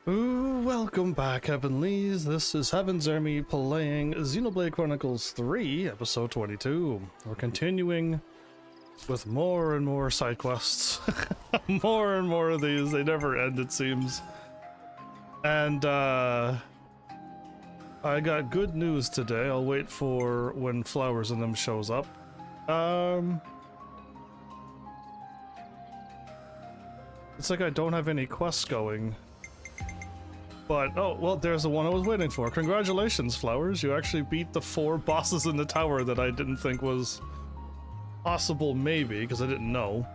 Ooh, welcome back, Heavenlies. This is Heaven's Army playing Xenoblade Chronicles 3, episode 22. We're continuing with more and more side quests. More and more of these. They never end, it seems. And, I got good news today. I'll wait for when Flowers in them shows up. It's like I don't have any quests going. But, oh, well, there's the one I was waiting for. Congratulations, Flowers. You actually beat the 4 bosses in the tower that I didn't think was possible, maybe, because I didn't know.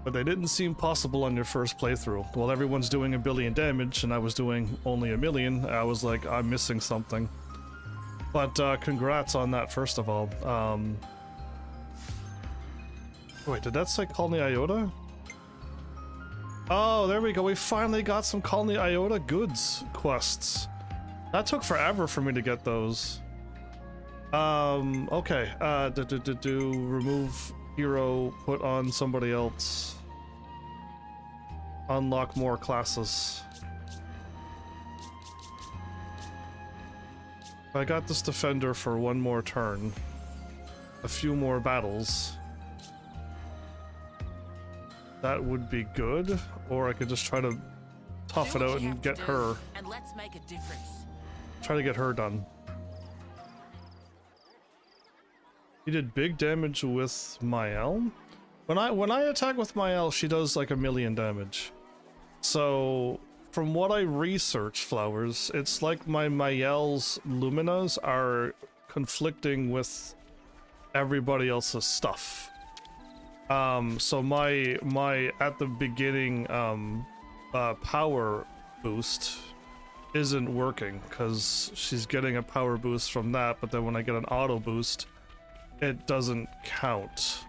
But they didn't seem possible on your first playthrough. While everyone's doing 1 billion damage and I was doing only 1 million, I was like, I'm missing something. But, congrats on that, first of all. Wait, did that say Colony Iota? Oh, there we go. We finally got some Colony Iota goods quests. That took forever for me to get those. Okay. Remove hero, put on somebody else. Unlock more classes. I got this defender for 1 more turn. A few more battles. That would be good, or I could just try to tough it out and get her. And let's make a difference. Try to get her done. He did big damage with Mael. When I attack with Mael, she does like 1 million damage. So from what I researched, Flowers, it's like my Mael's Luminas are conflicting with everybody else's stuff. So my at the beginning power boost isn't working because she's getting a power boost from that, but then when I get an auto boost, it doesn't count.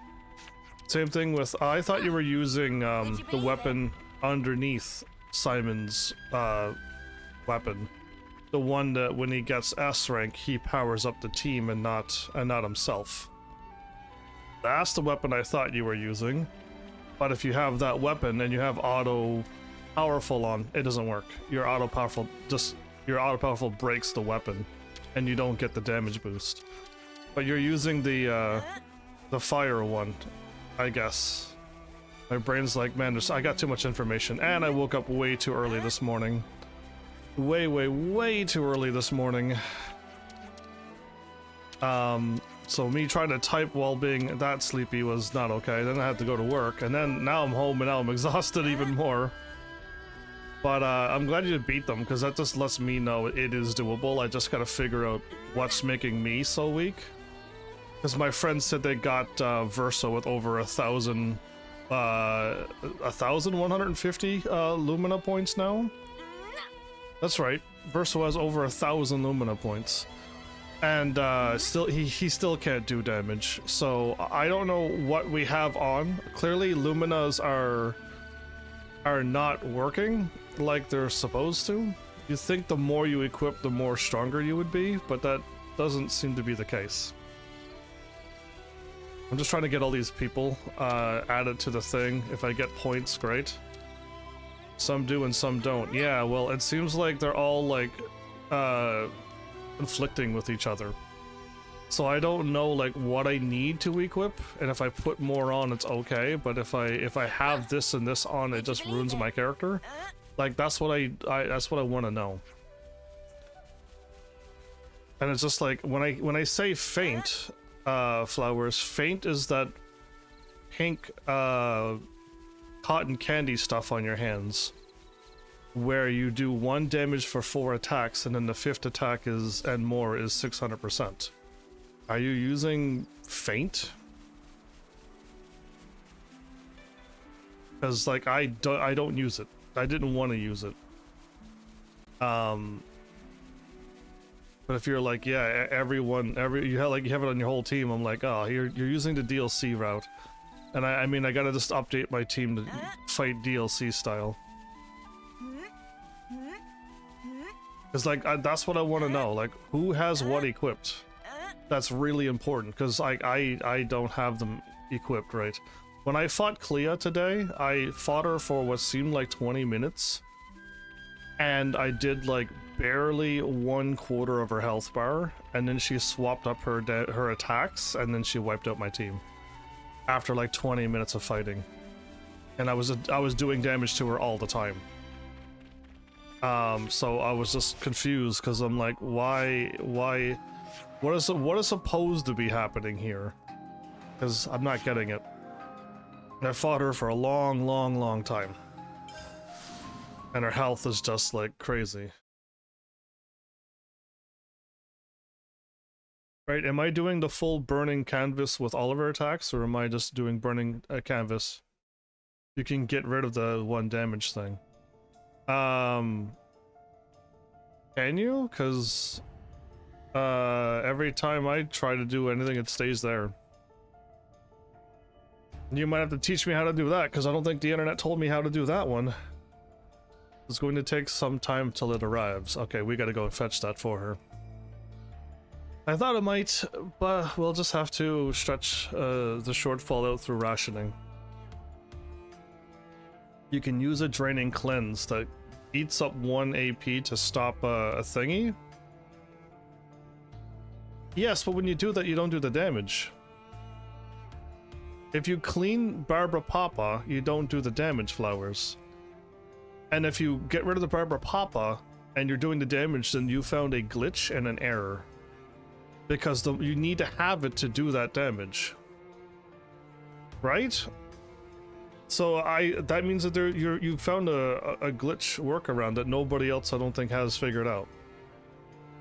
Same thing with I thought you were using the weapon underneath Simon's weapon, the one that when he gets S rank he powers up the team and not himself. That's the weapon I thought you were using, but if you have that weapon and you have auto powerful on, it doesn't work. Your auto powerful breaks the weapon, and you don't get the damage boost. But you're using the fire one, I guess. My brain's like, man, I got too much information, and I woke up way too early this morning. Way too early this morning. So me trying to type while being that sleepy was not okay. Then I had to go to work, and then now I'm home and now I'm exhausted even more. But I'm glad you beat them, because that just lets me know it is doable. I just gotta figure out what's making me so weak. Because my friends said they got Versa with over 1,150 Lumina points now. That's right, Versa has over 1,000 Lumina points. And still he still can't do damage, so I don't know what we have on. Clearly Luminas are not working like they're supposed to. You'd think the more you equip, the more stronger you would be, but that doesn't seem to be the case. I'm just trying to get all these people added to the thing. If I get points, great. Some do and some don't. Yeah, well, it seems like they're all like conflicting with each other, so I don't know like what I need to equip, and if I put more on it's okay, but if I have this and this on, it just ruins my character. Like that's what I want to know. And it's just like when I say faint, Flowers, faint is that pink cotton candy stuff on your hands, where you do 1 damage for 4 attacks, and then the 5th attack is 600%. Are you using faint? Because like I don't use it. I didn't want to use it. But if you're like, yeah, you have it on your whole team, I'm like, oh, you're using the DLC route, and I mean I gotta just update my team to fight DLC style. Because like that's what I want to know, like who has what equipped. That's really important, because I don't have them equipped right. When I fought Clea today, I fought her for what seemed like 20 minutes. and I did like barely 1/4 of her health bar, and then she swapped up her attacks, and then she wiped out my team after like 20 minutes of fighting. And I was doing damage to her all the time. So I was just confused because I'm like, why, what is supposed to be happening here? Because I'm not getting it. And I fought her for a long time. And her health is just like crazy. Right, am I doing the full burning canvas with all of her attacks, or am I just doing burning canvas? You can get rid of the 1 damage thing. Can you? Because every time I try to do anything, it stays there. You might have to teach me how to do that, because I don't think the internet told me how to do that one. It's going to take some time till it arrives. Okay, we gotta go and fetch that for her. I thought it might, but we'll just have to stretch the shortfall out through rationing. You can use a draining cleanse that eats up 1 AP to stop a thingy. Yes, but when you do that, you don't do the damage. If you clean Barbara Papa, you don't do the damage, Flowers. And if you get rid of the Barbara Papa and you're doing the damage, then you found a glitch and an error. Because you need to have it to do that damage. Right? So that means that you found a glitch workaround that nobody else, I don't think, has figured out.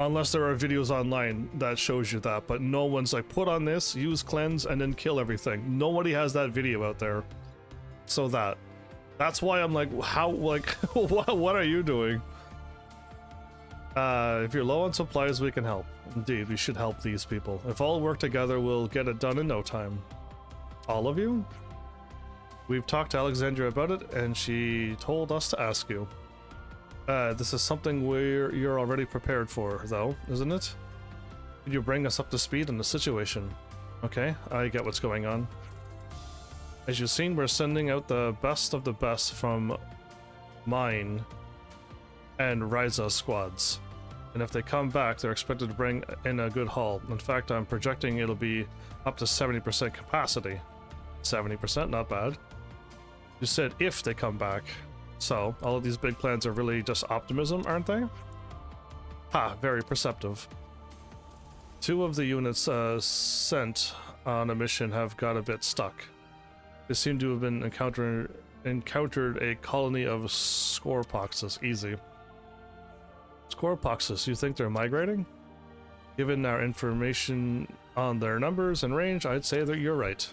Unless there are videos online that shows you that, but no one's like, put on this, use cleanse, and then kill everything. Nobody has that video out there. So that's why I'm like, how, like, what are you doing? If you're low on supplies, we can help. Indeed, we should help these people. If all work together, we'll get it done in no time. All of you? We've talked to Alexandria about it, and she told us to ask you. This is something you're already prepared for, though, isn't it? Could you bring us up to speed on the situation? Okay, I get what's going on. As you've seen, we're sending out the best of the best from mine and Ryza squads. And if they come back, they're expected to bring in a good haul. In fact, I'm projecting it'll be up to 70% capacity. 70%, not bad. You said if they come back. So, all of these big plans are really just optimism, aren't they? Ha, very perceptive. 2 of the units sent on a mission have got a bit stuck. They seem to have been encountered a colony of Scorpoxes. Easy. Scorpoxes, you think they're migrating? Given our information on their numbers and range, I'd say that you're right.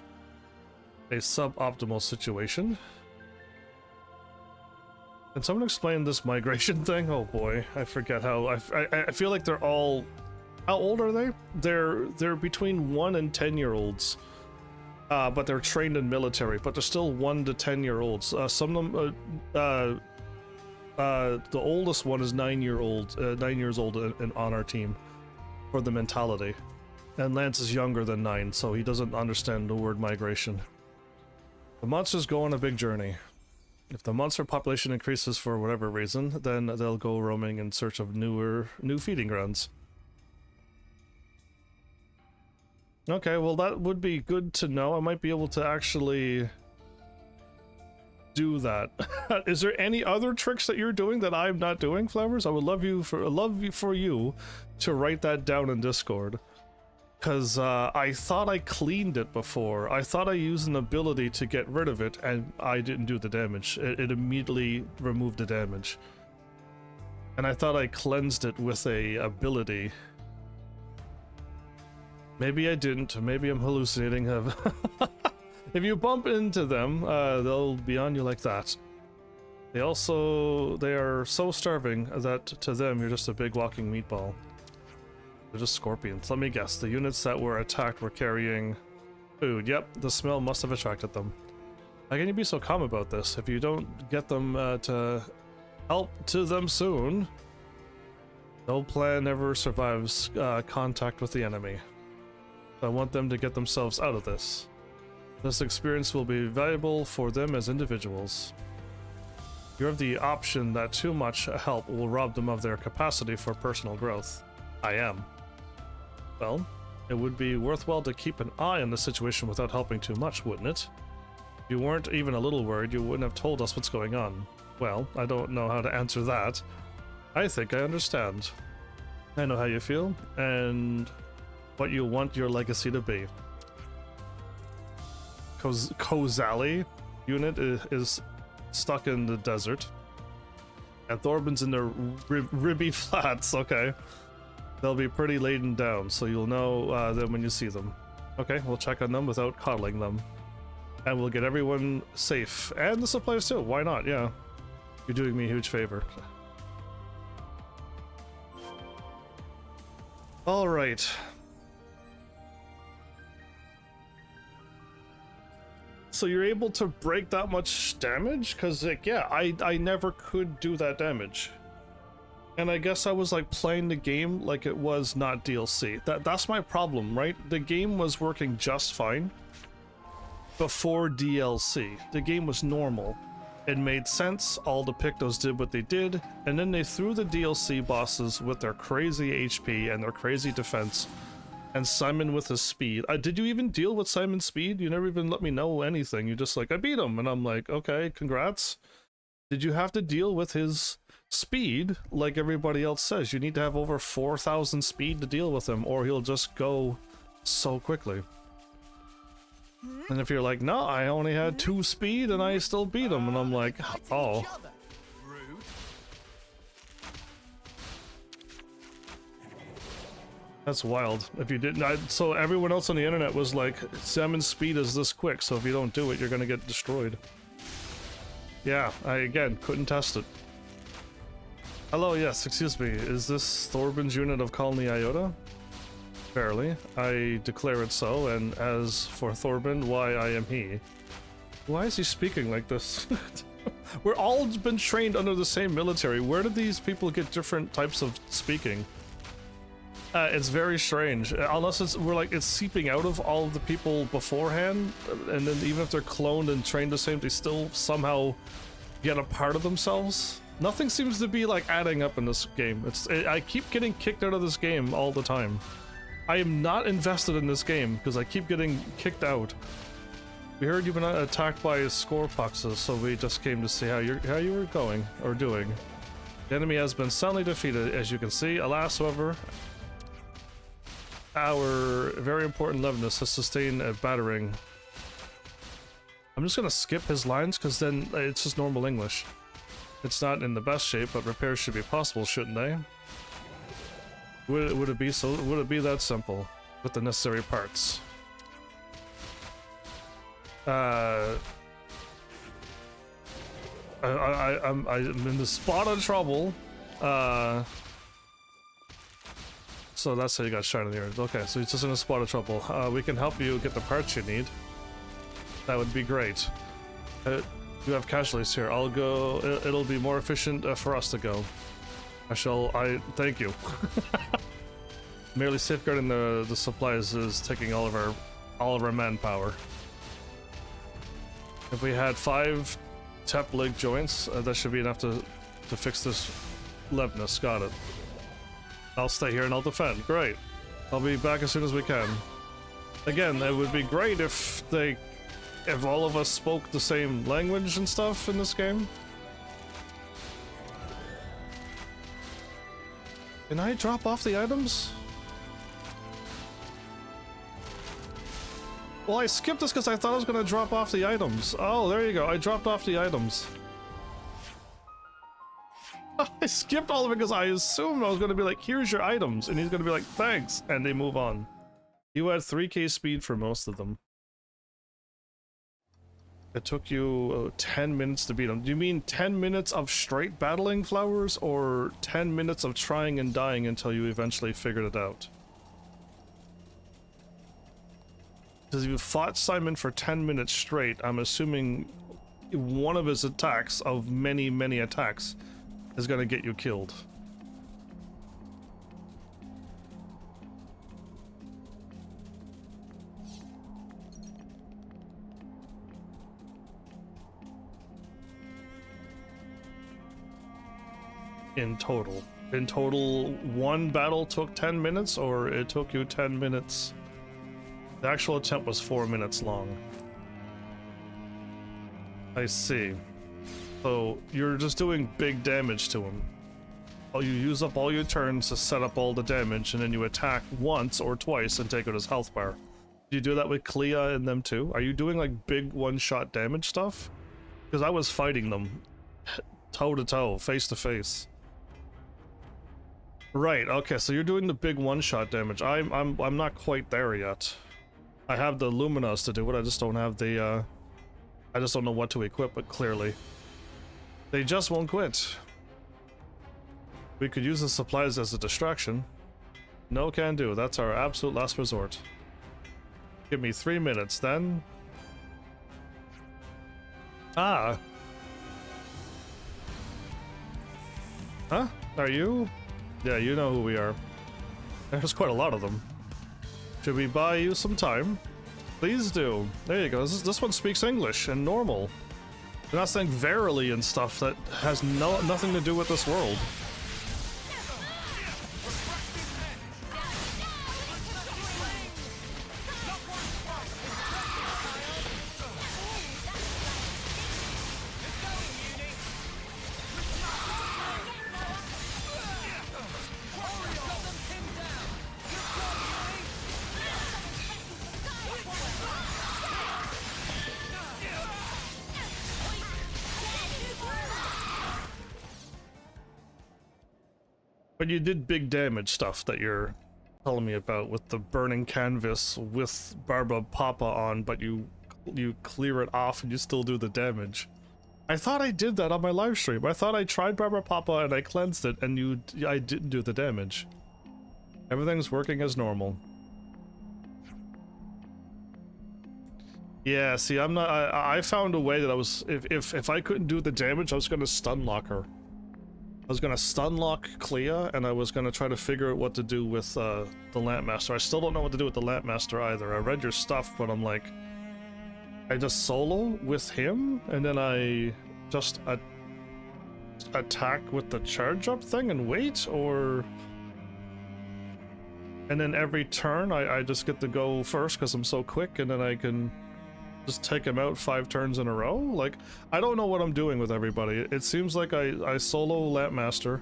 A suboptimal situation. Can someone explain this migration thing? Oh boy, I forget how. I feel like they're all. How old are they? They're between 1 and 10-year-olds, but they're trained in military. But they're still 1 to 10-year-olds. Some of them. The oldest one is 9 years old, and on our team, for the mentality. And Lance is younger than 9, so he doesn't understand the word migration. The monsters go on a big journey. If the monster population increases for whatever reason, then they'll go roaming in search of new feeding grounds. Okay, well that would be good to know. I might be able to actually do that. Is there any other tricks that you're doing that I'm not doing, Flowers? I would love for you to write that down in Discord. Because I thought I cleaned it before. I thought I used an ability to get rid of it, and I didn't do the damage. It immediately removed the damage. And I thought I cleansed it with a ability. Maybe I didn't. Maybe I'm hallucinating. If you bump into them, they'll be on you like that. They are so starving that to them you're just a big walking meatball. They're just scorpions. Let me guess. The units that were attacked were carrying food. Yep, the smell must have attracted them. How can you be so calm about this? If you don't get them to help to them soon, no plan ever survives contact with the enemy. I want them to get themselves out of this. This experience will be valuable for them as individuals. You have the option that too much help will rob them of their capacity for personal growth. I am. Well, it would be worthwhile to keep an eye on the situation without helping too much, wouldn't it? If you weren't even a little worried, you wouldn't have told us what's going on. Well, I don't know how to answer that. I think I understand. I know how you feel, and what you want your legacy to be. Kozali unit is stuck in the desert. And Thorben's in the Ribby Flats, okay. They'll be pretty laden down, so you'll know them when you see them. Okay, we'll check on them without coddling them. And we'll get everyone safe. And the supplies too, why not, yeah. You're doing me a huge favor. Alright. So you're able to break that much damage? Because, like, yeah, I never could do that damage. And I guess I was, like, playing the game like it was not DLC. That's my problem, right? The game was working just fine before DLC. The game was normal. It made sense, all the Pictos did what they did, and then they threw the DLC bosses with their crazy HP and their crazy defense, and Simon with his speed. Did you even deal with Simon's speed? You never even let me know anything. You just like, I beat him, and I'm like, okay, congrats. Did you have to deal with his speed like everybody else says? You need to have over 4,000 speed to deal with him, or he'll just go so quickly. And if you're like, no, I only had 2 speed and I still beat him, and I'm like, oh. That's wild. If you didn't, so everyone else on the internet was like, Simon's speed is this quick, so if you don't do it, you're gonna get destroyed. Yeah, I again couldn't test it. Hello, yes, excuse me. Is this Thorben's unit of Colony Iota? Barely. I declare it so, and as for Thorben, why I am he. Why is he speaking like this? We're all been trained under the same military. Where did these people get different types of speaking? It's very strange. Unless it's seeping out of all of the people beforehand, and then even if they're cloned and trained the same, they still somehow get a part of themselves. Nothing seems to be like adding up in this game. I keep getting kicked out of this game all the time. I am not invested in this game because I keep getting kicked out. We heard you've been attacked by Scorpoxes, so we just came to see how you were going or doing. The enemy has been soundly defeated, as you can see. Alas, however, our very important Levinus has sustained a battering. I'm just gonna skip his lines because then it's just normal English. It's not in the best shape, but repairs should be possible, shouldn't they? Would it be that simple with the necessary parts? I'm in the spot of trouble. So that's how you got shot in the earth. Okay, so he's just in a spot of trouble. We can help you get the parts you need. That would be great. You have casualties here. I'll go. It'll be more efficient for us to go. I thank you. Merely safeguarding the supplies is taking all of our manpower. If we had 5 tap leg joints, that should be enough to fix this Levinus. Got it. I'll stay here and I'll defend. Great. I'll be back as soon as we can. Again, it would be great if all of us spoke the same language and stuff in this game. Can I drop off the items? Well, I skipped this because I thought I was going to drop off the items. Oh, there you go. I dropped off the items. I skipped all of it because I assumed I was going to be like, here's your items. And he's going to be like, thanks. And they move on. You had 3k speed for most of them. It took you 10 minutes to beat them. Do you mean 10 minutes of straight battling, Flowers? Or 10 minutes of trying and dying until you eventually figured it out? Because if you fought Simon for 10 minutes straight, I'm assuming one of his attacks of many, many attacks is going to get you killed. in total? In total, one battle took 10 minutes, or it took you 10 minutes? The actual attempt was 4 minutes long. I see. So you're just doing big damage to him. Oh, you use up all your turns to set up all the damage, and then you attack once or twice and take out his health bar. Do you do that with Clea and them too? Are you doing like big one-shot damage stuff? Because I was fighting them toe to toe, face to face. Right. Okay. So you're doing the big one-shot damage. I'm not quite there yet. I have the Luminas to do it. I just don't have the. I just don't know what to equip it. Clearly, they just won't quit. We could use the supplies as a distraction. No can do. That's our absolute last resort. Give me 3 minutes, then. Ah. Huh? Are you? Yeah, you know who we are. There's quite a lot of them. Should we buy you some time? Please do. There you go. This one speaks English and normal. They're not saying verily and stuff that has nothing to do with this world. But you did big damage stuff that you're telling me about with the burning canvas with Barba Papa on, but you clear it off and you still do the damage. I thought I did that on my live stream. I thought I tried Barba Papa and I cleansed it and I didn't do the damage. Everything's working as normal. Yeah, see, I'm not. I found a way that I was. If I couldn't do the damage, I was gonna stun lock her. I was gonna stun lock Clea, and I was gonna try to figure out what to do with the Lampmaster. I still don't know what to do with the Lampmaster either. I read your stuff, but I'm like, I just solo with him, and then I just attack with the charge up thing and wait, or... And then every turn, I just get to go first because I'm so quick, and then I can just take him out 5 turns in a row? Like, I don't know what I'm doing with everybody. It seems like I solo Lampmaster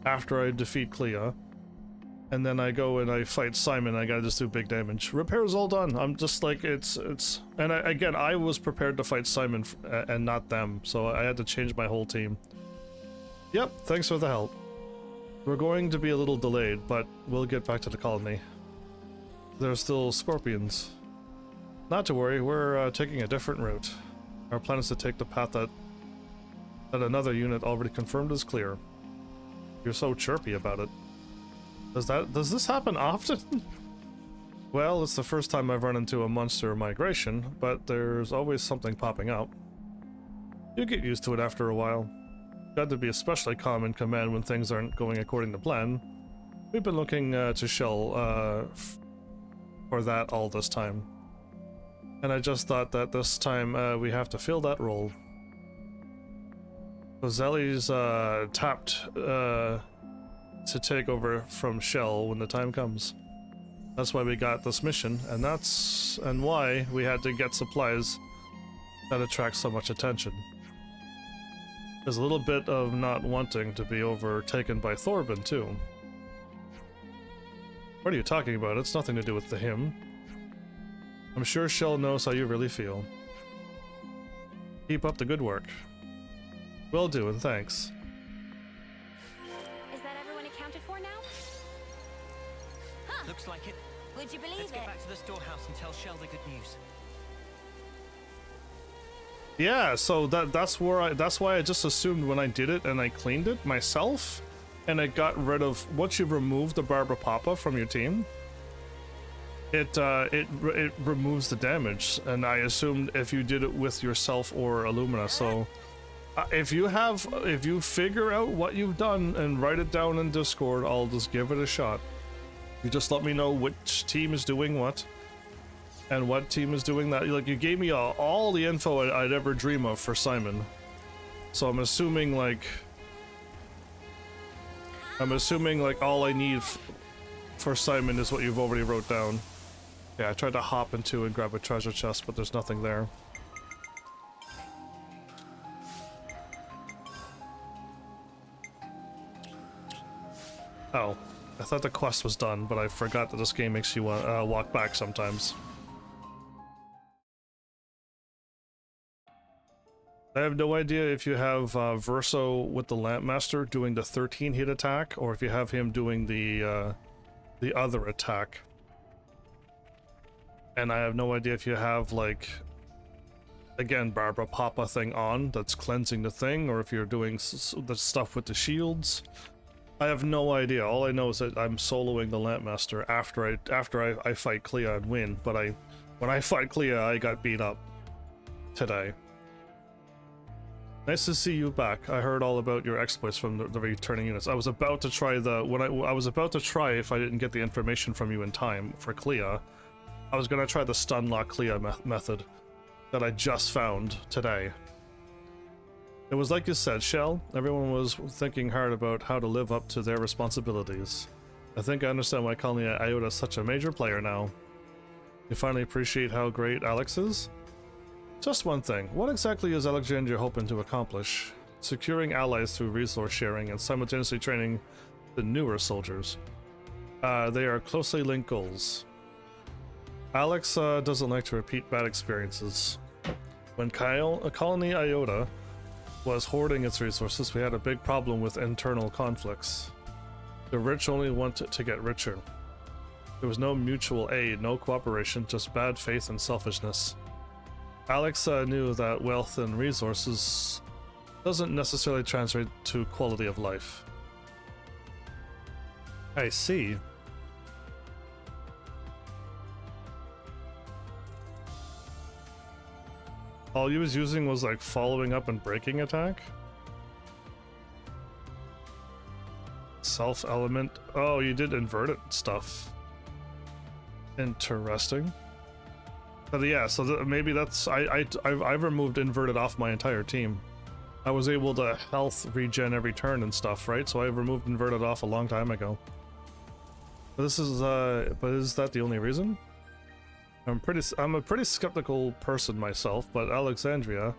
after I defeat Clea, and then I go and I fight Simon, and I gotta just do big damage. Repair's all done. I'm just like, it's... And again, I was prepared to fight Simon and not them, so I had to change my whole team. Yep, thanks for the help. We're going to be a little delayed, but we'll get back to the colony. There's still scorpions. Not to worry, we're taking a different route. Our plan is to take the path that another unit already confirmed is clear. You're so chirpy about it. Does this happen often? Well, it's the first time I've run into a monster migration, but there's always something popping up. You get used to it after a while. Got to be especially calm in command when things aren't going according to plan. We've been looking to Shell for that all this time. And I just thought that this time we have to fill that role. So Zelly's tapped to take over from Shell when the time comes. That's why we got this mission, and why we had to get supplies that attract so much attention. There's a little bit of not wanting to be overtaken by Thorben, too. What are you talking about? It's nothing to do with him. I'm sure Shell knows how you really feel. Keep up the good work. Will do, and thanks. Is that everyone accounted for now? Huh. Looks like it. Would you believe Let's it? get back to the storehouse and tell Shell the good news. Yeah, so that's why I just assumed when I did it and I cleaned it myself, and it got rid of, once you remove the Barba Papa from your team, it removes the damage, and I assumed if you did it with yourself or Illumina. So if you figure out what you've done and write it down in Discord, I'll just give it a shot. You just let me know which team is doing what and what team is doing that. Like, you gave me all the info I'd ever dream of for Simon, so I'm assuming, like, I'm assuming like all I need for Simon is what you've already wrote down. Yeah, I tried to hop into and grab a treasure chest, but there's nothing there. Oh, I thought the quest was done, but I forgot that this game makes you walk back sometimes. I have no idea if you have Verso with the Lampmaster doing the 13 hit attack, or if you have him doing the other attack. And I have no idea if you have, like, again, Barbara Papa thing on that's cleansing the thing, or if you're doing the stuff with the shields. I have no idea. All I know is that I'm soloing the Lampmaster after I fight Clea and win. But when I fight Clea, I got beat up today. Nice to see you back. I heard all about your exploits from the returning units. I was about to try I was about to try, if I didn't get the information from you in time for Clea, I was gonna try the stun lock Clea method that I just found today. It was like you said, Shell. Everyone was thinking hard about how to live up to their responsibilities. I think I understand why Colony Iota is such a major player now. You finally appreciate how great Alex is? Just one thing. What exactly is Alexandria hoping to accomplish? Securing allies through resource sharing and simultaneously training the newer soldiers. They are closely linked goals. Alex doesn't like to repeat bad experiences. When Colony Iota was hoarding its resources, we had a big problem with internal conflicts. The rich only wanted to get richer. There was no mutual aid, no cooperation, just bad faith and selfishness. Alex knew that wealth and resources doesn't necessarily translate to quality of life. I see. All you was using was like following up and breaking attack? Self element. Oh, you did inverted stuff. Interesting. But yeah, so maybe that's I've removed inverted off my entire team. I was able to health regen every turn and stuff, right? So I removed inverted off a long time ago. But this is but is that the only reason? I'm a pretty skeptical person myself, but Alexandria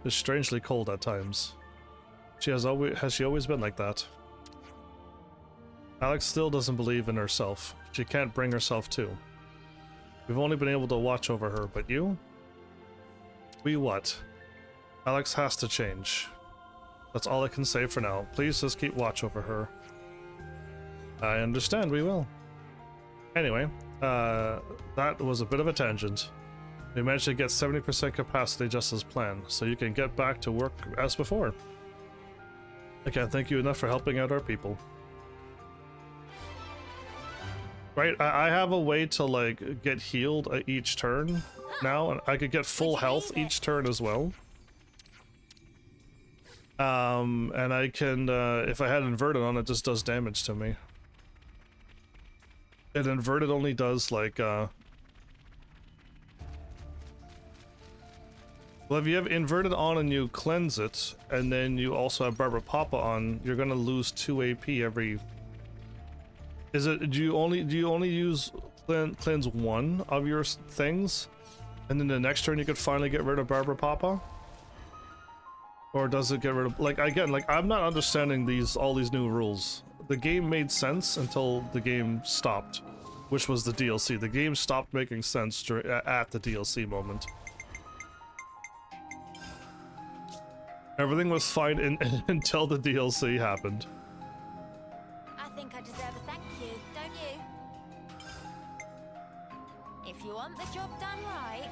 is strangely cold at times. Has she always been like that? Alex still doesn't believe in herself. She can't bring herself to. We've only been able to watch over her, but you? We what? Alex has to change. That's all I can say for now. Please just keep watch over her. I understand, we will. Anyway, that was a bit of a tangent. We managed to get 70% capacity just as planned, so you can get back to work as before. I can't thank you enough for helping out our people. Right, I have a way to like get healed at each turn now, and I could get full health each turn as well. And I can, if I had inverted on, it just does damage to me. And inverted only does like, well, if you have inverted on and you cleanse it, and then you also have Barbara Papa on, you're gonna lose 2 AP every. Is it? Do you only use cleanse one of your things, and then the next turn you could finally get rid of Barbara Papa? Or does it get rid of, like, again, like, I'm not understanding all these new rules. The game made sense until the game stopped, which was the DLC. The game stopped making sense at the DLC moment. Everything was fine until the DLC happened. I think I deserve a thank you, don't you? If you want the job done right.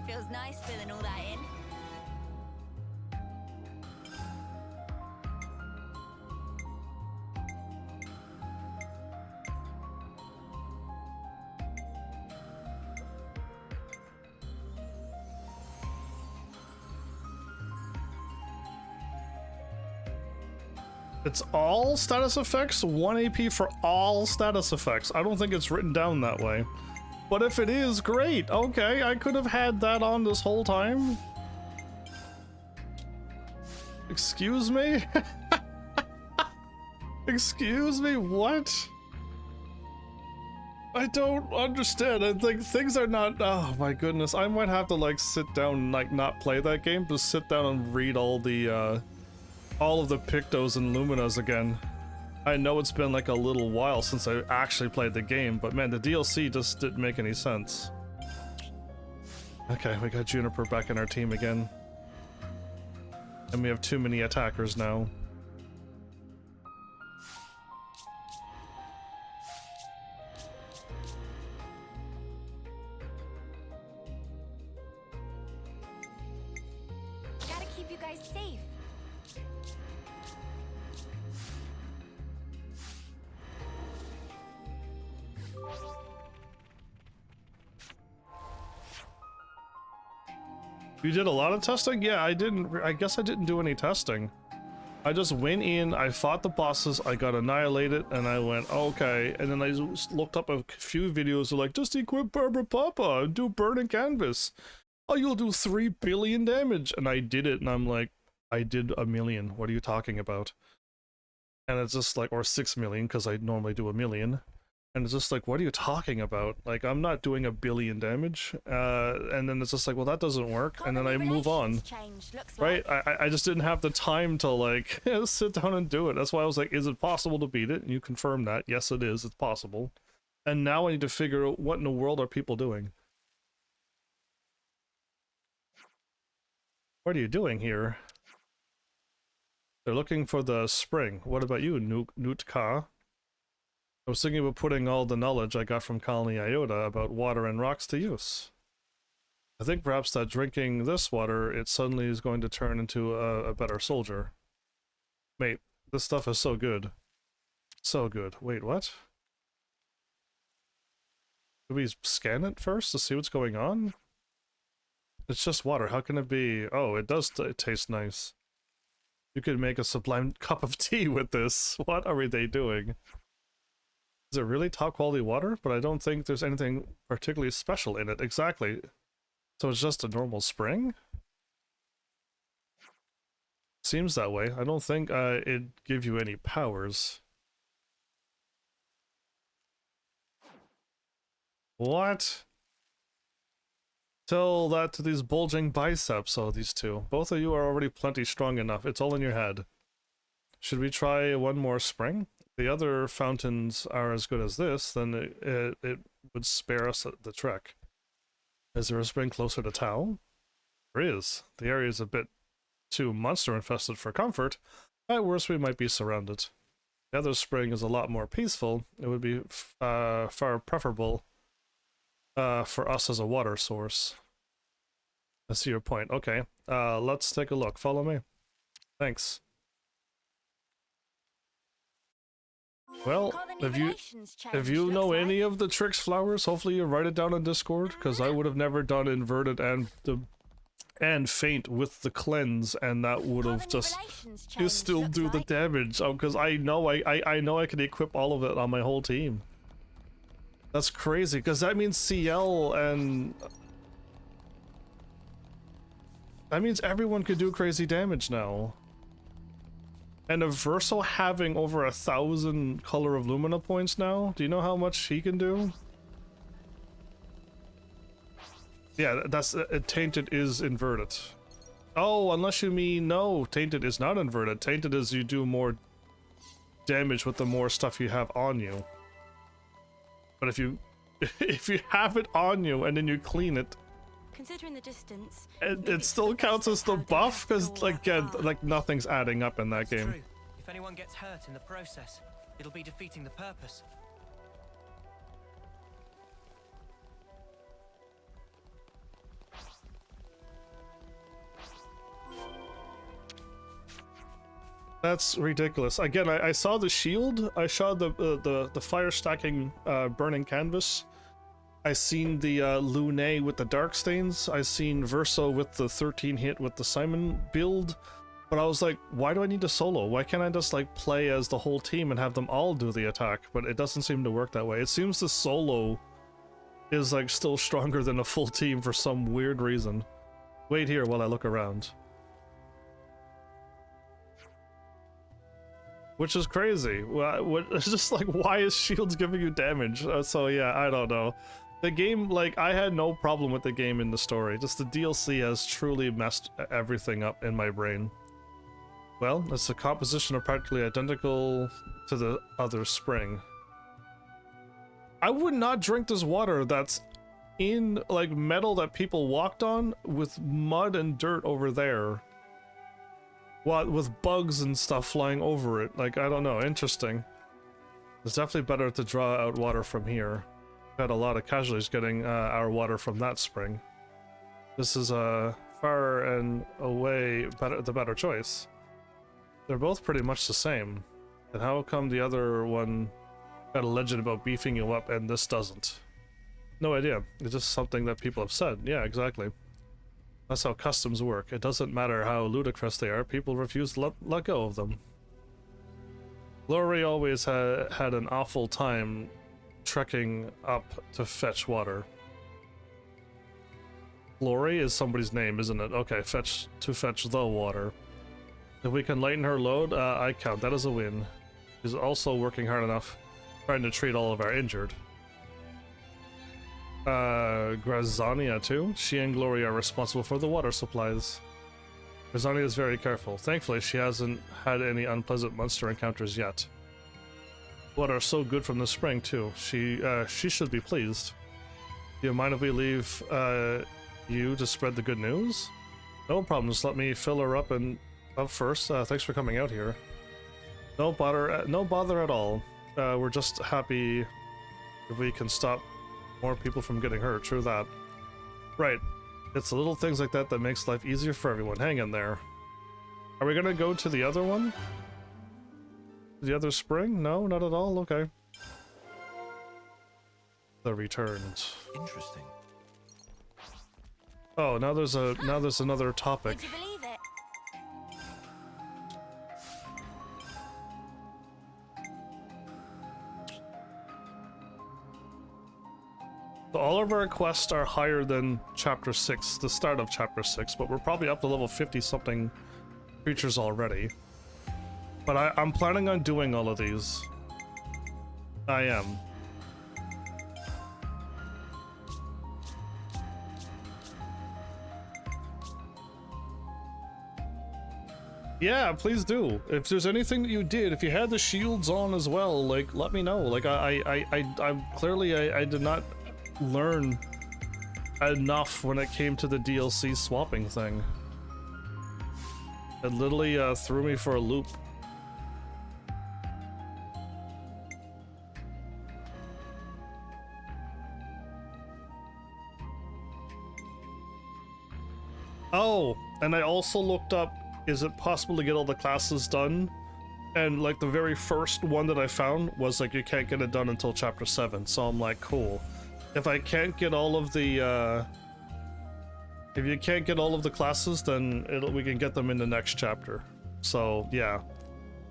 Feels nice filling all that in. It's all status effects? 1 AP for all status effects. I don't think it's written down that way. But if it is, great. Okay, I could have had that on this whole time. Excuse me? Excuse me, what? I don't understand. I think things are not. Oh my goodness. I might have to like sit down and like not play that game, just sit down and read all of the Pictos and Luminas again. I know it's been like a little while since I actually played the game, but man, the DLC just didn't make any sense. Okay, we got Juniper back in our team again. And we have too many attackers now. Gotta keep you guys safe. You did a lot of testing? Yeah, I didn't. I guess I didn't do any testing. I just went in, I fought the bosses, I got annihilated, and I went, okay. And then I just looked up a few videos of like, just equip Barbara Papa and do burning canvas. Oh, you'll do 3 billion damage. And I did it, and I'm like, I did 1 million. What are you talking about? And it's just like, or 6 million, because I normally do 1 million. And it's just like, what are you talking about? Like, I'm not doing 1 billion damage. And then it's just like, well, that doesn't work. And then I move on. Right? I just didn't have the time to, like, sit down and do it. That's why I was like, is it possible to beat it? And you confirmed that. Yes, it is. It's possible. And now I need to figure out what in the world are people doing. What are you doing here? They're looking for the spring. What about you, Newt-Ka? I was thinking about putting all the knowledge I got from Colony Iota about water and rocks to use. I think perhaps that drinking this water, it suddenly is going to turn into a better soldier. Mate, this stuff is so good. So good. Wait, what? Do we scan it first to see what's going on? It's just water. How can it be? Oh, it does taste nice. You could make a sublime cup of tea with this. What are they doing? Is it really top quality water? But I don't think there's anything particularly special in it. Exactly. So it's just a normal spring? Seems that way. I don't think it'd give you any powers. What? Tell that to these bulging biceps, oh, these two. Both of you are already plenty strong enough. It's all in your head. Should we try one more spring? The other fountains are as good as this, then it would spare us the trek. Is there a spring closer to Tau? There is. The area is a bit too monster-infested for comfort. At worst, we might be surrounded. The other spring is a lot more peaceful. It would be far preferable for us as a water source. I see your point. Okay, let's take a look. Follow me. Thanks. Well, if you know any of the tricks, Flowers, hopefully you write it down on Discord, because I would have never done inverted and faint with the cleanse, and that would have just you still do the damage. Because I know I can equip all of it on my whole team. That's crazy, because that means CL and that means everyone could do crazy damage now. And a Verso having over 1,000 Color of Lumina points now? Do you know how much he can do? Yeah, that's Tainted is inverted. Oh, unless you mean no, Tainted is not inverted. Tainted is you do more damage with the more stuff you have on you. But if you have it on you and then you clean it, considering the distance, it still counts as the buff, because like nothing's adding up in that game. True. If anyone gets hurt in the process, it'll be defeating the purpose. That's ridiculous. Again, I saw the shield. I saw the fire stacking burning canvas. I seen the Lune with the dark stains. I seen Verso with the 13 hit with the Simon build. But I was like, why do I need a solo? Why can't I just like play as the whole team and have them all do the attack? But it doesn't seem to work that way. It seems the solo is like still stronger than a full team for some weird reason. Wait here while I look around. which is crazy. It's just like, why is shields giving you damage? So yeah, I don't know. The game, like, I had no problem with the game in the story. Just the DLC has truly messed everything up in my brain. Well, it's the composition are practically identical to the other spring. I would not drink this water that's in, like, metal that people walked on with mud and dirt over there. What, with bugs and stuff flying over it. Like, I don't know, interesting. It's definitely better to draw out water from here. Had a lot of casualties getting our water from that spring. This is far and away the better choice. They're both pretty much the same. And how come the other one got a legend about beefing you up and this doesn't? No idea. It's just something that people have said. Yeah, exactly. That's how customs work. It doesn't matter how ludicrous they are, people refuse to let go of them. Glory always had an awful time trekking up to fetch water. Glory is somebody's name, isn't it? Okay, to fetch the water. If we can lighten her load, I count that as a win. She's also working hard enough, trying to treat all of our injured. Grazania too? She and Glory are responsible for the water supplies. Grazania is very careful. Thankfully, she hasn't had any unpleasant monster encounters yet. Water is so good from the spring too. She should be pleased. Do you mind if we leave you to spread the good news? No problem. Just let me fill her up first. Thanks for coming out here. No bother at all. We're just happy if we can stop more people from getting hurt. True that. Right. It's the little things like that that makes life easier for everyone. Hang in there. Are we gonna go to the other one? The other spring? No, not at all? Okay. The returns. Interesting. Oh, now there's another topic. Would you believe it? So all of our quests are higher than Chapter 6, the start of Chapter 6, but we're probably up to level 50-something creatures already. But I'm planning on doing all of these. I am. Yeah, please do. If there's anything that you did, if you had the shields on as well, like, let me know. Like, I'm clearly I did not learn enough when it came to the DLC swapping thing. It literally threw me for a loop. Oh, and I also looked up, is it possible to get all the classes done? And like the very first one that I found was like, you can't get it done until Chapter 7. So I'm like, cool. If I can't get all of the, if you can't get all of the classes, then we can get them in the next chapter. So yeah,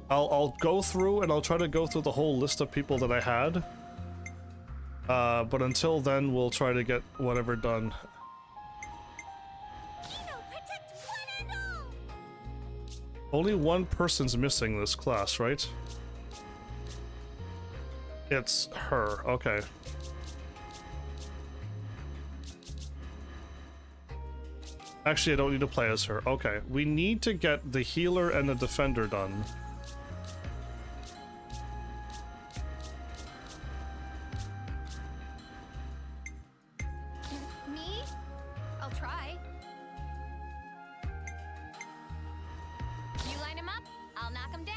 I'll go through and I'll try to go through the whole list of people that I had. But until then, we'll try to get whatever done. Only one person's missing this class, right? It's her. Okay. Actually, I don't need to play as her. Okay. We need to get the healer and the defender done. Me? I'll try. You line him up, I'll knock him down.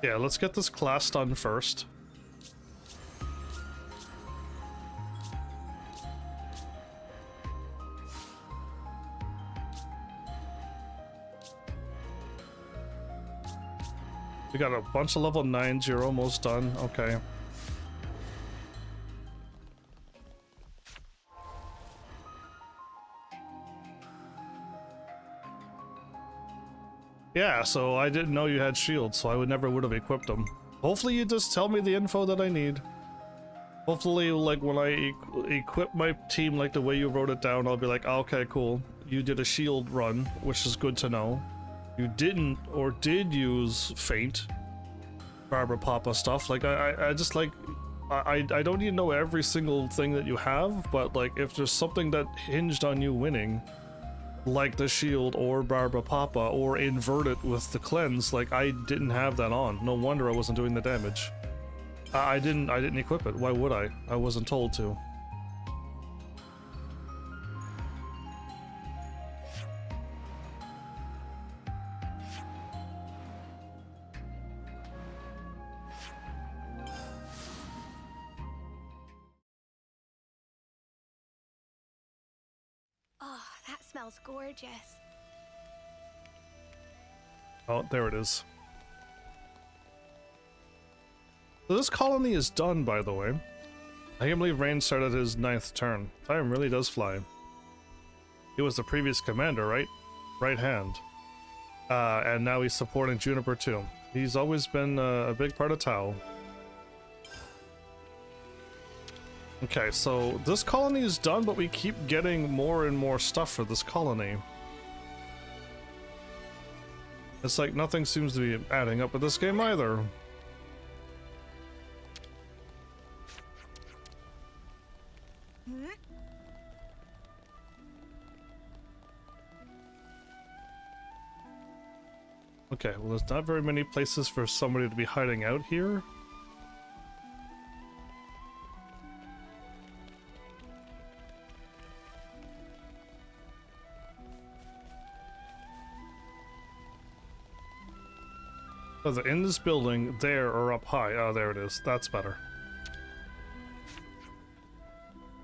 Yeah, let's get this class done first. We got a bunch of level 9s, you're almost done. Okay. Yeah, so I didn't know you had shields, so I would have equipped them. Hopefully you just tell me the info that I need. Hopefully, like, when I equip my team like the way you wrote it down, I'll be like, okay, cool. You did a shield run, which is good to know. You didn't or did use Feint, Barbara Papa stuff. Like, I just, like, I don't need to know every single thing that you have, but, like, if there's something that hinged on you winning, like the shield or Barbara Papa or invert it with the cleanse, like, I didn't have that on. No wonder I wasn't doing the damage. I didn't equip it. Why would I? I wasn't told to. Oh, that smells gorgeous. Oh, there it is. So this colony is done, by the way. I can't believe Rain started his 9th turn. Time really does fly. He was the previous commander, right? Right hand. And now he's supporting Juniper too. He's always been a big part of Tau. Okay, so this colony is done, but we keep getting more and more stuff for this colony. It's like nothing seems to be adding up with this game either. Okay, well, there's not very many places for somebody to be hiding out here. So they're in this building, there or up high. Oh, there it is. That's better.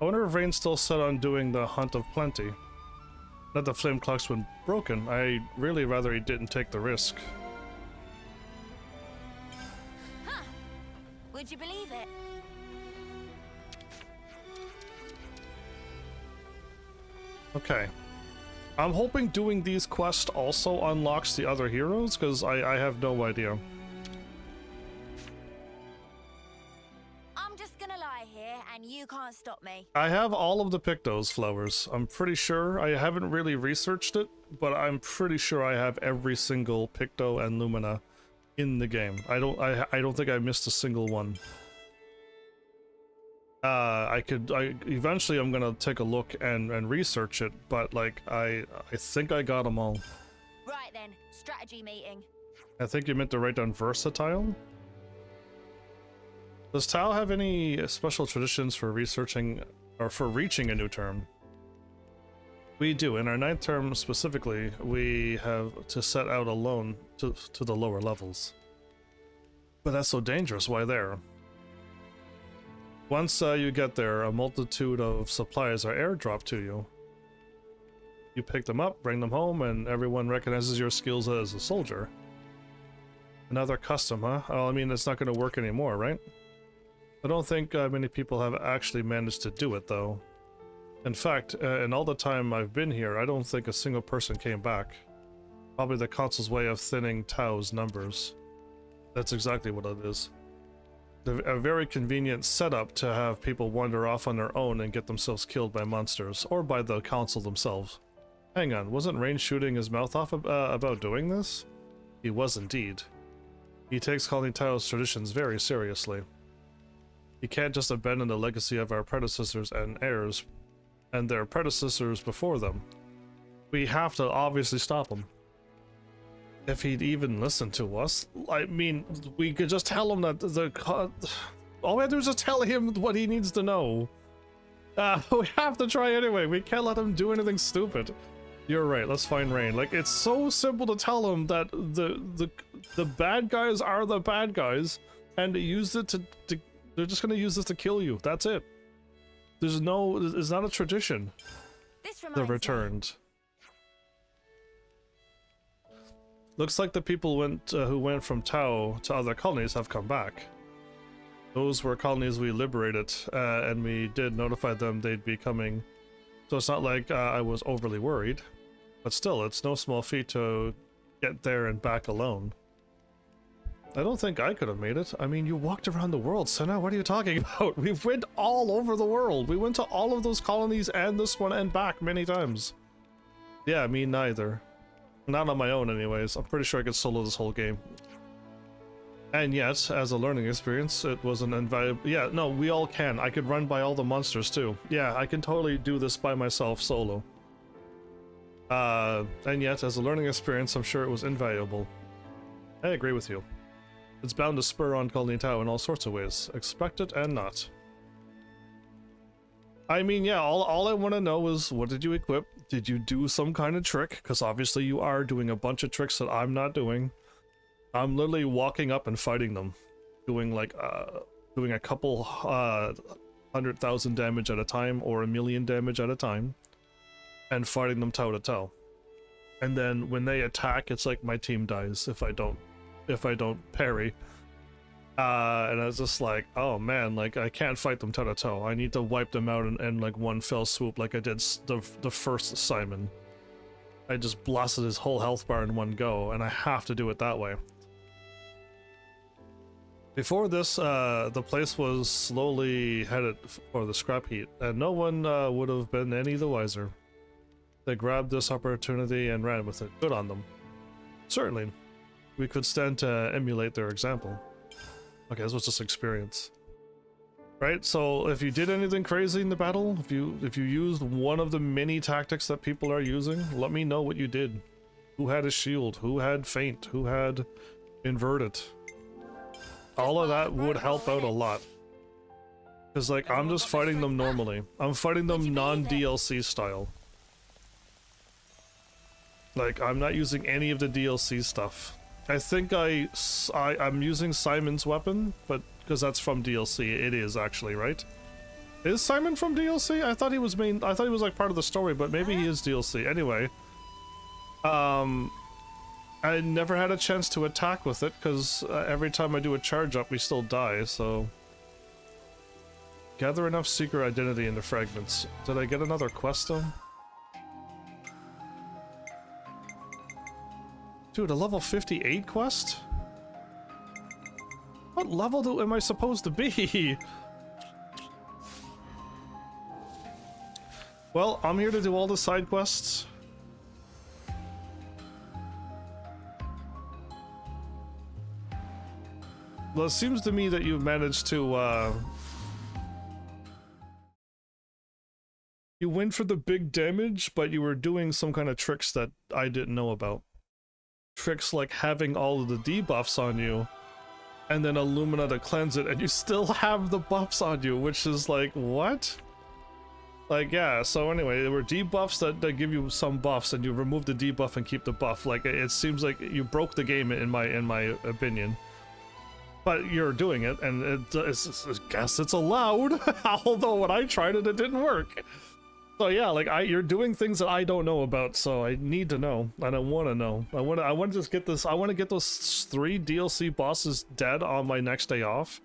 I wonder if Rain's still set on doing the Hunt of Plenty. Not that flame clock's been broken. I really rather he didn't take the risk. Huh. Would you believe it? Okay. I'm hoping doing these quests also unlocks the other heroes, because I have no idea. I'm just gonna lie here and you can't stop me. I have all of the Pictos flowers. I'm pretty sure. I haven't really researched it, but I'm pretty sure I have every single Picto and Lumina in the game. I don't think I missed a single one. Eventually I'm gonna take a look and research it, but like I think I got them all. Right then, strategy meeting. I think you meant to write down versatile. Does Tau have any special traditions for researching or for reaching a new term? We do. In our 9th term specifically, we have to set out alone to the lower levels. But that's so dangerous. Why there? Once you get there, a multitude of supplies are airdropped to you. You pick them up, bring them home, and everyone recognizes your skills as a soldier. Another custom, huh? Oh, I mean, it's not going to work anymore, right? I don't think many people have actually managed to do it, though. In fact, in all the time I've been here, I don't think a single person came back. Probably the Council's way of thinning Tau's numbers. That's exactly what it is. A very convenient setup to have people wander off on their own and get themselves killed by monsters, or by the Council themselves. Hang on, wasn't Rain shooting his mouth off about doing this? He was indeed. He takes Colony Tau's traditions very seriously. He can't just abandon the legacy of our predecessors and heirs, and their predecessors before them. We have to obviously stop him. If he'd even listen to us, I mean, we could just tell him that all we have to do is just tell him what he needs to know. We have to try anyway. We can't let him do anything stupid. You're right. Let's find Rain. Like, it's so simple to tell him that the bad guys are the bad guys, and to use it to they're just gonna use this to kill you. That's it. It's not a tradition. This They're reminds me. returned. Looks like the people who went from Tau to other colonies have come back. Those were colonies we liberated, and we did notify them they'd be coming. So it's not like I was overly worried. But still, it's no small feat to get there and back alone. I don't think I could have made it. I mean, you walked around the world, Senna. What are you talking about? We went all over the world. We went to all of those colonies and this one and back many times. Yeah, me neither. Not on my own anyways. I'm pretty sure I could solo this whole game. And yet, as a learning experience, it was an invaluable... Yeah, no, we all can. I could run by all the monsters too. Yeah, I can totally do this by myself solo. And yet, as a learning experience, I'm sure it was invaluable. I agree with you. It's bound to spur on Colleen Tao in all sorts of ways, expected and not. I mean, yeah, all I want to know is, what did you equip? Did you do some kind of trick? Because obviously you are doing a bunch of tricks that I'm not doing. I'm literally walking up and fighting them. Doing like, doing a couple 100,000 damage at a time, or 1,000,000 damage at a time. And fighting them toe to toe. And then when they attack, it's like my team dies if I don't parry. And I was just like, oh man, like I can't fight them toe to toe. I need to wipe them out in like one fell swoop, like I did the first Simon. I just blasted his whole health bar in one go, and I have to do it that way. Before this, the place was slowly headed for the scrap heap, and no one would have been any the wiser. They grabbed this opportunity and ran with it. Good on them. Certainly. We could stand to emulate their example. Okay, this was just experience. Right, so if you did anything crazy in the battle, if you used one of the many tactics that people are using, let me know what you did. Who had a shield, who had feint, who had inverted. All of that would help out a lot. Because like, I'm just fighting them normally. I'm fighting them non-DLC style. Like, I'm not using any of the DLC stuff. I think I'm using Simon's weapon, but because that's from DLC, it is actually, right? Is Simon from DLC? I thought he was like part of the story, but maybe he is DLC. Anyway, I never had a chance to attack with it because every time I do a charge up, we still die. So gather enough secret identity into fragments. Did I get another quest though? Dude, a level 58 quest? What level am I supposed to be? Well, I'm here to do all the side quests. Well, it seems to me that you've managed to, you went for the big damage, but you were doing some kind of tricks that I didn't know about. Tricks like having all of the debuffs on you, and then Illumina to cleanse it, and you still have the buffs on you, which is like, what? Like, yeah, so anyway, there were debuffs that give you some buffs, and you remove the debuff and keep the buff. Like, it seems like you broke the game in my opinion. But you're doing it, and I guess it's allowed, although when I tried it, it didn't work. So yeah, like you're doing things that I don't know about, so I need to know, and I want to know. I want to just get this. I want to get those 3 DLC bosses dead on my next day off,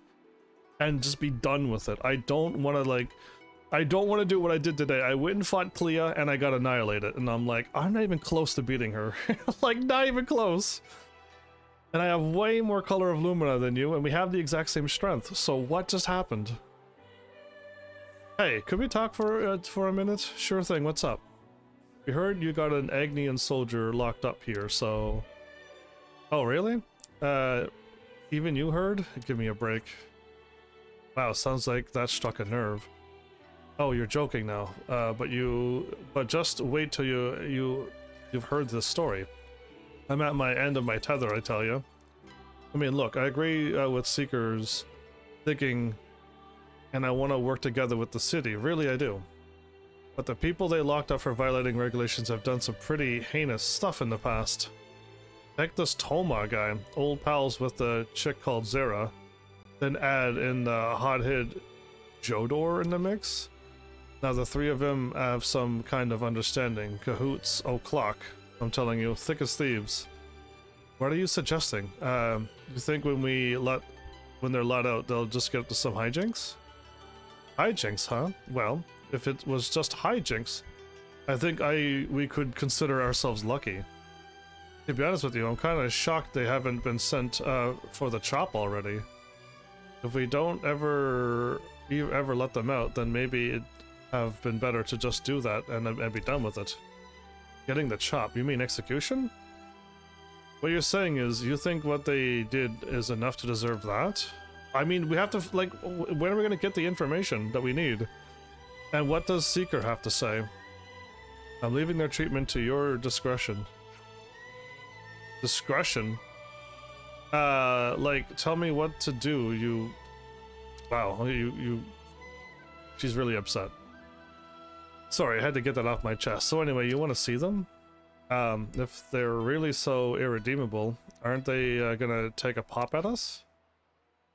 and just be done with it. I don't want to do what I did today. I went and fought Clea, and I got annihilated, and I'm like, I'm not even close to beating her. Like, not even close. And I have way more color of Lumina than you, and we have the exact same strength. So what just happened? Hey, could we talk for a minute? Sure thing, what's up? We heard you got an Agnian soldier locked up here, so... Oh, really? Even you heard? Give me a break. Wow, sounds like that struck a nerve. Oh, you're joking now. But just wait till you've heard this story. I'm at my end of my tether, I tell you. I mean, look, I agree with Seeker's thinking, and I want to work together with the city. Really, I do. But the people they locked up for violating regulations have done some pretty heinous stuff in the past. Take this Toma guy, old pals with the chick called Zera, then add in the hothead Jodor in the mix. Now the 3 of them have some kind of understanding. Cahoots o'clock. I'm telling you, thick as thieves. What are you suggesting? You think when they're let out, they'll just get up to some hijinks? Hijinks, huh? Well, if it was just hijinks, I think we could consider ourselves lucky. To be honest with you, I'm kind of shocked they haven't been sent for the chop already. If we don't ever let them out, then maybe it'd have been better to just do that and be done with it. Getting the chop, you mean execution? What you're saying is you think what they did is enough to deserve that? I mean, we have to, like, when are we going to get the information that we need? And what does Seeker have to say? I'm leaving their treatment to your discretion. Discretion? Like, tell me what to do, you... Wow, She's really upset. Sorry, I had to get that off my chest. So anyway, you want to see them? If they're really so irredeemable, aren't they gonna take a pop at us?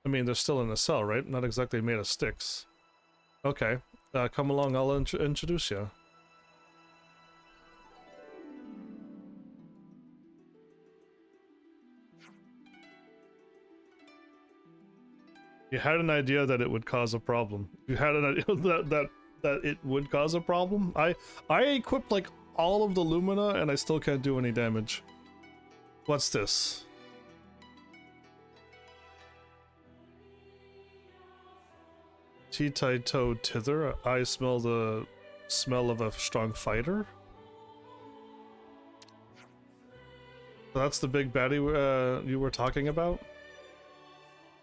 I mean, they're still in a cell, right? Not exactly made of sticks. Okay, come along, I'll introduce you. You had an idea that it would cause a problem. You had an idea that it would cause a problem? I equipped like all of the Lumina and I still can't do any damage. What's this? T-Tai Toe Tither. I smell the smell of a strong fighter. That's the big baddie you were talking about?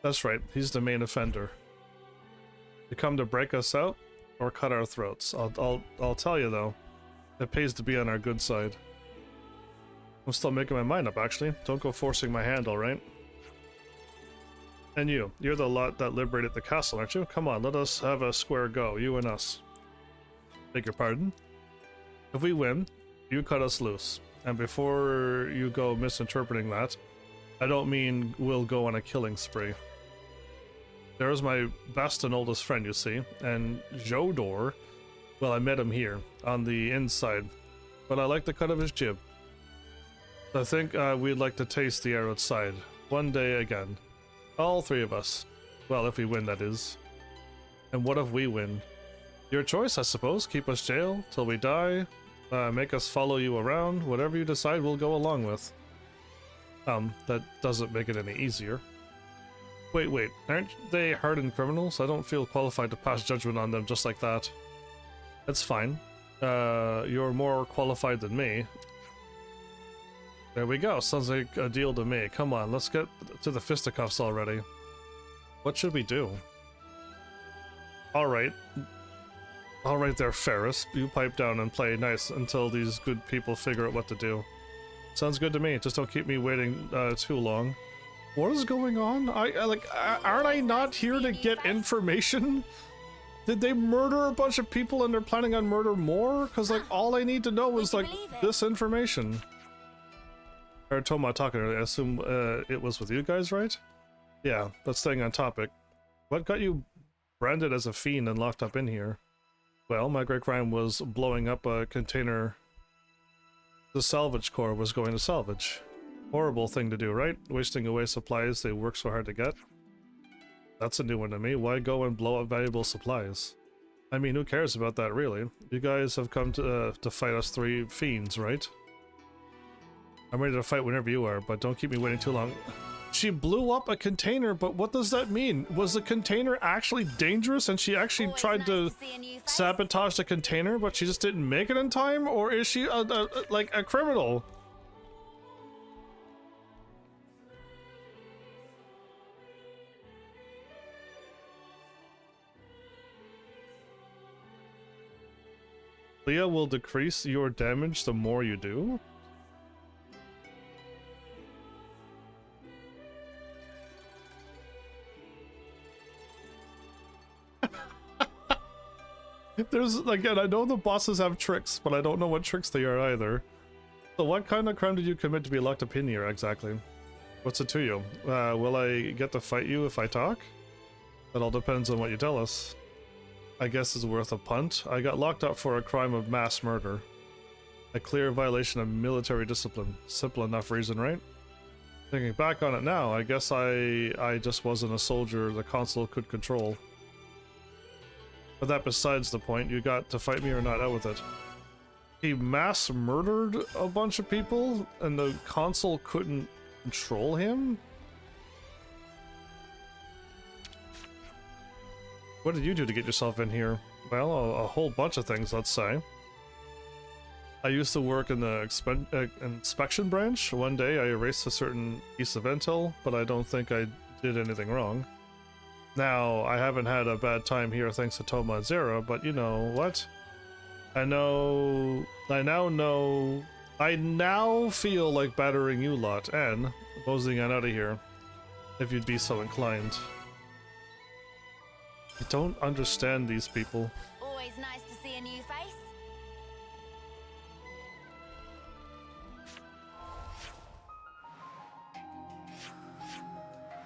That's right, he's the main offender. You come to break us out or cut our throats. I'll tell you though, it pays to be on our good side. I'm still making my mind up actually. Don't go forcing my hand, alright? And you're the lot that liberated the castle, aren't you? Come on, let us have a square go, you and us. Beg your pardon? If we win, you cut us loose. And before you go misinterpreting that, I don't mean we'll go on a killing spree. There's my best and oldest friend, you see, and Jodor, well, I met him here, on the inside, but I like the cut of his jib. I think we'd like to taste the outside, one day again. All three of us. Well, if we win, that is. And what if we win? Your choice, I suppose. Keep us jail till we die, make us follow you around, whatever you decide we'll go along with. That doesn't make it any easier. Wait, aren't they hardened criminals? I don't feel qualified to pass judgment on them just like that. That's fine. You're more qualified than me. There we go, sounds like a deal to me. Come on, let's get to the fisticuffs already. What should we do? Alright. Alright there, Ferris. You pipe down and play nice until these good people figure out what to do. Sounds good to me, just don't keep me waiting too long. What is going on? Aren't I not here to get information? Did they murder a bunch of people and they're planning on murder more? Cause like all I need to know is like this information. I heard Toma talking earlier, I assume it was with you guys, right? Yeah, but staying on topic. What got you branded as a fiend and locked up in here? Well, my great crime was blowing up a container the salvage corps was going to salvage. Horrible thing to do, right? Wasting away supplies they work so hard to get. That's a new one to me. Why go and blow up valuable supplies? I mean, who cares about that, really? You guys have come to fight us three fiends, right? I'm ready to fight whenever you are, but don't keep me waiting too long. She blew up a container, but what does that mean? Was the container actually dangerous and she actually tried to sabotage the container, but she just didn't make it in time? Or is she like a criminal? Leah will decrease your damage the more you do? There's, again, I know the bosses have tricks, but I don't know what tricks they are either. So what kind of crime did you commit to be locked up in here, exactly? What's it to you? Will I get to fight you if I talk? That all depends on what you tell us. I guess it's worth a punt. I got locked up for a crime of mass murder. A clear violation of military discipline. Simple enough reason, right? Thinking back on it now, I guess I just wasn't a soldier the consul could control. But that besides the point, you got to fight me or not, out with it. he mass murdered a bunch of people and the console couldn't control him? What did you do to get yourself in here? Well, a whole bunch of things, let's say. I used to work in the inspection branch. One day I erased a certain piece of intel, but I don't think I did anything wrong. Now, I haven't had a bad time here thanks to Toma and Zera, but you know what? I now feel like battering you lot and moseying on out of here, if you'd be so inclined. I don't understand these people. Always nice to see a new face.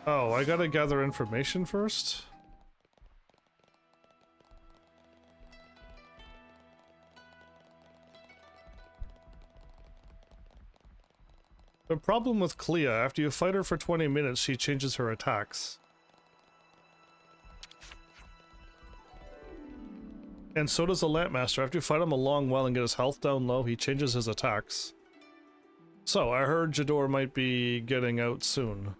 Oh, I gotta gather information first? The problem with Clea, after you fight her for 20 minutes, she changes her attacks. And so does the Lampmaster. After you fight him a long while and get his health down low, he changes his attacks. So, I heard Jador might be getting out soon.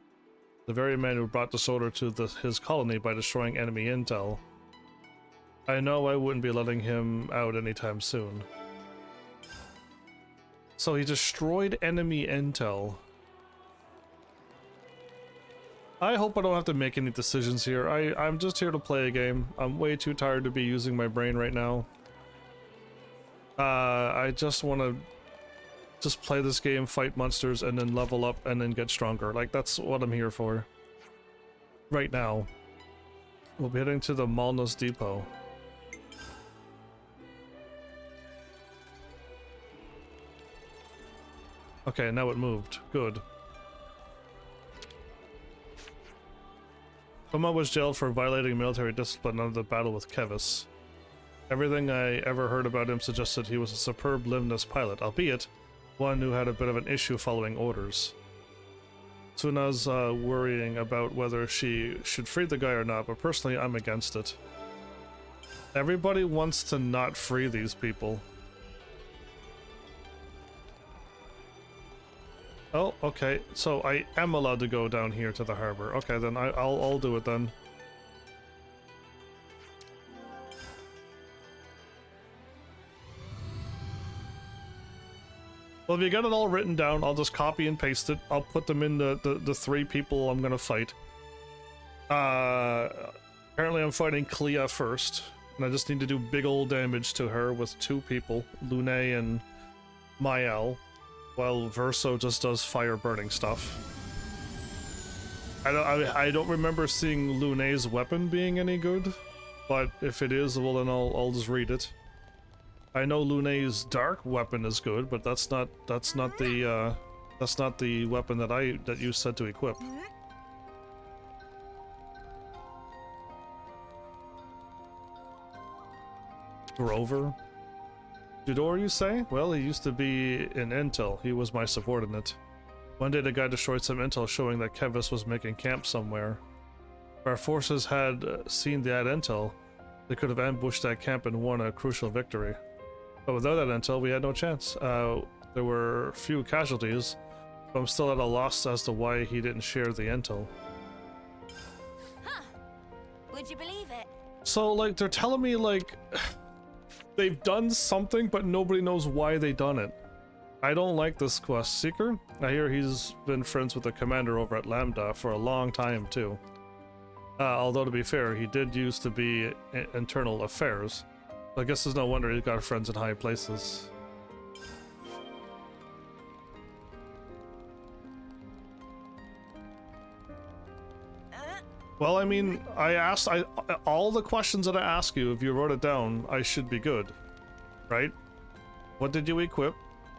The very man who brought disorder to his colony by destroying enemy intel. I know I wouldn't be letting him out anytime soon. So he destroyed enemy intel. I hope I don't have to make any decisions here. I'm just here to play a game. I'm way too tired to be using my brain right now. I just want to just play this game, fight monsters, and then level up and then get stronger. Like, that's what I'm here for. Right now. We'll be heading to the Malnus Depot. Okay, now it moved. Good. Toma was jailed for violating military discipline under the battle with Kevis. Everything I ever heard about him suggested he was a superb Limnus pilot, albeit one who had a bit of an issue following orders. Tsuna's worrying about whether she should free the guy or not, but personally I'm against it. Everybody wants to not free these people. Oh, okay, so I am allowed to go down here to the harbor. Okay, then I'll do it then. Well, if you got it all written down, I'll just copy and paste it. I'll put them in the three people I'm gonna fight. Apparently I'm fighting Clea first, and I just need to do big old damage to her with two people, Lune and Mael, while Verso just does fire burning stuff. I don't remember seeing Lune's weapon being any good, but if it is, well then I'll just read it. I know Lune's dark weapon is good, but that's not the weapon that you said to equip. Grover? Jador, you say? Well, he used to be in Intel. He was my subordinate. One day the guy destroyed some intel showing that Kevis was making camp somewhere. If our forces had seen that intel, they could have ambushed that camp and won a crucial victory. But without that intel, we had no chance. There were few casualties, but I'm still at a loss as to why he didn't share the intel. Huh. Would you believe it? So, like, they're telling me, like, they've done something, but nobody knows why they done it. I don't like this quest seeker. I hear he's been friends with the commander over at Lambda for a long time, too. Although, to be fair, he did used to be internal affairs. I guess there's no wonder he's got friends in high places. Well, I mean, all the questions that I ask you, if you wrote it down, I should be good, right? What did you equip?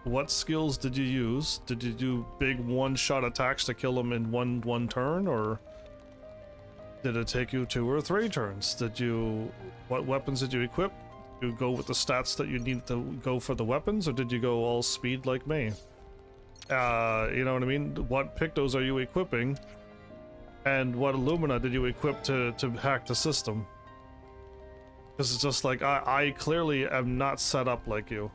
What skills did you use? Did you do big one-shot attacks to kill them in one turn, or did it take you 2 or 3 turns? What weapons did you equip? Did you go with the stats that you need to go for the weapons, or did you go all speed like me? You know what I mean? What Pictos are you equipping? And what Illumina did you equip to hack the system? Because it's just like, I clearly am not set up like you.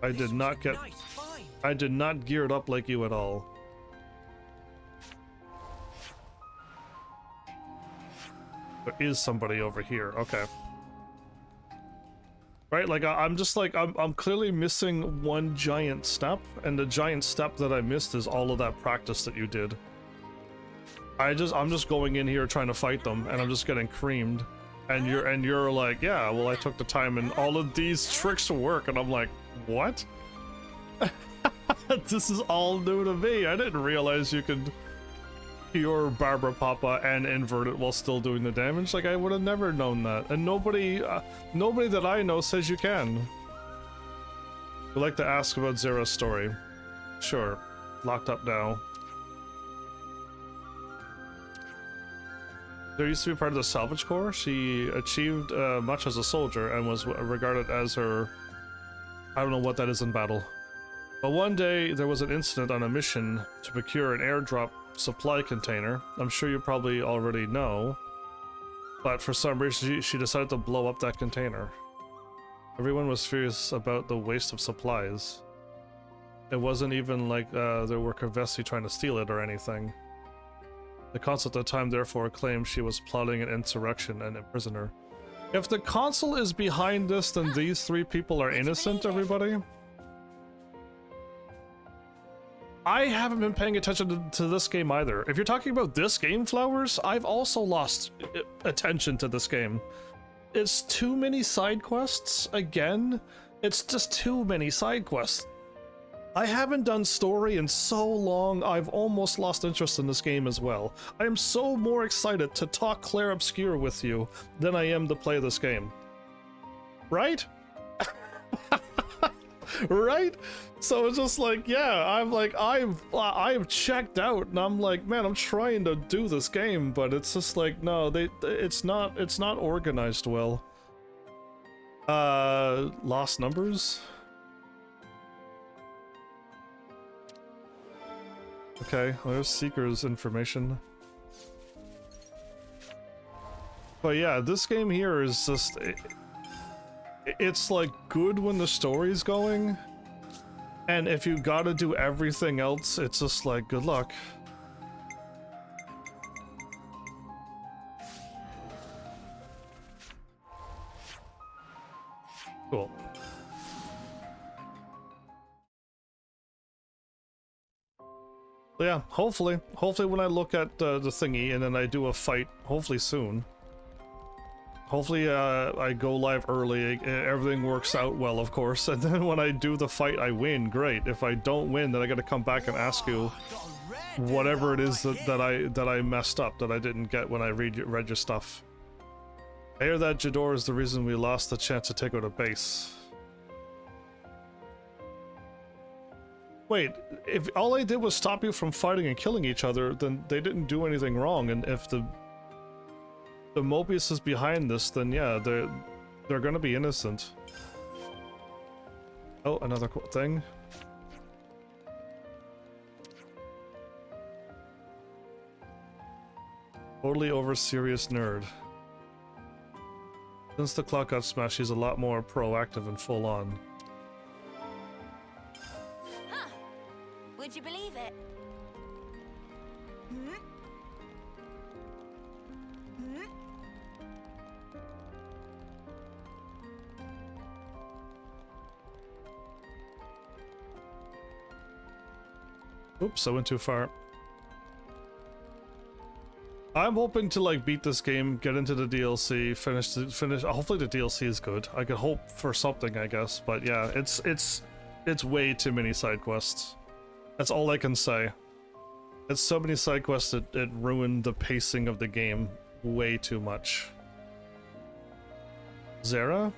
I did not get... Nice, fine. I did not gear it up like you at all. There is somebody over here. Okay. Right, like I'm just like I'm clearly missing one giant step, and the giant step that I missed is all of that practice that you did. I'm just going in here trying to fight them, and I'm just getting creamed. And you're like, yeah, well, I took the time and all of these tricks work, and I'm like, what? This is all new to me. I didn't realize you could pure Barbara Papa and invert it while still doing the damage. Like, I would have never known that. And nobody that I know says you can. Would like to ask about Zera's story. Sure. Locked up now. There used to be part of the Salvage Corps. She achieved much as a soldier and was regarded as her... I don't know what that is in battle. But one day, there was an incident on a mission to procure an airdrop supply container. I'm sure you probably already know. But for some reason, she decided to blow up that container. Everyone was furious about the waste of supplies. It wasn't even like there were Kavesi trying to steal it or anything. The consul at the time therefore claimed she was plotting an insurrection and imprisoned her. If the consul is behind this, then these three people are innocent, everybody? I haven't been paying attention to this game either. If you're talking about this game, Flowers, I've also lost attention to this game. It's too many side quests, again. It's just too many side quests. I haven't done story in so long, I've almost lost interest in this game as well. I am so more excited to talk Clair Obscur with you than I am to play this game. Right? Right? So it's just like, yeah, I'm like, I've checked out, and I'm like, man, I'm trying to do this game, but it's just like, no, it's not organized well. Lost numbers? Okay, well, there's Seeker's information. But yeah, this game here is just... It's like good when the story's going, and if you gotta do everything else, it's just like, good luck. Cool. So yeah, hopefully when I look at the thingy and then I do a fight, hopefully soon. Hopefully I go live early, everything works out well, of course, and then when I do the fight I win, great. If I don't win, then I gotta come back and ask you whatever it is that I messed up, that I didn't get when I read your stuff. I hear that Jador is the reason we lost the chance to take out a base. Wait, if all they did was stop you from fighting and killing each other, then they didn't do anything wrong, and if the Mobius is behind this, then yeah, they're gonna be innocent. Oh, another cool thing. Totally over serious nerd. Since the clock got smashed, she's a lot more proactive and full on. Huh. Would you believe it? Hmm? Hmm? Oops, I went too far. I'm hoping to like beat this game, get into the DLC, finish. Hopefully the DLC is good. I could hope for something, I guess, but yeah, it's way too many side quests. That's all I can say. It's so many side quests that it ruined the pacing of the game way too much. Zera?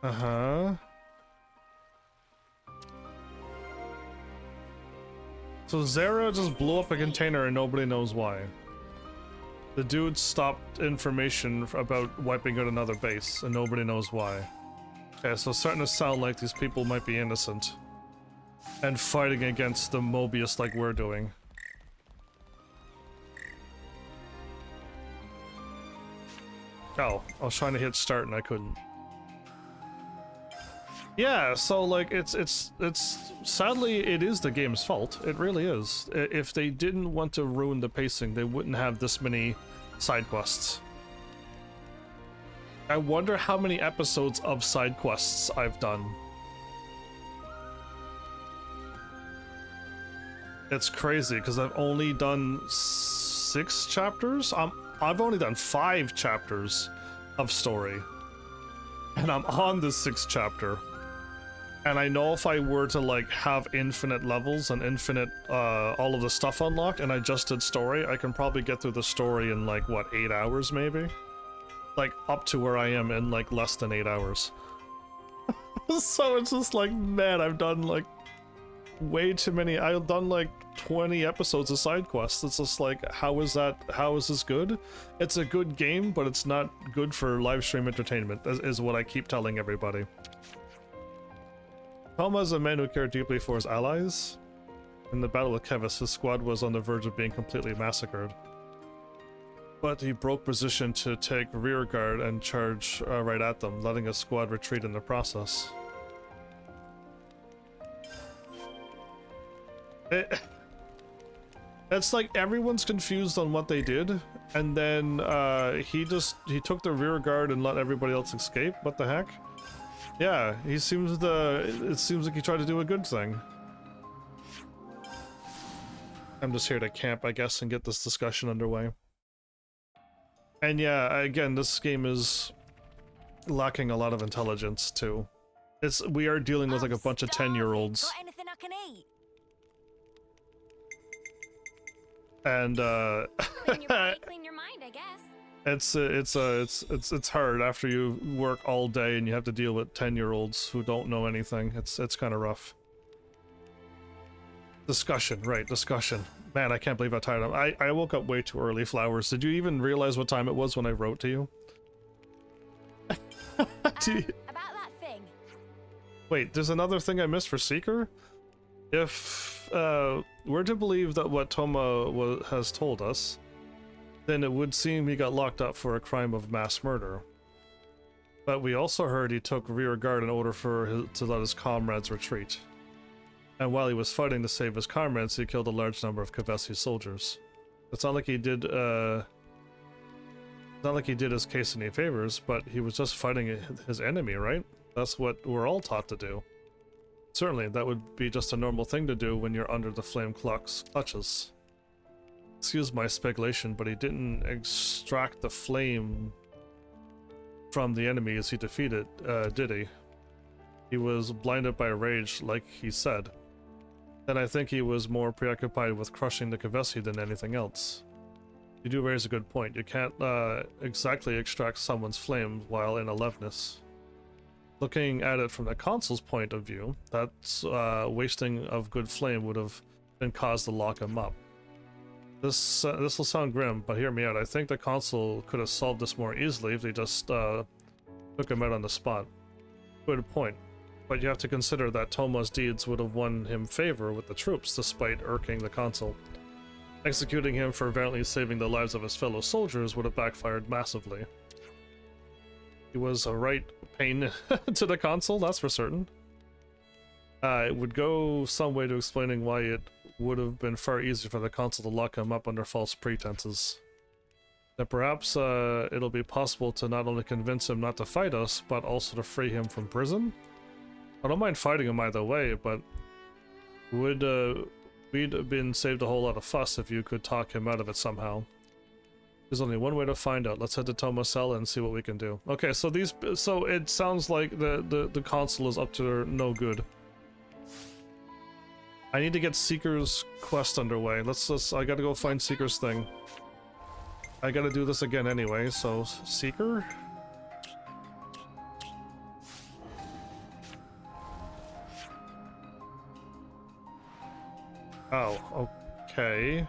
Uh-huh. So Zera just blew up a container and nobody knows why. The dude stopped information about wiping out another base and nobody knows why. Okay, so it's starting to sound like these people might be innocent. and fighting against the Mobius like we're doing. Oh, I was trying to hit start and I couldn't. Yeah, so like it's sadly it is the game's fault. It really is. If they didn't want to ruin the pacing, they wouldn't have this many side quests. I wonder how many episodes of side quests I've done. It's crazy because I've only done 6 chapters. I've only done 5 chapters of story, and I'm on the 6th chapter. And I know if I were to like have infinite levels and infinite all of the stuff unlocked, and I just did story, I can probably get through the story in like what, 8 hours maybe? Like up to where I am in like less than 8 hours. So it's just like, man, I've done like way too many. I've done like 20 episodes of side quests. It's just like, how is this good? It's a good game, but it's not good for live stream entertainment, is what I keep telling everybody. Toma is a man who cared deeply for his allies. In the battle with Kevis, his squad was on the verge of being completely massacred. But he broke position to take rear guard and charge right at them, letting his squad retreat in the process. It's like everyone's confused on what they did, and then he took the rear guard and let everybody else escape. What the heck? Yeah, it seems like he tried to do a good thing. I'm just here to camp, I guess, and get this discussion underway. And yeah, again, this game is lacking a lot of intelligence too. We are dealing with like a bunch of 10-year-olds. Got anything I can eat? And Clean your body, clean your mind, I guess. it's hard after you work all day and you have to deal with 10-year-olds who don't know anything. It's kind of rough. Discussion, right? Discussion. Man, I can't believe how tired I woke up way too early. Flowers, did you even realize what time it was when I wrote to you? About that thing. Wait, there's another thing I missed for Seeker? If we're to believe that what Toma has told us, then it would seem he got locked up for a crime of mass murder. But we also heard he took rear guard in order to let his comrades retreat. And while he was fighting to save his comrades, he killed a large number of Kavesi's soldiers. It's not like he did his case any favors, but he was just fighting his enemy, right? That's what we're all taught to do. Certainly, that would be just a normal thing to do when you're under the flame clutches. Excuse my speculation, but he didn't extract the flame from the enemy as he defeated, did he? He was blinded by rage, like he said. And I think he was more preoccupied with crushing the Kavesi than anything else. You do raise a good point. You can't exactly extract someone's flame while in aliveness. Looking at it from the console's point of view, that's wasting of good flame would have been cause to lock him up. This will sound grim, but hear me out. I think the console could have solved this more easily if they just took him out on the spot. Good point. But you have to consider that Toma's deeds would have won him favor with the troops, despite irking the console. Executing him for valiantly saving the lives of his fellow soldiers would have backfired massively. He was a right pain to the console, that's for certain. It would go some way to explaining why it would have been far easier for the console to lock him up under false pretenses. That perhaps it'll be possible to not only convince him not to fight us, but also to free him from prison? I don't mind fighting him either way, but we'd have been saved a whole lot of fuss if you could talk him out of it somehow. There's only one way to find out. Let's head to Toma's cell and see what we can do. Okay, so it sounds like the console is up to no good. I need to get Seeker's quest underway. I gotta go find Seeker's thing. I gotta do this again anyway, so Seeker? Oh, okay.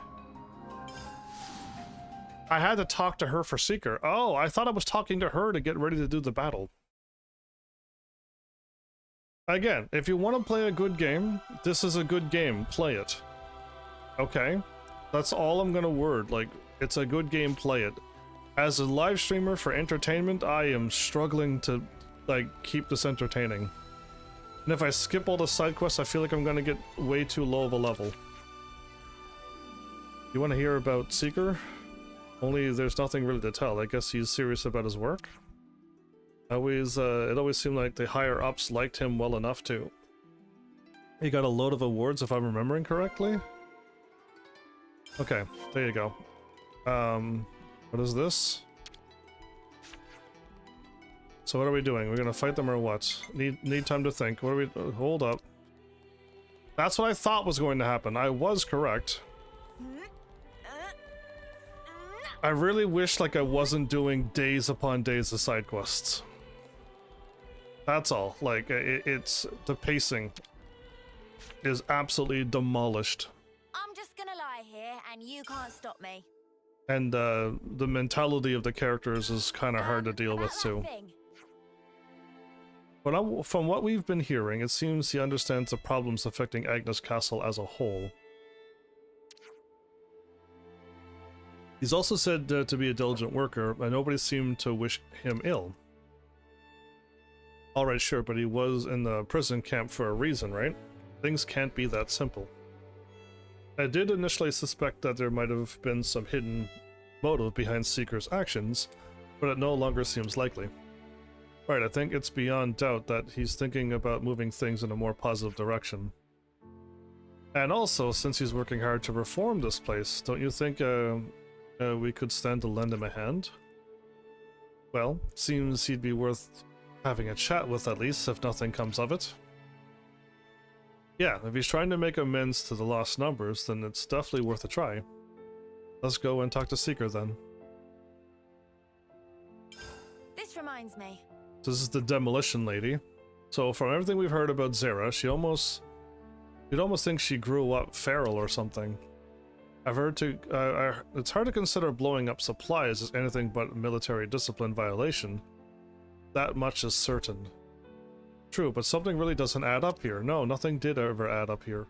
I had to talk to her for Seeker. Oh, I thought I was talking to her to get ready to do the battle. Again, if you want to play a good game, this is a good game. Play it. Okay? That's all I'm gonna word. Like, it's a good game, play it. As a live streamer for entertainment, I am struggling to, like, keep this entertaining. And if I skip all the side quests, I feel like I'm gonna get way too low of a level. You want to hear about Seeker? Only there's nothing really to tell. I guess he's serious about his work. It always seemed like the higher ups liked him well enough to. He got a load of awards, if I'm remembering correctly. Okay, there you go. What is this? So what are we doing? We're gonna fight them or what? Need time to think. What are we? Hold up. That's what I thought was going to happen. I was correct. I really wish like I wasn't doing days upon days of side quests. That's all. Like it's the pacing is absolutely demolished. I'm just gonna lie here and you can't stop me. And the mentality of the characters is kind of hard to deal with too. But from what we've been hearing, it seems he understands the problems affecting Agnes Castle as a whole. He's also said to be a diligent worker, and nobody seemed to wish him ill. Alright, sure, but he was in the prison camp for a reason, right? Things can't be that simple. I did initially suspect that there might have been some hidden motive behind Seeker's actions, but it no longer seems likely. Right, I think it's beyond doubt that he's thinking about moving things in a more positive direction. And also, since he's working hard to reform this place, don't you think we could stand to lend him a hand? Well, seems he'd be worth having a chat with at least, if nothing comes of it. Yeah, if he's trying to make amends to the lost numbers, then it's definitely worth a try. Let's go and talk to Seeker then. This reminds me. This is the demolition lady. So from everything we've heard about Zera, you'd almost think she grew up feral or something. I've heard it's hard to consider blowing up supplies as anything but military discipline violation. That much is certain. True, but something really doesn't add up here. No, nothing did ever add up here.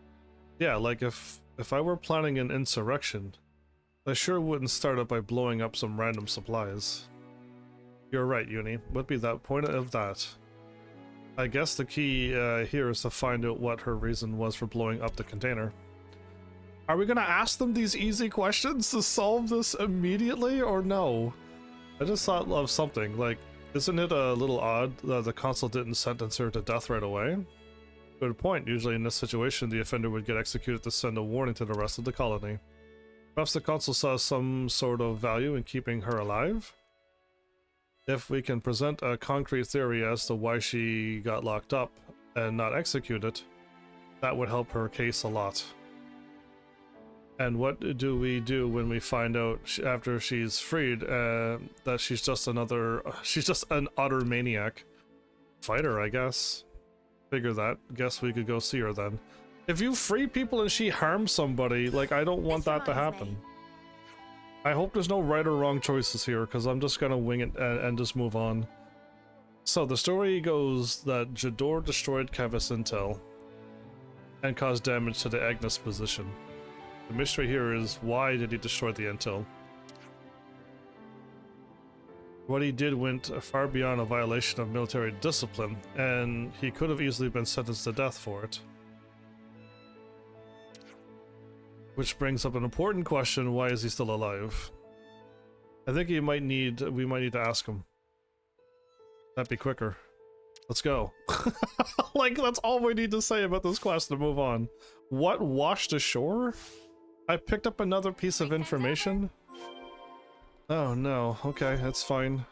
Yeah, like if I were planning an insurrection, I sure wouldn't start it by blowing up some random supplies. You're right, Uni. Would be that point of that. I guess the key here is to find out what her reason was for blowing up the container. Are we gonna ask them these easy questions to solve this immediately, or no? I just thought of something, like, isn't it a little odd that the consul didn't sentence her to death right away? Good point. Usually in this situation, the offender would get executed to send a warning to the rest of the colony. Perhaps the consul saw some sort of value in keeping her alive? If we can present a concrete theory as to why she got locked up and not executed, that would help her case a lot. And what do we do when we find out after she's freed that she's just an utter maniac? Fight her, I guess. Figure that. Guess we could go see her then. If you free people and she harms somebody, like, I don't want that to happen. I hope there's no right or wrong choices here, because I'm just gonna wing it and just move on. So the story goes that Jador destroyed Kevis Intel and caused damage to the Agnes position. The mystery here is, why did he destroy the intel? What he did went far beyond a violation of military discipline, and he could have easily been sentenced to death for it. Which brings up an important question: why is he still alive? I think we might need to ask him. That'd be quicker. Let's go. Like, that's all we need to say about this quest to move on. What washed ashore? I picked up another piece of information. Oh no, okay, that's fine.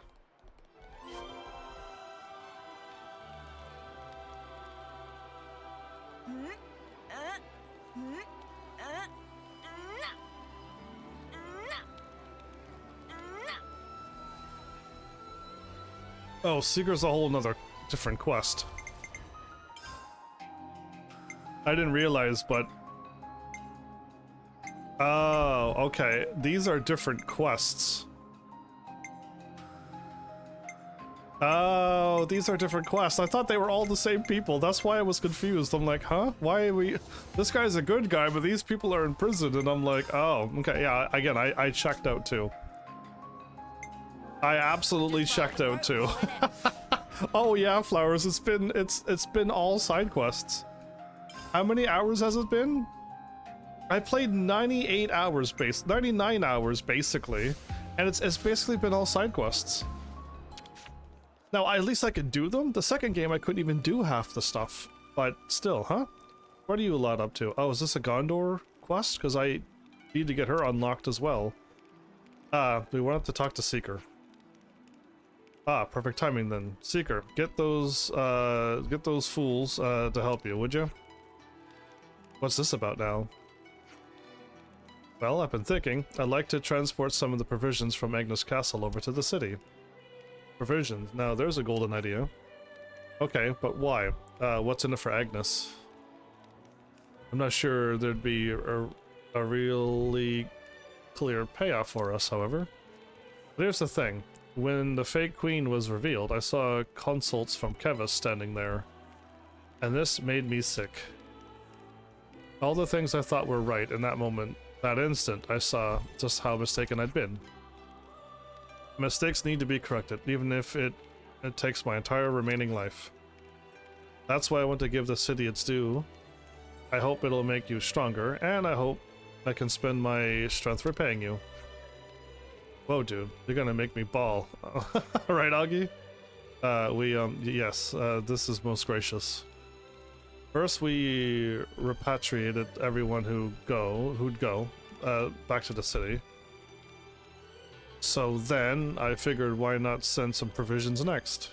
Oh, Seeker's a whole nother different quest. I didn't realize, but... Oh, okay. These are different quests. Oh, these are different quests. I thought they were all the same people. That's why I was confused. I'm like, huh? Why are we... This guy's a good guy, but these people are in prison. And I'm like, oh, okay. Yeah, again, I checked out too. I absolutely checked out too. Oh yeah, Flowers. It's been all side quests. How many hours has it been? I played 99 hours basically, and it's basically been all side quests. Now, at least I could do them. The second game, I couldn't even do half the stuff. But still, huh? What are you allowed up to? Oh, is this a Gondor quest? Because I need to get her unlocked as well. We wanted to talk to Seeker. Ah, perfect timing then. Seeker, get those fools to help you, would you? What's this about now? Well, I've been thinking. I'd like to transport some of the provisions from Agnes Castle over to the city. Provisions. Now, there's a golden idea. Okay, but why? What's in it for Agnes? I'm not sure there'd be a really clear payoff for us, however. But here's the thing. When the fake queen was revealed, I saw consults from Kevis standing there. And this made me sick. All the things I thought were right in that moment, that instant, I saw just how mistaken I'd been. Mistakes need to be corrected, even if it takes my entire remaining life. That's why I want to give the city its due. I hope it'll make you stronger, and I hope I can spend my strength repaying you. Whoa, dude, you're gonna make me bawl. Right, Augie? Yes, this is most gracious. First, we repatriated everyone who'd go back to the city. So then, I figured why not send some provisions next?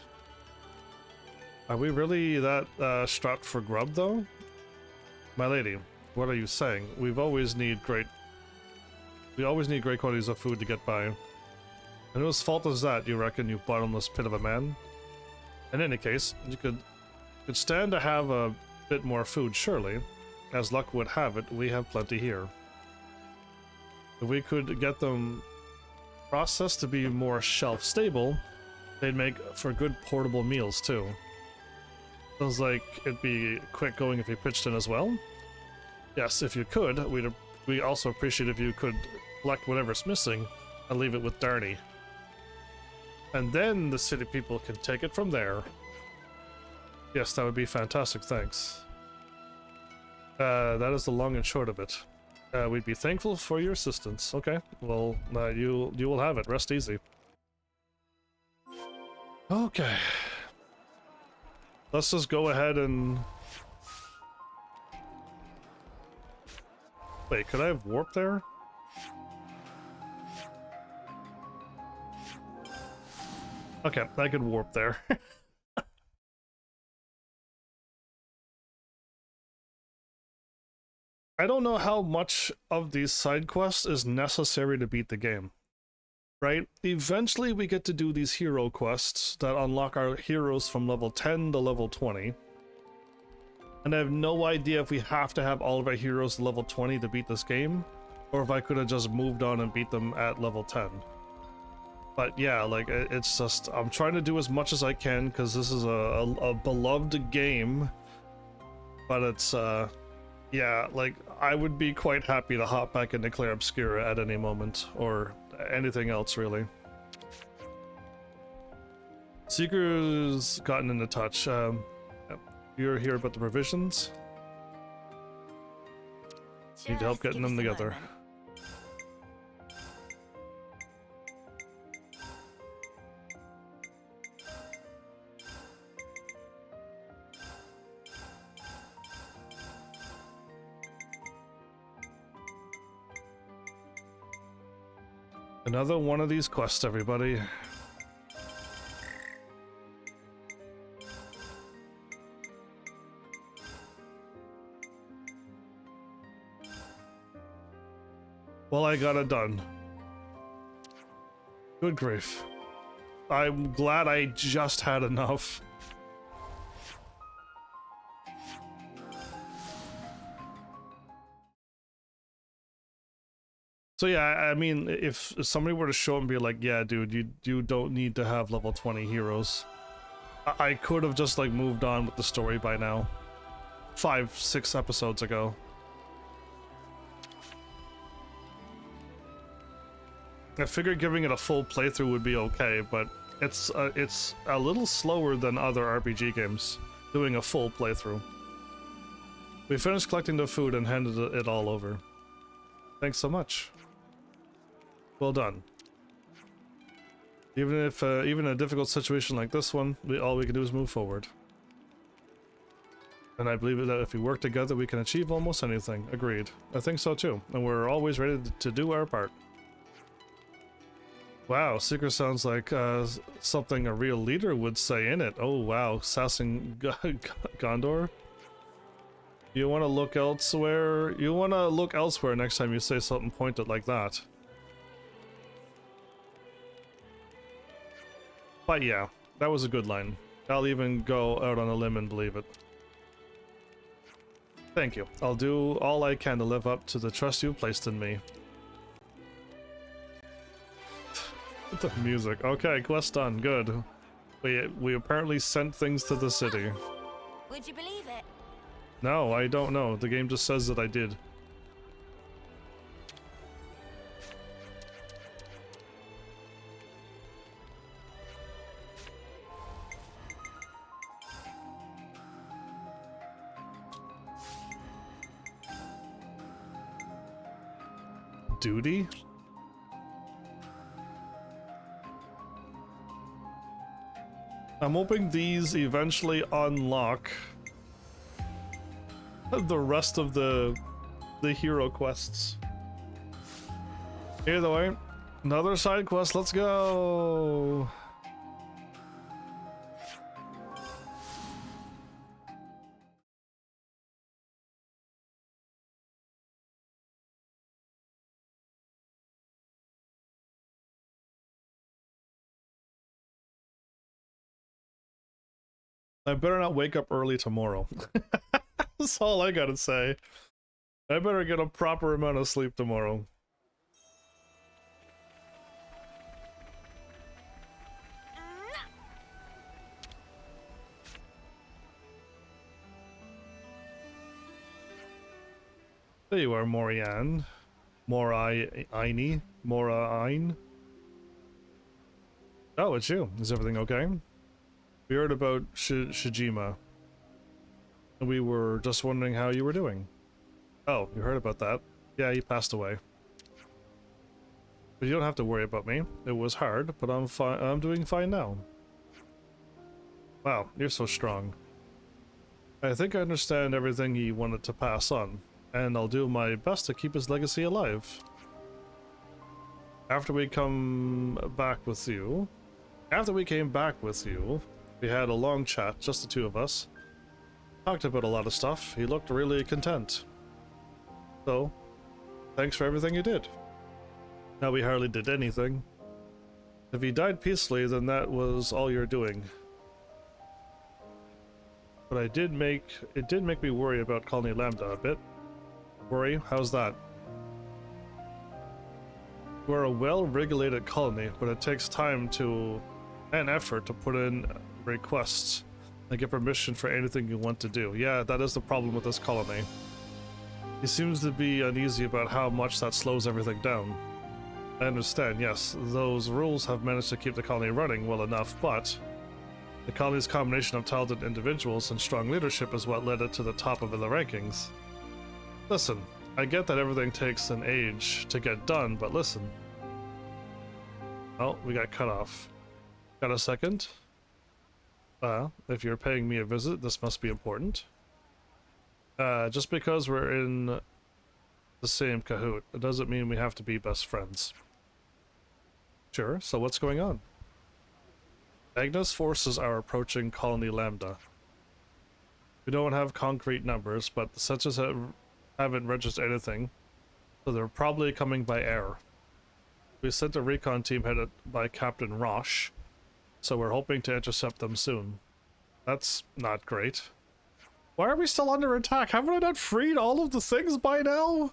Are we really that strapped for grub, though? My lady, what are you saying? We always need great quantities of food to get by. And whose fault is that, you reckon, you bottomless pit of a man? In any case, you could stand to have a bit more food, surely. As luck would have it, we have plenty here. If we could get them processed to be more shelf-stable, they'd make for good portable meals, too. Sounds like it'd be quick going if you pitched in as well. Yes, if you could, we'd also appreciate if you could collect whatever's missing and leave it with Darnie. And then the city people can take it from there. Yes, that would be fantastic, thanks. That is the long and short of it. We'd be thankful for your assistance. Okay, well, you will have it. Rest easy. Okay. Let's just go ahead and... Wait, could I have warp there? Okay, I could warp there. I don't know how much of these side quests is necessary to beat the game, right? Eventually we get to do these hero quests that unlock our heroes from level 10 to level 20. And I have no idea if we have to have all of our heroes level 20 to beat this game, or if I could have just moved on and beat them at level 10. But yeah, like, it's just, I'm trying to do as much as I can, because this is a beloved game. But it's, yeah, like, I would be quite happy to hop back into Clair Obscura at any moment, or anything else, really. Seeker's gotten into touch. You're here about the provisions? Need help getting them together. Another one of these quests, everybody. Well, I got it done. Good grief. I'm glad I just had enough. So yeah, I mean, if somebody were to show up and be like, yeah, dude, you don't need to have level 20 heroes, I could have just like moved on with the story by now. 5-6 episodes ago. I figured giving it a full playthrough would be okay, but it's a little slower than other RPG games doing a full playthrough. We finished collecting the food and handed it all over. Thanks so much. Well done. Even if even in a difficult situation like this one, all we can do is move forward. And I believe that if we work together, we can achieve almost anything. Agreed. I think so too. And we're always ready to do our part. Wow, Secret sounds like something a real leader would say in it. Oh wow, sassing Gondor. You want to look elsewhere? You want to look elsewhere next time you say something pointed like that. But yeah, that was a good line. I'll even go out on a limb and believe it. Thank you. I'll do all I can to live up to the trust you've placed in me. The music. Okay, quest done. Good. We apparently sent things to the city. Would you believe it? No, I don't know. The game just says that I did. Duty? I'm hoping these eventually unlock the rest of the hero quests. Either way, another side quest, let's go! I better not wake up early tomorrow. That's all I gotta say. I better get a proper amount of sleep tomorrow. There you are, Morianne. Moraine. Oh, it's you. Is everything okay? We heard about Shijima. And we were just wondering how you were doing. Oh, you heard about that? Yeah, he passed away. But you don't have to worry about me. It was hard, but I'm fine. I'm doing fine now. Wow, you're so strong. I think I understand everything he wanted to pass on, and I'll do my best to keep his legacy alive. After we came back with you, we had a long chat, just the two of us. Talked about a lot of stuff. He looked really content. So, thanks for everything you did. Now we hardly did anything. If he died peacefully, then that was all you're doing. But it did make me worry about Colony Lambda a bit. Worry? How's that? We're a well-regulated colony, but it takes time and effort to put in requests and get permission for anything you want to do. Yeah, that is the problem with this colony. He seems to be uneasy about how much that slows everything down. I understand, yes, those rules have managed to keep the colony running well enough, but the colony's combination of talented individuals and strong leadership is what led it to the top of the rankings. Listen, I get that everything takes an age to get done, but listen. Oh, we got cut off. Got a second? If you're paying me a visit, this must be important. Just because we're in the same cahoot, it doesn't mean we have to be best friends. Sure, so what's going on? Agnes forces are approaching Colony Lambda. We don't have concrete numbers, but the sensors haven't registered anything, so they're probably coming by air. We sent a recon team headed by Captain Roche, so we're hoping to intercept them soon. That's not great. Why are we still under attack? Haven't I not freed all of the things by now?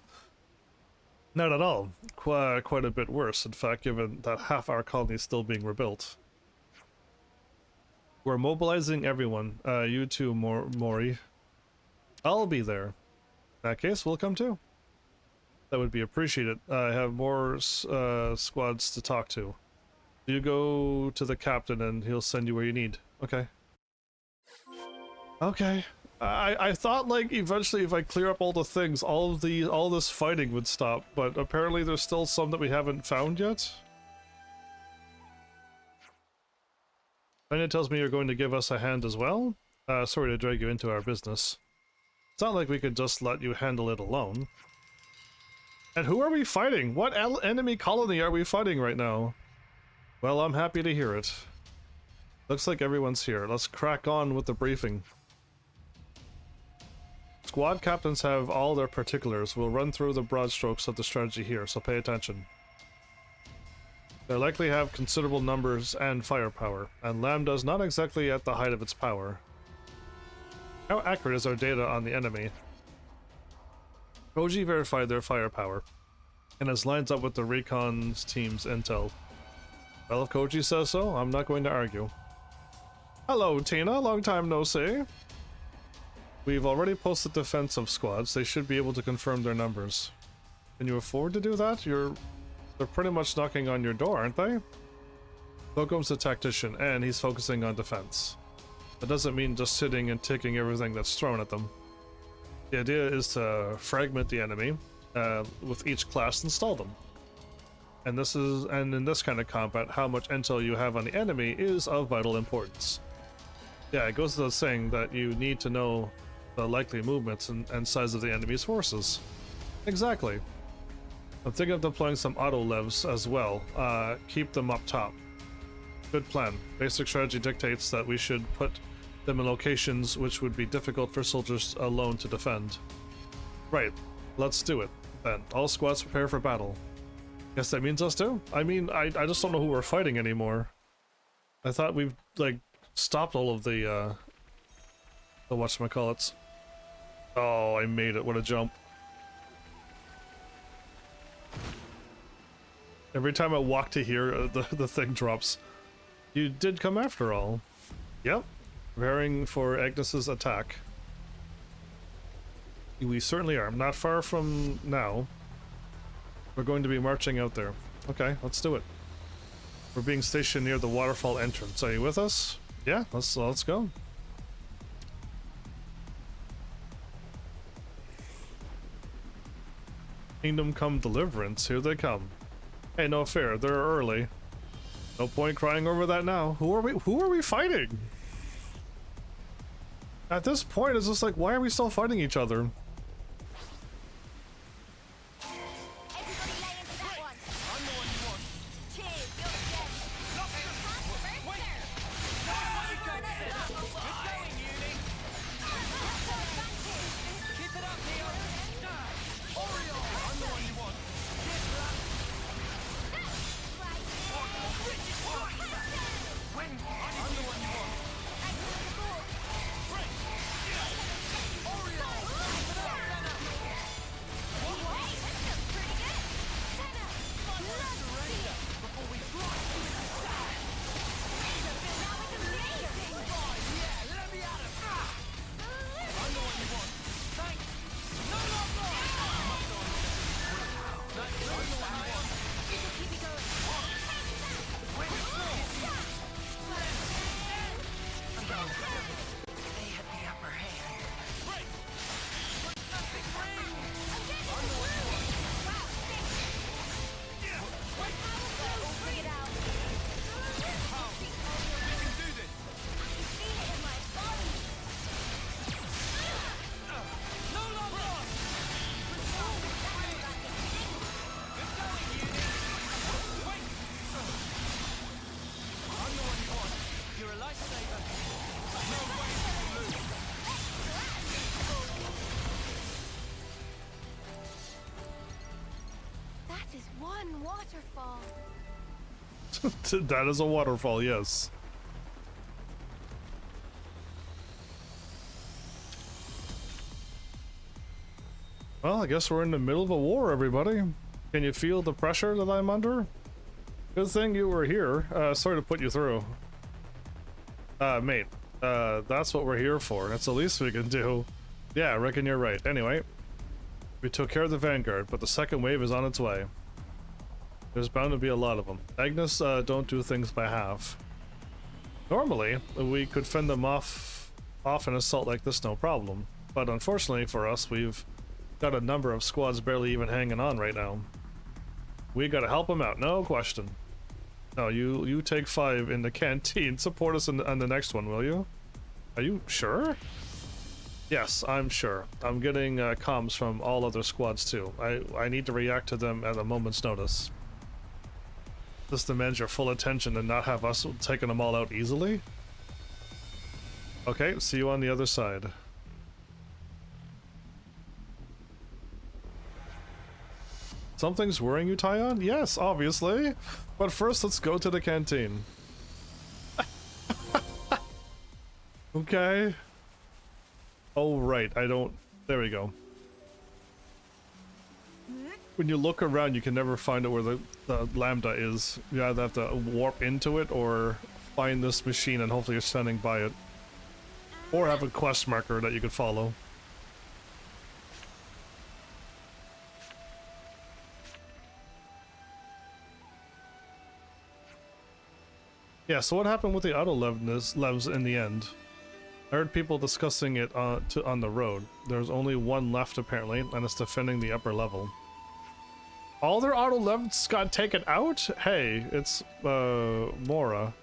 Not at all. Quite a bit worse, in fact, given that half our colony is still being rebuilt. We're mobilizing everyone. You too, Mori. I'll be there. In that case, we'll come too. That would be appreciated. I have more squads to talk to. You go to the captain and he'll send you where you need. Okay. Okay. I thought like eventually if I clear up all the things, all this fighting would stop, but apparently there's still some that we haven't found yet. And it tells me you're going to give us a hand as well. Sorry to drag you into our business. It's not like we could just let you handle it alone. And who are we fighting? What enemy colony are we fighting right now? Well, I'm happy to hear it. Looks like everyone's here. Let's crack on with the briefing. Squad captains have all their particulars. We'll run through the broad strokes of the strategy here, so pay attention. They likely have considerable numbers and firepower, and Lambda's not exactly at the height of its power. How accurate is our data on the enemy? Koji verified their firepower, and has lines up with the recon team's intel. Well, if Koji says so, I'm not going to argue. Hello, Tina. Long time no see. We've already posted defensive squads. They should be able to confirm their numbers. Can you afford to do that? They're pretty much knocking on your door, aren't they? Kokom's a tactician, and he's focusing on defense. That doesn't mean just sitting and taking everything that's thrown at them. The idea is to fragment the enemy, with each class install them. And in this kind of combat, how much intel you have on the enemy is of vital importance. Yeah, it goes without saying that you need to know the likely movements and size of the enemy's forces. Exactly. I'm thinking of deploying some auto-levs as well. Keep them up top. Good plan. Basic strategy dictates that we should put them in locations which would be difficult for soldiers alone to defend. Right. Let's do it, then. All squads prepare for battle. Guess that means us too? I mean, I just don't know who we're fighting anymore. I thought we've, like, stopped all of the whatchamacallits. Oh, I made it. What a jump. Every time I walk to here, the thing drops. You did come after all. Yep. Preparing for Agnes's attack. We certainly are. Not far from now. We're going to be marching out there. Okay, let's do it. We're being stationed near the waterfall entrance. Are you with us? Yeah, let's go. Kingdom Come Deliverance, here they come. Hey, no fair, they're early. No point crying over that now. Who are we fighting? At this point, it's just like, why are we still fighting each other? That is a waterfall, yes. Well, I guess we're in the middle of a war, everybody. Can you feel the pressure that I'm under? Good thing you were here. Sorry to put you through. Mate, that's what we're here for. That's the least we can do. Yeah, I reckon you're right. Anyway, we took care of the Vanguard, but the second wave is on its way. There's bound to be a lot of them. Agnes, don't do things by half. Normally, we could fend them off an assault like this, no problem. But unfortunately for us, we've got a number of squads barely even hanging on right now. We gotta help them out, no question. No, you take 5 in the canteen. Support us on the next one, will you? Are you sure? Yes, I'm sure. I'm getting comms from all other squads too. I need to react to them at a moment's notice. Just demands your full attention and not have us taking them all out easily. Okay, see you on the other side. Something's worrying you, Tyon? Yes, obviously. But first, let's go to the canteen. Okay. Oh, right. I don't... There we go. When you look around, you can never find out where the Lambda is. You either have to warp into it or find this machine and hopefully you're standing by it. Or have a quest marker that you could follow. Yeah, so what happened with the auto levs in the end? I heard people discussing it on the road. There's only one left apparently, and it's defending the upper level. All their auto levs got taken out? Hey, it's Mora.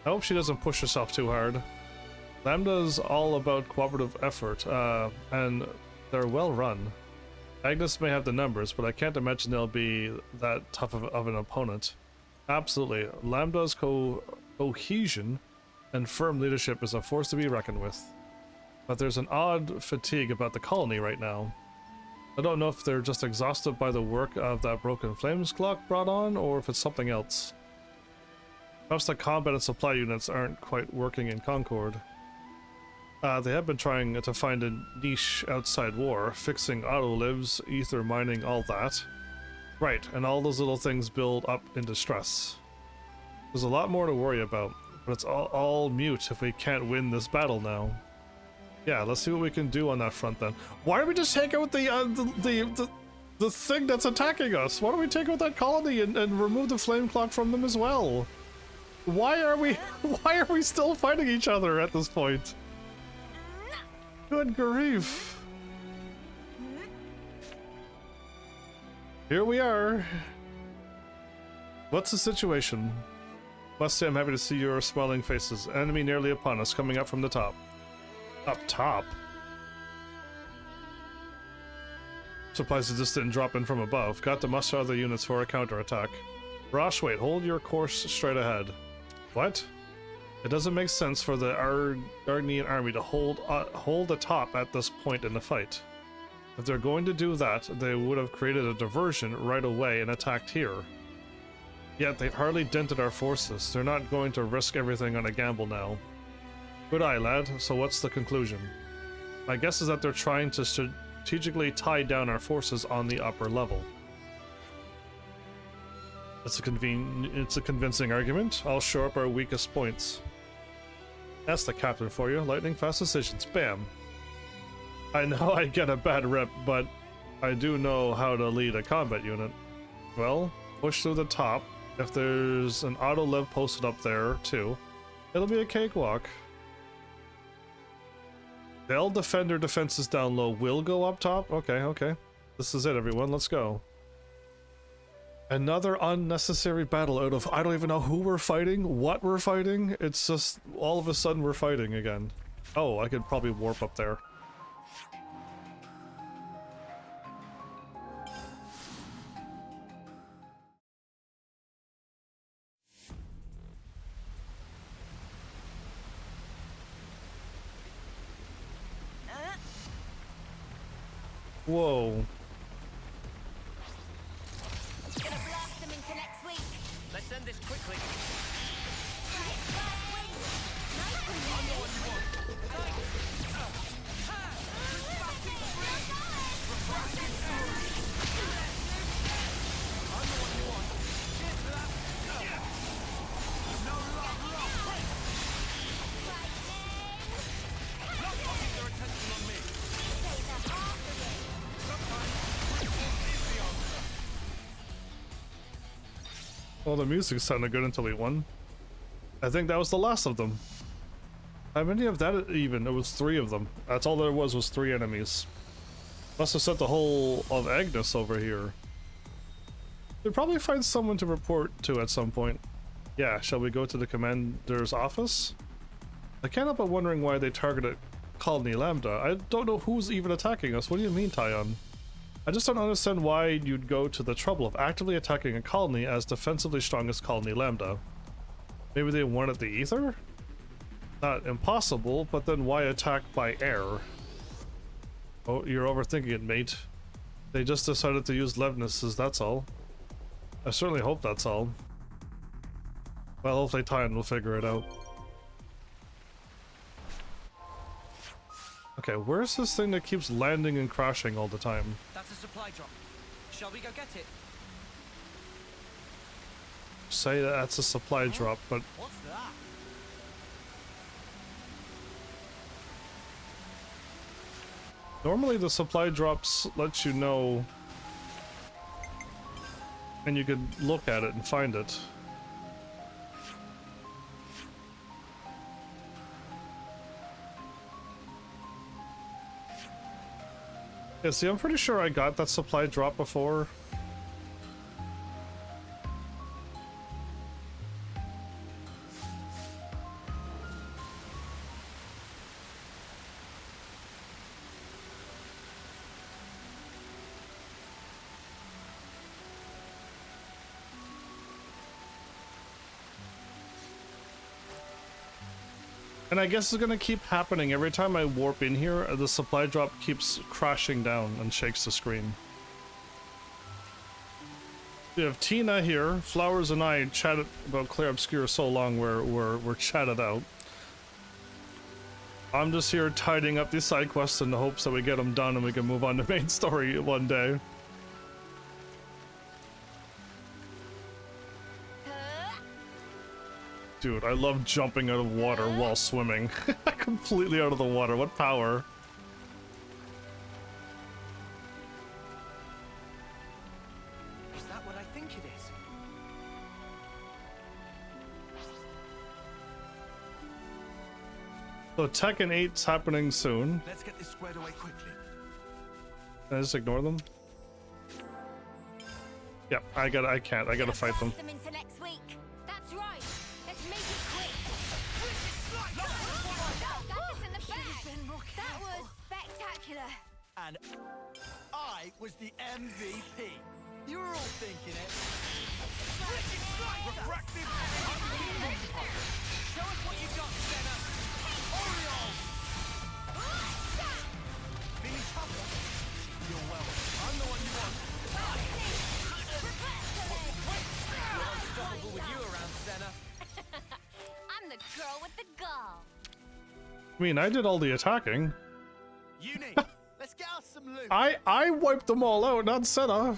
I hope she doesn't push herself too hard. Lambda's all about cooperative effort, and they're well run. Agnes may have the numbers, but I can't imagine they'll be that tough of an opponent. Absolutely. Lambda's cohesion and firm leadership is a force to be reckoned with. But there's an odd fatigue about the colony right now. I don't know if they're just exhausted by the work of that broken flames clock brought on, or if it's something else. Perhaps the combat and supply units aren't quite working in Concord. They have been trying to find a niche outside war, fixing auto-livs, ether mining, all that. Right, and all those little things build up into stress. There's a lot more to worry about, but it's all mute if we can't win this battle now. Yeah, let's see what we can do on that front then. Why don't we just take out the thing that's attacking us? Why don't we take out that colony and remove the flame clock from them as well? Why are we still fighting each other at this point? Good grief. Here we are. What's the situation? Must say I'm happy to see your smiling faces. Enemy nearly upon us, coming up from the top. Up top? Supplies just didn't drop in from above. Got to muster other units for a counterattack. Rosh, wait, hold your course straight ahead. What? It doesn't make sense for the Argonian army to hold the top at this point in the fight. If they're going to do that, they would have created a diversion right away and attacked here. Yet they've hardly dented our forces. They're not going to risk everything on a gamble now. Good eye, lad. So what's the conclusion? My guess is that they're trying to strategically tie down our forces on the upper level. It's a convincing argument. I'll shore up our weakest points. That's the captain for you. Lightning fast decisions. Bam. I know I get a bad rep, but I do know how to lead a combat unit. Well, push through the top. If there's an auto-lev posted up there, too, it'll be a cakewalk. They'll defend their defenses down low. Will go up top? Okay. This is it, everyone. Let's go. Another unnecessary battle out of I don't even know who we're fighting, what we're fighting. It's just all of a sudden we're fighting again. Oh, I could probably warp up there. Whoa. Gonna blast them into next week. Let's end this quickly. Nice, nice win. Nice and Well, the music sounded good until he won. I think that was the last of them. How many of that even? It was 3 of them. That's all there was 3 enemies. Must have sent the whole of Agnes over here. We'll probably find someone to report to at some point. Yeah, shall we go to the commander's office? I can't help but wondering why they targeted Colony Lambda. I don't know who's even attacking us. What do you mean, Tyon? I just don't understand why you'd go to the trouble of actively attacking a colony as defensively strong as Colony Lambda. Maybe they wanted the ether? Not impossible, but then why attack by air? Oh, you're overthinking it, mate. They just decided to use Levnesses, that's all. I certainly hope that's all. Well, hopefully Tyon will figure it out. Okay, where's this thing that keeps landing and crashing all the time? That's a supply drop. Shall we go get it? Say that's a supply drop, but What's that? normally the supply drops let you know and you can look at it and find it. Yeah, see, I'm pretty sure I got that supply drop before. And I guess it's gonna keep happening. Every time I warp in here, the supply drop keeps crashing down and shakes the screen. We have Tina here. Flowers and I chatted about Clair Obscur so long we're chatted out. I'm just here tidying up these side quests in the hopes that we get them done and we can move on to main story one day. Dude, I love jumping out of water while swimming. Completely out of the water. What power. Is that what I think it is? So Tekken 8's happening soon. Let's get this squared away quickly. Can I just ignore them? Yep, I gotta fight them. Them into next week. That's right. Let's make it quick. Got this in the bag. That was spectacular. And I was the MVP. You were all thinking it. Refractive. Show us what you got, Senna. Oriole. Feeling tougher? You're well. I'm the one you want. We're unstoppable with you around, Senna. I'm the girl with the gall. I mean, I did all the attacking. Uni, let's get us some loot. I wiped them all out, not Senna.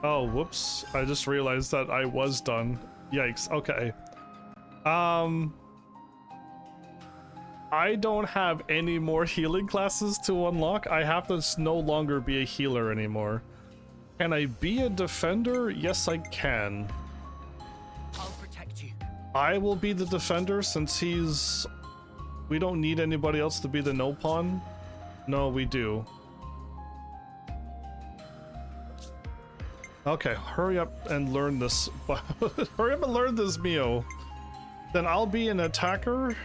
Oh, whoops. I just realized that I was done. Yikes. Okay. I don't have any more healing classes to unlock. I have to no longer be a healer anymore. Can I be a defender? Yes, I can. I'll protect you. I will be the defender since he's... We don't need anybody else to be the no pawn. No, we do. Okay, hurry up and learn this. Hurry up and learn this, Mio. Then I'll be an attacker.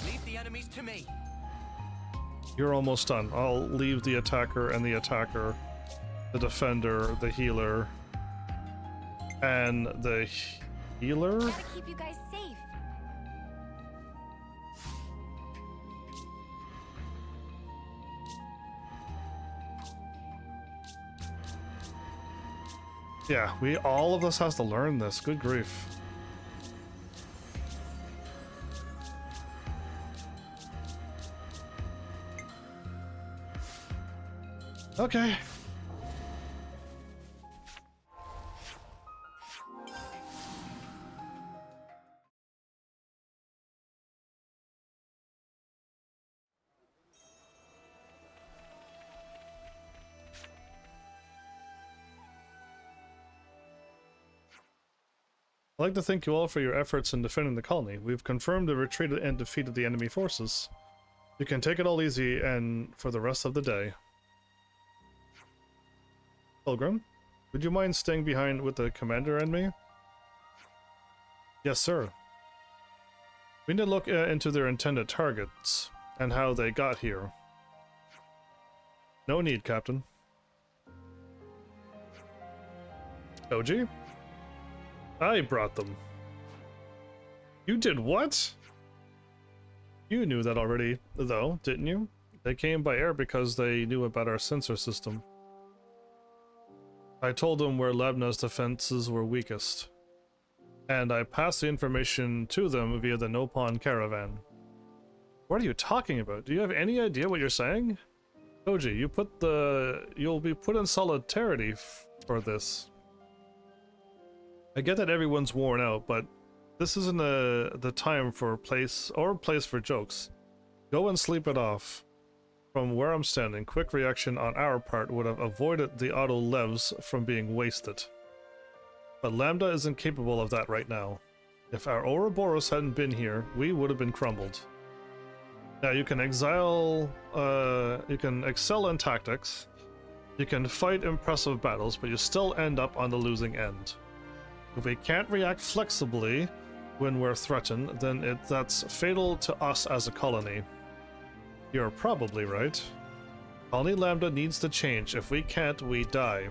Leave the enemies to me. You're almost done. I'll leave the attacker and the attacker, the defender, the healer, and the healer. Gotta keep you guys safe. Yeah, all of us has to learn this. Good grief. Okay. I'd like to thank you all for your efforts in defending the colony. We've confirmed the retreat and defeated the enemy forces. You can take it all easy and for the rest of the day. Pilgrim, would you mind staying behind with the commander and me? Yes, sir. We need to look into their intended targets and how they got here. No need, Captain. Koji? I brought them. You did what? You knew that already, though, didn't you? They came by air because they knew about our sensor system. I told them where Labna's defenses were weakest, and I passed the information to them via the Nopon caravan. What are you talking about? Do you have any idea what you're saying? Koji, you'll be put in solidarity for this. I get that everyone's worn out, but this isn't the time for place for jokes. Go and sleep it off. From where I'm standing, quick reaction on our part would have avoided the auto levs from being wasted. But Lambda isn't capable of that right now. If our Ouroboros hadn't been here, we would have been crumbled. Now you can excel in tactics, you can fight impressive battles, but you still end up on the losing end. If we can't react flexibly when we're threatened, then that's fatal to us as a colony. You're probably right. Colony Lambda needs to change. If we can't, we die.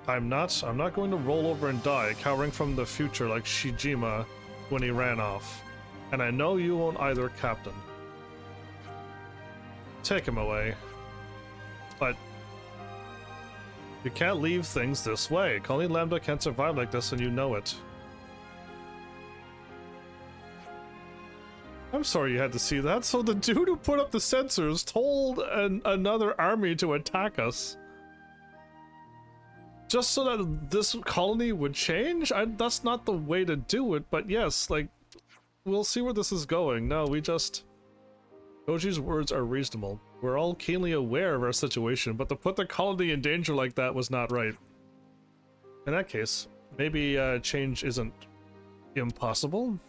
I'm not going to roll over and die, cowering from the future like Shijima when he ran off. And I know you won't either, Captain. Take him away. But you can't leave things this way. Colony Lambda can't survive like this, and you know it. I'm sorry you had to see that. So the dude who put up the sensors told another army to attack us. Just so that this colony would change? That's not the way to do it, but yes, like, we'll see where this is going. No, Koji's words are reasonable. We're all keenly aware of our situation, but to put the colony in danger like that was not right. In that case, maybe change isn't impossible?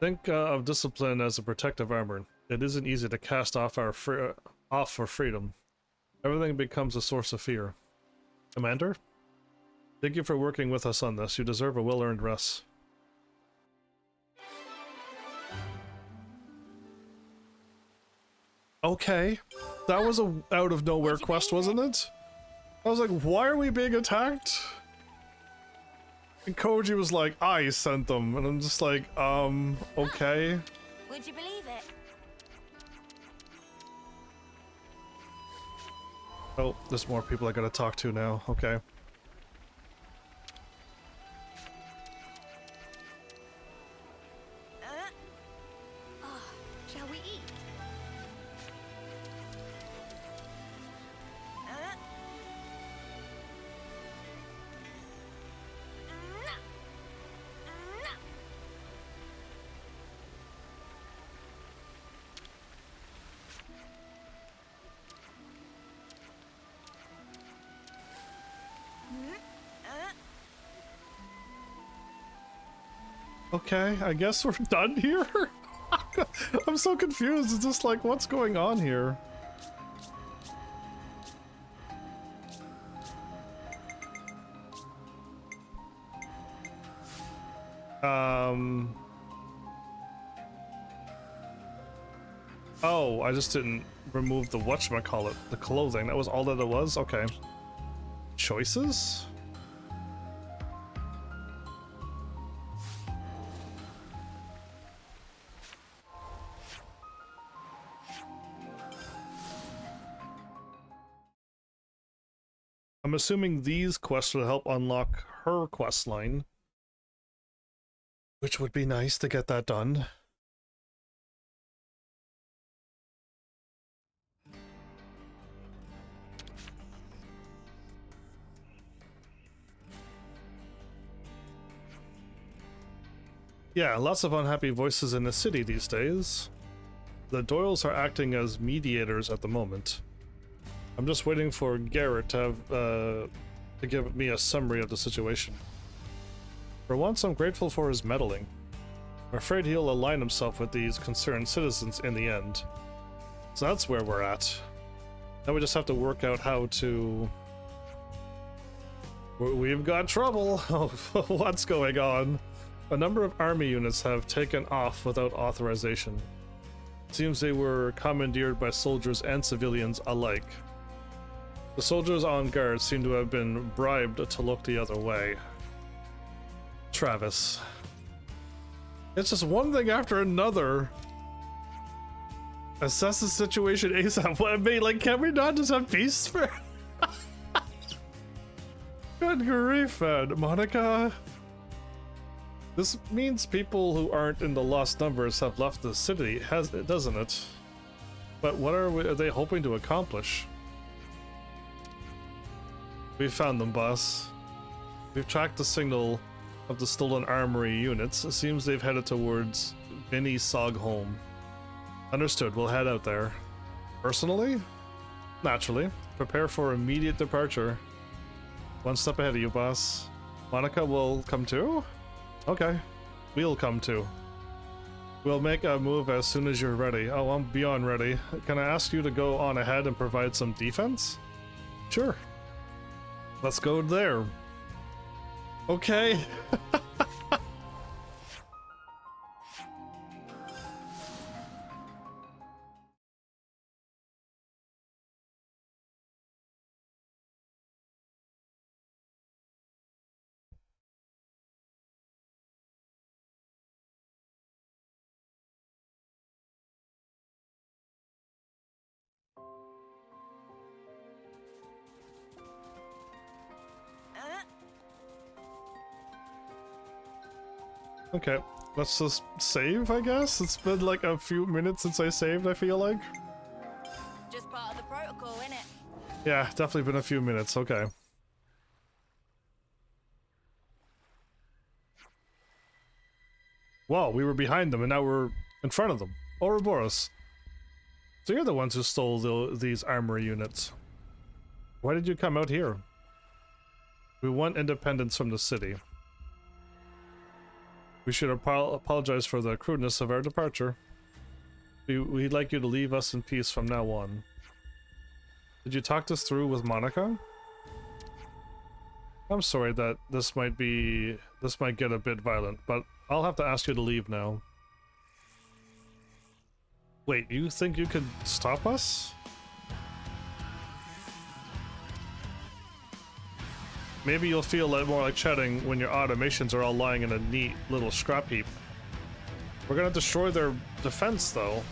Think of discipline as a protective armor. It isn't easy to cast off for freedom. Everything becomes a source of fear. Commander? Thank you for working with us on this. You deserve a well-earned rest. Okay. That was a out-of-nowhere quest, wasn't it? I was like, why are we being attacked? And Koji was like, I sent them. And I'm just like, okay. Would you believe it? Oh, there's more people I gotta talk to now. Okay. Shall we eat? Okay, I guess we're done here? I'm so confused. It's just like, what's going on here? Oh, I just didn't remove the whatchamacallit, the clothing. That was all that it was? Okay. Choices? I'm assuming these quests will help unlock her quest line, which would be nice to get that done. Yeah, lots of unhappy voices in the city these days. The Doyles are acting as mediators at the moment. I'm just waiting for Garrett to have, to give me a summary of the situation. For once, I'm grateful for his meddling. I'm afraid he'll align himself with these concerned citizens in the end. So that's where we're at. Now we just have to work out how to... We've got trouble! What's going on? A number of army units have taken off without authorization. It seems they were commandeered by soldiers and civilians alike. The soldiers on guard seem to have been bribed to look the other way. Travis. It's just one thing after another. Assess the situation ASAP. What I mean, like, can we not just have peace for... Good grief, man. Monica... This means people who aren't in the lost numbers have left the city, doesn't it? But what are they hoping to accomplish? We found them, boss. We've tracked the signal of the stolen armory units. It seems they've headed towards Vinnie Sogholm. Understood, we'll head out there. Personally? Naturally. Prepare for immediate departure. One step ahead of you, boss. Monica will come too? Okay, we'll come too. We'll make a move as soon as you're ready. Oh, I'm beyond ready. Can I ask you to go on ahead and provide some defense? Sure. Let's go there. Okay. Okay, let's just save, I guess? It's been like a few minutes since I saved, I feel like. Just part of the protocol, innit? Yeah, definitely been a few minutes, okay. Wow, we were behind them and now we're in front of them. Ouroboros. So you're the ones who stole these armory units. Why did you come out here? We want independence from the city. We should apologize for the crudeness of our departure. We'd like you to leave us in peace from now on. Did you talk this through with Monica? I'm sorry that this might get a bit violent, but I'll have to ask you to leave now. Wait, you think you could stop us? Maybe you'll feel more like chatting when your automations are all lying in a neat little scrap heap. We're gonna destroy their defense, though.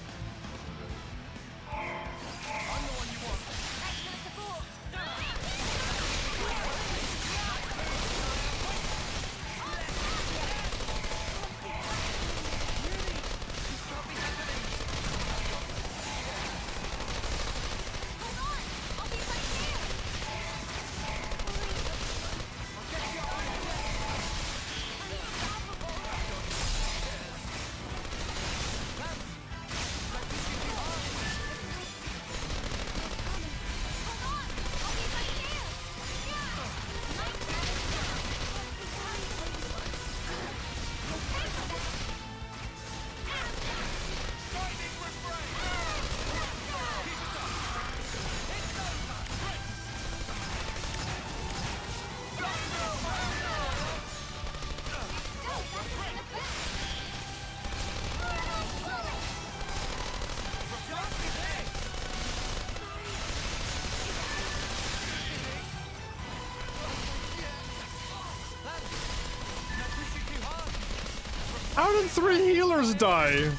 How did 3 healers die?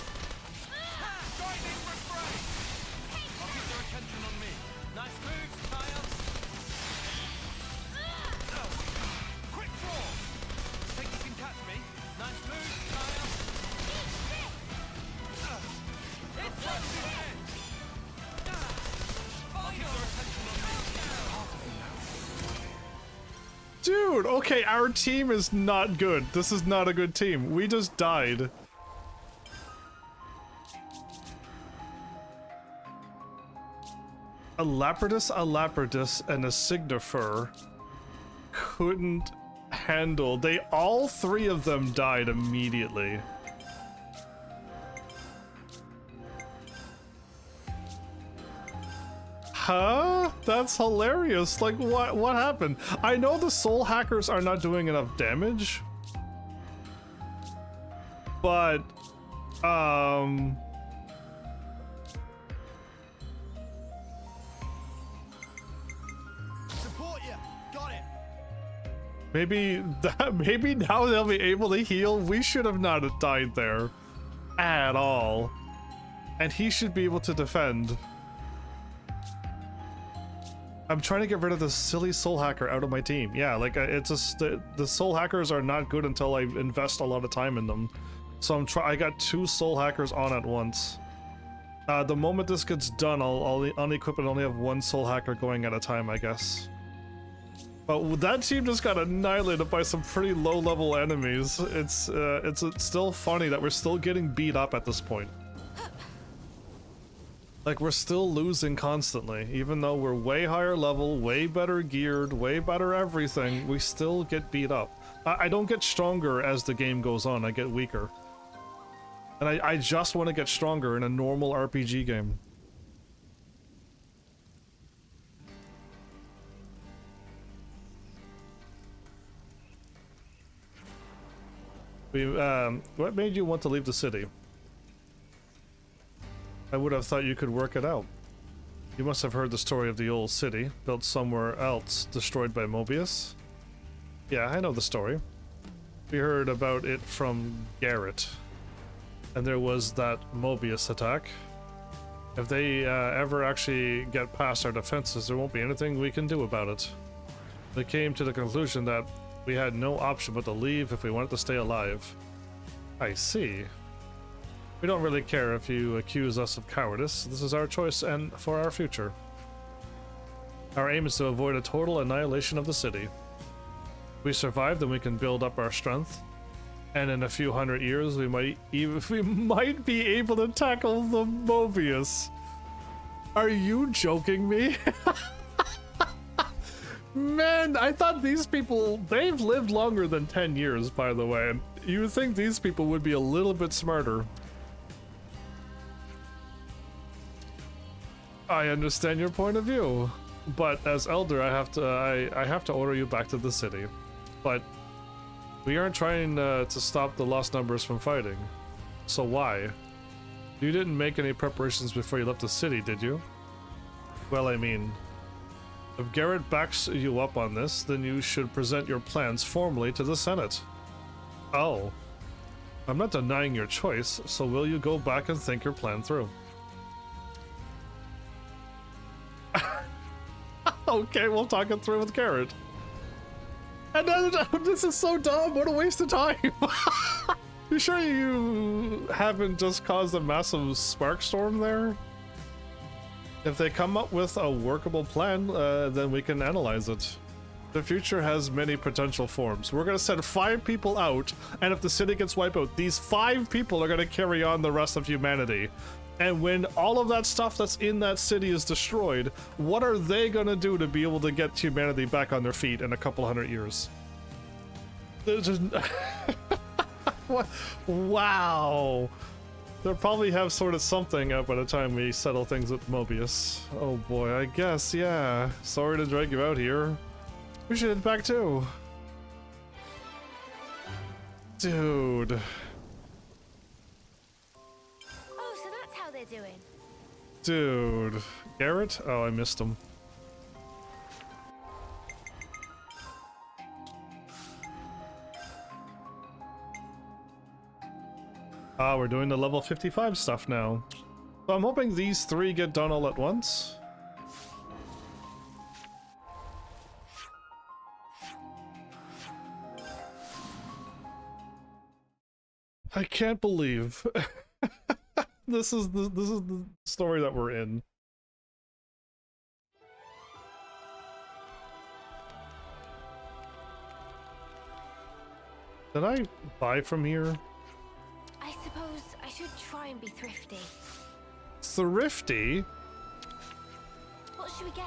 Dude, okay, our team is not good. This is not a good team. We just died. A Lapidus, and a Signifer couldn't handle. All three of them died immediately. Huh? That's hilarious. Like, what happened? I know the soul hackers are not doing enough damage, but Support you. Got it. maybe now they'll be able to heal. We should have not died there at all, and he should be able to defend. I'm trying to get rid of the silly soul hacker out of my team. Yeah, like it's just the soul hackers are not good until I invest a lot of time in them. So I got 2 soul hackers on at once. The moment this gets done, I'll unequip and only have 1 soul hacker going at a time, I guess. But that team just got annihilated by some pretty low-level enemies. It's still funny that we're still getting beat up at this point. Like, we're still losing constantly, even though we're way higher level, way better geared, way better everything, we still get beat up. I don't get stronger as the game goes on, I get weaker. And I just want to get stronger in a normal RPG game. What made you want to leave the city? I would have thought you could work it out. You must have heard the story of the old city, built somewhere else, destroyed by Mobius. Yeah, I know the story. We heard about it from Garrett. And there was that Mobius attack. If they ever actually get past our defenses, there won't be anything we can do about it. They came to the conclusion that we had no option but to leave if we wanted to stay alive. I see. We don't really care if you accuse us of cowardice. This is our choice and for our future. Our aim is to avoid a total annihilation of the city. If we survive, then we can build up our strength. And in a few hundred years, we might be able to tackle the Mobius. Are you joking me? Man, I thought these people, they've lived longer than 10 years, by the way. You would think these people would be a little bit smarter. I understand your point of view, but as Elder, I have to order you back to the city. But we aren't trying to stop the lost numbers from fighting. So why? You didn't make any preparations before you left the city, did you? Well, I mean, if Garrett backs you up on this, then you should present your plans formally to the Senate. Oh. I'm not denying your choice, so will you go back and think your plan through? Okay, we'll talk it through with Garrett. And this is so dumb, what a waste of time! You sure you haven't just caused a massive spark storm there? If they come up with a workable plan, then we can analyze it. The future has many potential forms. We're gonna send 5 people out, and if the city gets wiped out, these 5 people are gonna carry on the rest of humanity. And when all of that stuff that's in that city is destroyed, what are they gonna do to be able to get humanity back on their feet in a couple hundred years? Just what? Wow. They'll probably have sort of something up by the time we settle things with Mobius. Oh boy, I guess, yeah. Sorry to drag you out here. We should head back too. Dude. Oh, so that's how they're doing. Dude. Garrett? Oh, I missed him. Ah, we're doing the level 55 stuff now. So I'm hoping these 3 get done all at once. I can't believe this is the story that we're in. Did I buy from here? I suppose I should try and be thrifty. Thrifty? What should we get?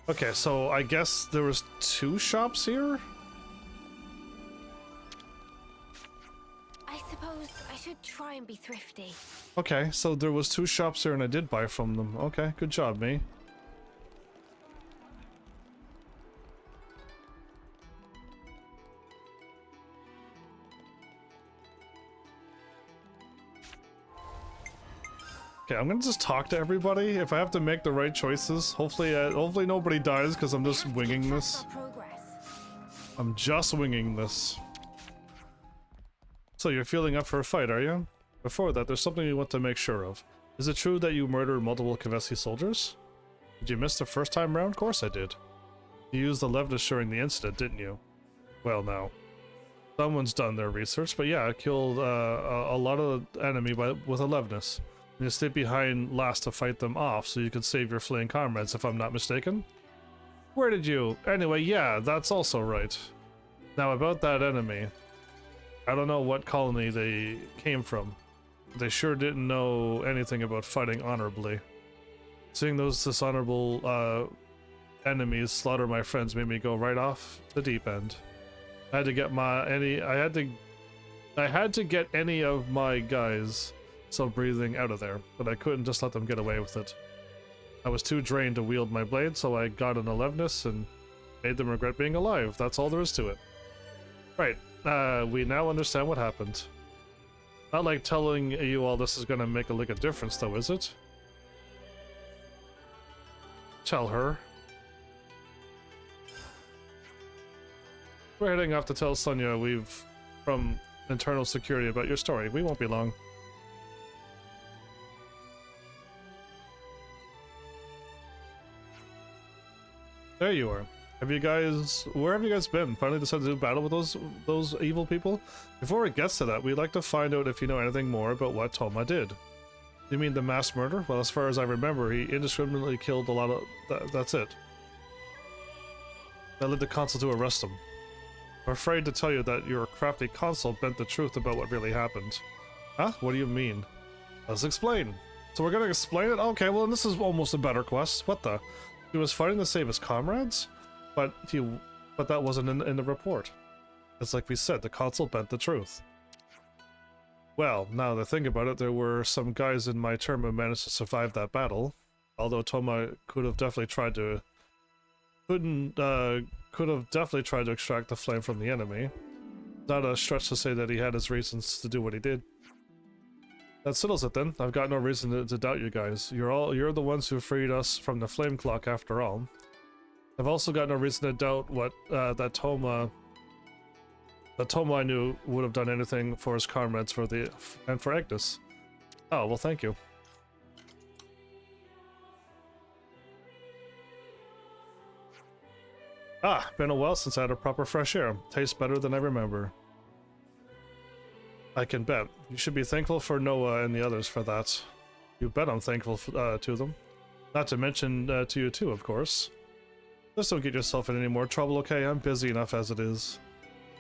Okay, so I guess there was 2 shops here? I suppose I should try and be thrifty. Okay, so there was 2 shops here and I did buy from them. Okay, good job, me. Okay, I'm gonna just talk to everybody. If I have to make the right choices, hopefully nobody dies because I'm just winging this. I'm just winging this. So you're feeling up for a fight, are you? Before that, there's something you want to make sure of. Is it true that you murdered multiple Kevesi soldiers? Did you miss the first time round? Of course I did. You used the Levinus during the incident, didn't you? Well, now. Someone's done their research, but yeah, I killed a lot of the enemy with a Levinus. And you stayed behind last to fight them off so you could save your fleeing comrades, if I'm not mistaken. Where did you? Anyway, yeah, that's also right. Now about that enemy. I don't know what colony they came from. They sure didn't know anything about fighting honorably. Seeing those dishonorable enemies slaughter my friends made me go right off the deep end. I had to get I had to get any of my guys still breathing out of there, but I couldn't just let them get away with it. I was too drained to wield my blade, so I got an Levinus and made them regret being alive. That's all there is to it. Right, we now understand what happened. Not like telling you all this is gonna make a lick of difference, though, is it? Tell her. We're heading off to tell Sonia from internal security about your story. We won't be long. There you are. Where have you guys been? Finally decided to do battle with those evil people? Before it gets to that, we'd like to find out if you know anything more about what Thoma did. You mean the mass murder? Well, as far as I remember, he indiscriminately killed a lot of... that's it. That led the consul to arrest him. I'm afraid to tell you that your crafty consul bent the truth about what really happened. Huh? What do you mean? Let's explain. So we're gonna explain it? Okay, well, this is almost a better quest. What the... He was fighting to save his comrades, but that wasn't in the report. It's like we said, the consul bent the truth. Well, now that I think about it, there were some guys in my term who managed to survive that battle. Although Thoma could have definitely tried to extract the flame from the enemy. Not a stretch to say that he had his reasons to do what he did. That settles it then. I've got no reason to doubt you guys. You're the ones who freed us from the flame clock after all. I've also got no reason to doubt that Thoma I knew would have done anything for his comrades and for Agnes. Oh, well, thank you. Ah, been a while since I had a proper fresh air. Tastes better than I remember. I can bet. You should be thankful for Noah and the others for that. You bet I'm thankful to them. Not to mention to you too, of course. Just don't get yourself in any more trouble, okay? I'm busy enough as it is.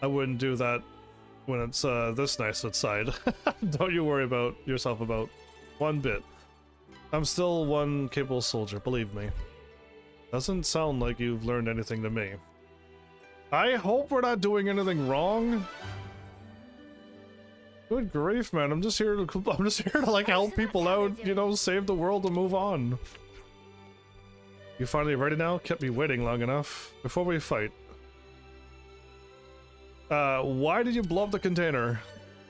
I wouldn't do that when it's this nice outside. Don't you worry about yourself about one bit. I'm still one capable soldier, believe me. Doesn't sound like you've learned anything to me. I hope we're not doing anything wrong. Good grief, man! I'm just here to like help people out, you know, save the world and move on. You finally ready now? Kept me waiting long enough. Before we fight, why did you blow up the container?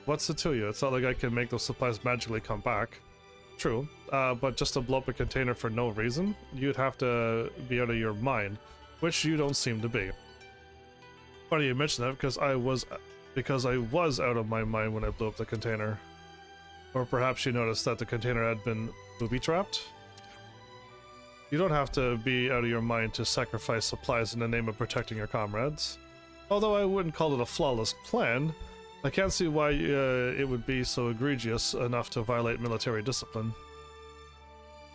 What's it to you? It's not like I can make those supplies magically come back. True, but just to blow up a container for no reason, you'd have to be out of your mind, which you don't seem to be. Funny you mention that because I was out of my mind when I blew up the container. Or perhaps you noticed that the container had been booby-trapped? You don't have to be out of your mind to sacrifice supplies in the name of protecting your comrades. Although I wouldn't call it a flawless plan, I can't see why it would be so egregious enough to violate military discipline.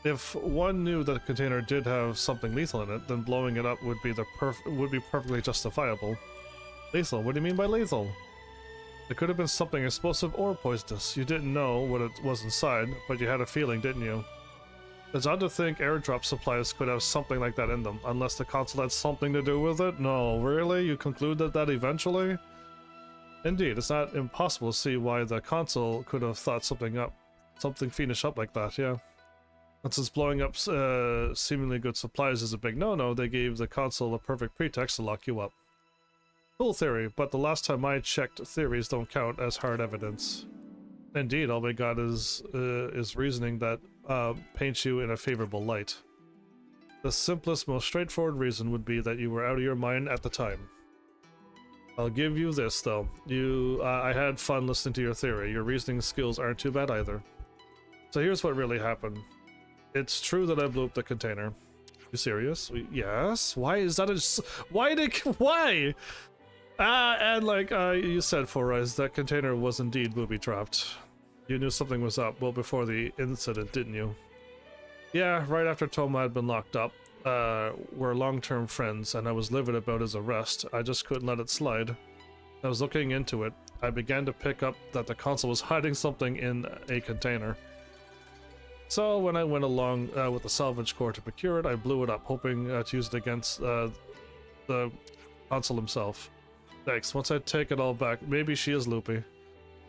If one knew that the container did have something lethal in it, then blowing it up would be perfectly justifiable. Lethal? What do you mean by lethal? It could have been something explosive or poisonous. You didn't know what it was inside, but you had a feeling, didn't you? It's odd to think airdrop supplies could have something like that in them, unless the console had something to do with it. No, really? You concluded that eventually? Indeed, it's not impossible to see why the console could have thought something fiendish up like that, yeah. And since blowing up seemingly good supplies is a big no-no, they gave the console a perfect pretext to lock you up. Cool theory, but the last time I checked, theories don't count as hard evidence. Indeed, all we got is reasoning that paints you in a favorable light. The simplest, most straightforward reason would be that you were out of your mind at the time. I'll give you this, though. I had fun listening to your theory. Your reasoning skills aren't too bad either. So here's what really happened. It's true that I blew up the container. You serious? Yes? Why is that why? And like you said, Four Eyes, that container was indeed booby-trapped. You knew something was up well before the incident, didn't you? Yeah, right after Toma had been locked up. We're long-term friends, and I was livid about his arrest. I just couldn't let it slide. I was looking into it. I began to pick up that the console was hiding something in a container. So when I went along with the salvage corps to procure it, I blew it up, hoping to use it against the console himself. Thanks. Once I take it all back, maybe she is loopy.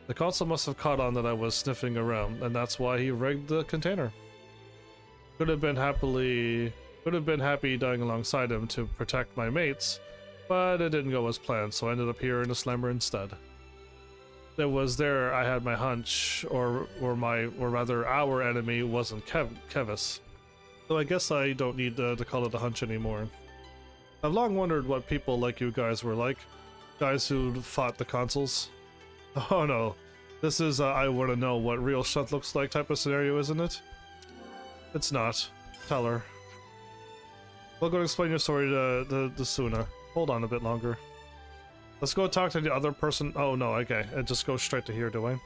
The console must have caught on that I was sniffing around, and that's why he rigged the container. Could have been happy dying alongside him to protect my mates, but it didn't go as planned, so I ended up here in a slammer instead. It was there I had my hunch, or rather our enemy wasn't Kevis. So I guess I don't need to call it a hunch anymore. I've long wondered what people like you guys were like. Guys who fought the consoles. Oh no, this is I want to know what real shit looks like type of scenario, isn't it? It's not. Tell her. We'll go explain your story to Suna. Hold on a bit longer. Let's go talk to the other person. Oh no, okay. It just goes straight to here, do I?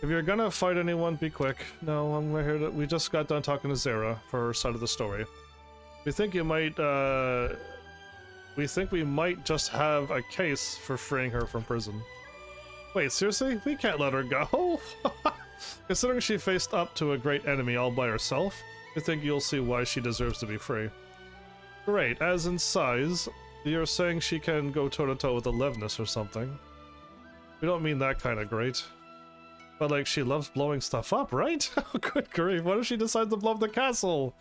If you're gonna fight anyone, be quick. No, I'm right here. We just got done talking to Zara for her side of the story. We think you might, we think we might just have a case for freeing her from prison. Wait, seriously? We can't let her go? Considering she faced up to a great enemy all by herself, I think you'll see why she deserves to be free. Great, as in size, you're saying she can go toe-to-toe with Alevnis or something. We don't mean that kind of great. But like, she loves blowing stuff up, right? Good grief, what if she decides to blow up the castle?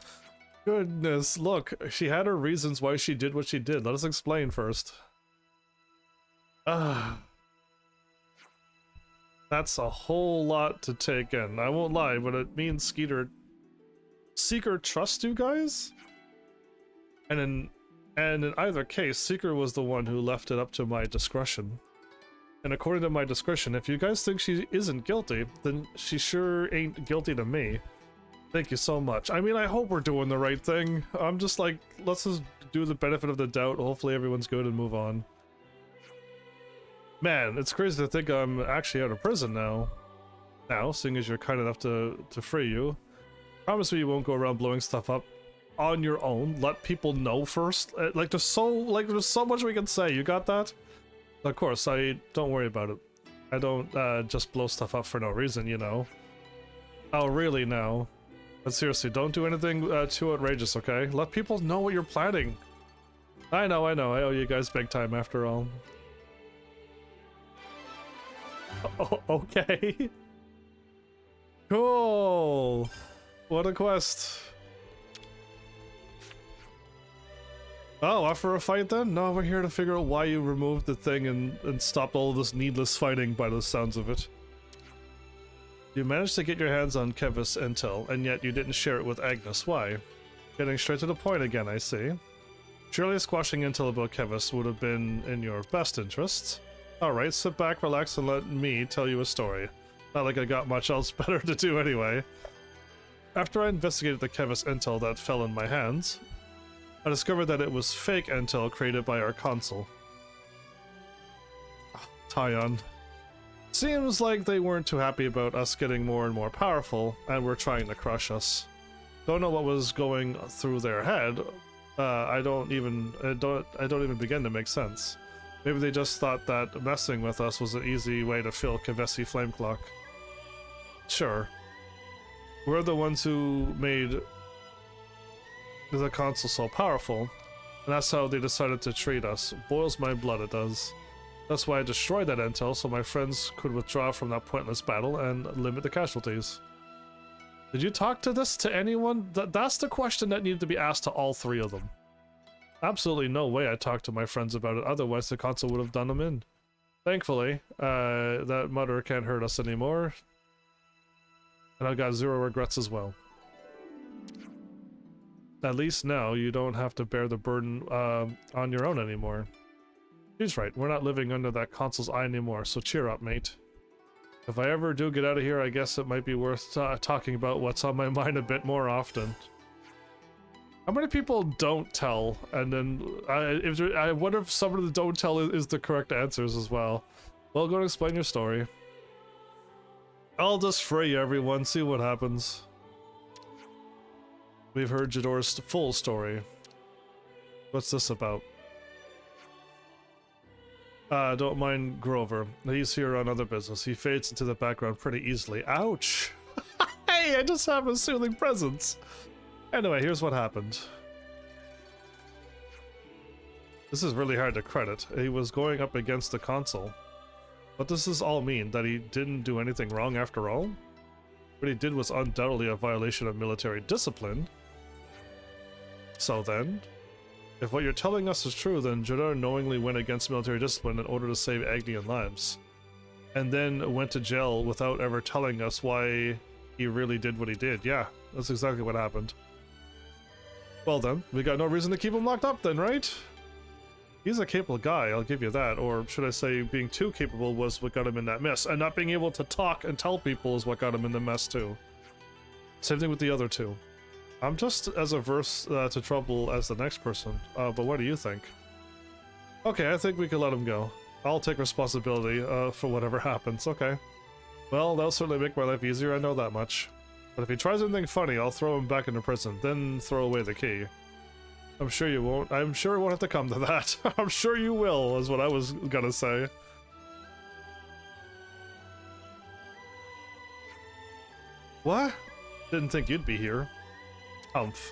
Goodness, look, she had her reasons why she did what she did. Let us explain first. That's a whole lot to take in. I won't lie, but it means Seeker trusts you guys? And in either case, Seeker was the one who left it up to my discretion. And according to my discretion, if you guys think she isn't guilty, then she sure ain't guilty to me. Thank you so much. I mean, I hope we're doing the right thing. I'm just like, let's just do the benefit of the doubt. Hopefully everyone's good and move on. Man, it's crazy to think I'm actually out of prison now. Now, seeing as you're kind enough to free you. Promise me you won't go around blowing stuff up on your own. Let people know first. There's so much we can say. You got that? Of course, don't worry about it. I don't just blow stuff up for no reason, you know. Oh, really now? But seriously, don't do anything too outrageous, okay? Let people know what you're planning. I know. I owe you guys big time after all. Oh, okay. Cool. What a quest. Oh, up for a fight then? No, we're here to figure out why you removed the thing and stopped all this needless fighting by the sounds of it. You managed to get your hands on Kevis intel, and yet you didn't share it with Agnes. Why? Getting straight to the point again, I see. Surely squashing intel about Kevis would have been in your best interests. Alright, sit back, relax, and let me tell you a story. Not like I got much else better to do anyway. After I investigated the Kevis intel that fell in my hands, I discovered that it was fake intel created by our console. Taion. Seems like they weren't too happy about us getting more and more powerful, and were trying to crush us. Don't know what was going through their head. I don't even begin to make sense. Maybe they just thought that messing with us was an easy way to fill Kavesi Flame Clock. Sure. We're the ones who made the console so powerful, and that's how they decided to treat us. Boils my blood, it does. That's why I destroyed that intel, so my friends could withdraw from that pointless battle and limit the casualties. Did you talk to anyone? That's the question that needed to be asked to all three of them. Absolutely no way I talked to my friends about it, otherwise the console would have done them in. Thankfully, that mutter can't hurt us anymore. And I've got zero regrets as well. At least now you don't have to bear the burden on your own anymore. She's right, we're not living under that console's eye anymore, so cheer up, mate. If I ever do get out of here, I guess it might be worth talking about what's on my mind a bit more often. How many people don't tell, and then I wonder if some of the don't tell is the correct answers as well. Well, go and explain your story. I'll just free everyone, see what happens. We've heard Jador's full story. What's this about? Don't mind Grover. He's here on other business. He fades into the background pretty easily. Ouch! Hey, I just have a soothing presence. Anyway, here's what happened. This is really hard to credit. He was going up against the console. What does this all mean? That he didn't do anything wrong after all? What he did was undoubtedly a violation of military discipline. So then, if what you're telling us is true, then Jador knowingly went against military discipline in order to save Agnian lives. And then went to jail without ever telling us why he really did what he did. Yeah, that's exactly what happened. Well then, we got no reason to keep him locked up then, right? He's a capable guy, I'll give you that. Or should I say being too capable was what got him in that mess. And not being able to talk and tell people is what got him in the mess too. Same thing with the other two. I'm just as averse to trouble as the next person, but what do you think? Okay, I think we can let him go. I'll take responsibility for whatever happens, okay. Well, that'll certainly make my life easier, I know that much. But if he tries anything funny, I'll throw him back into prison, then throw away the key. I'm sure you won't. I'm sure it won't have to come to that. I'm sure you will, is what I was gonna say. What? Didn't think you'd be here. Humph.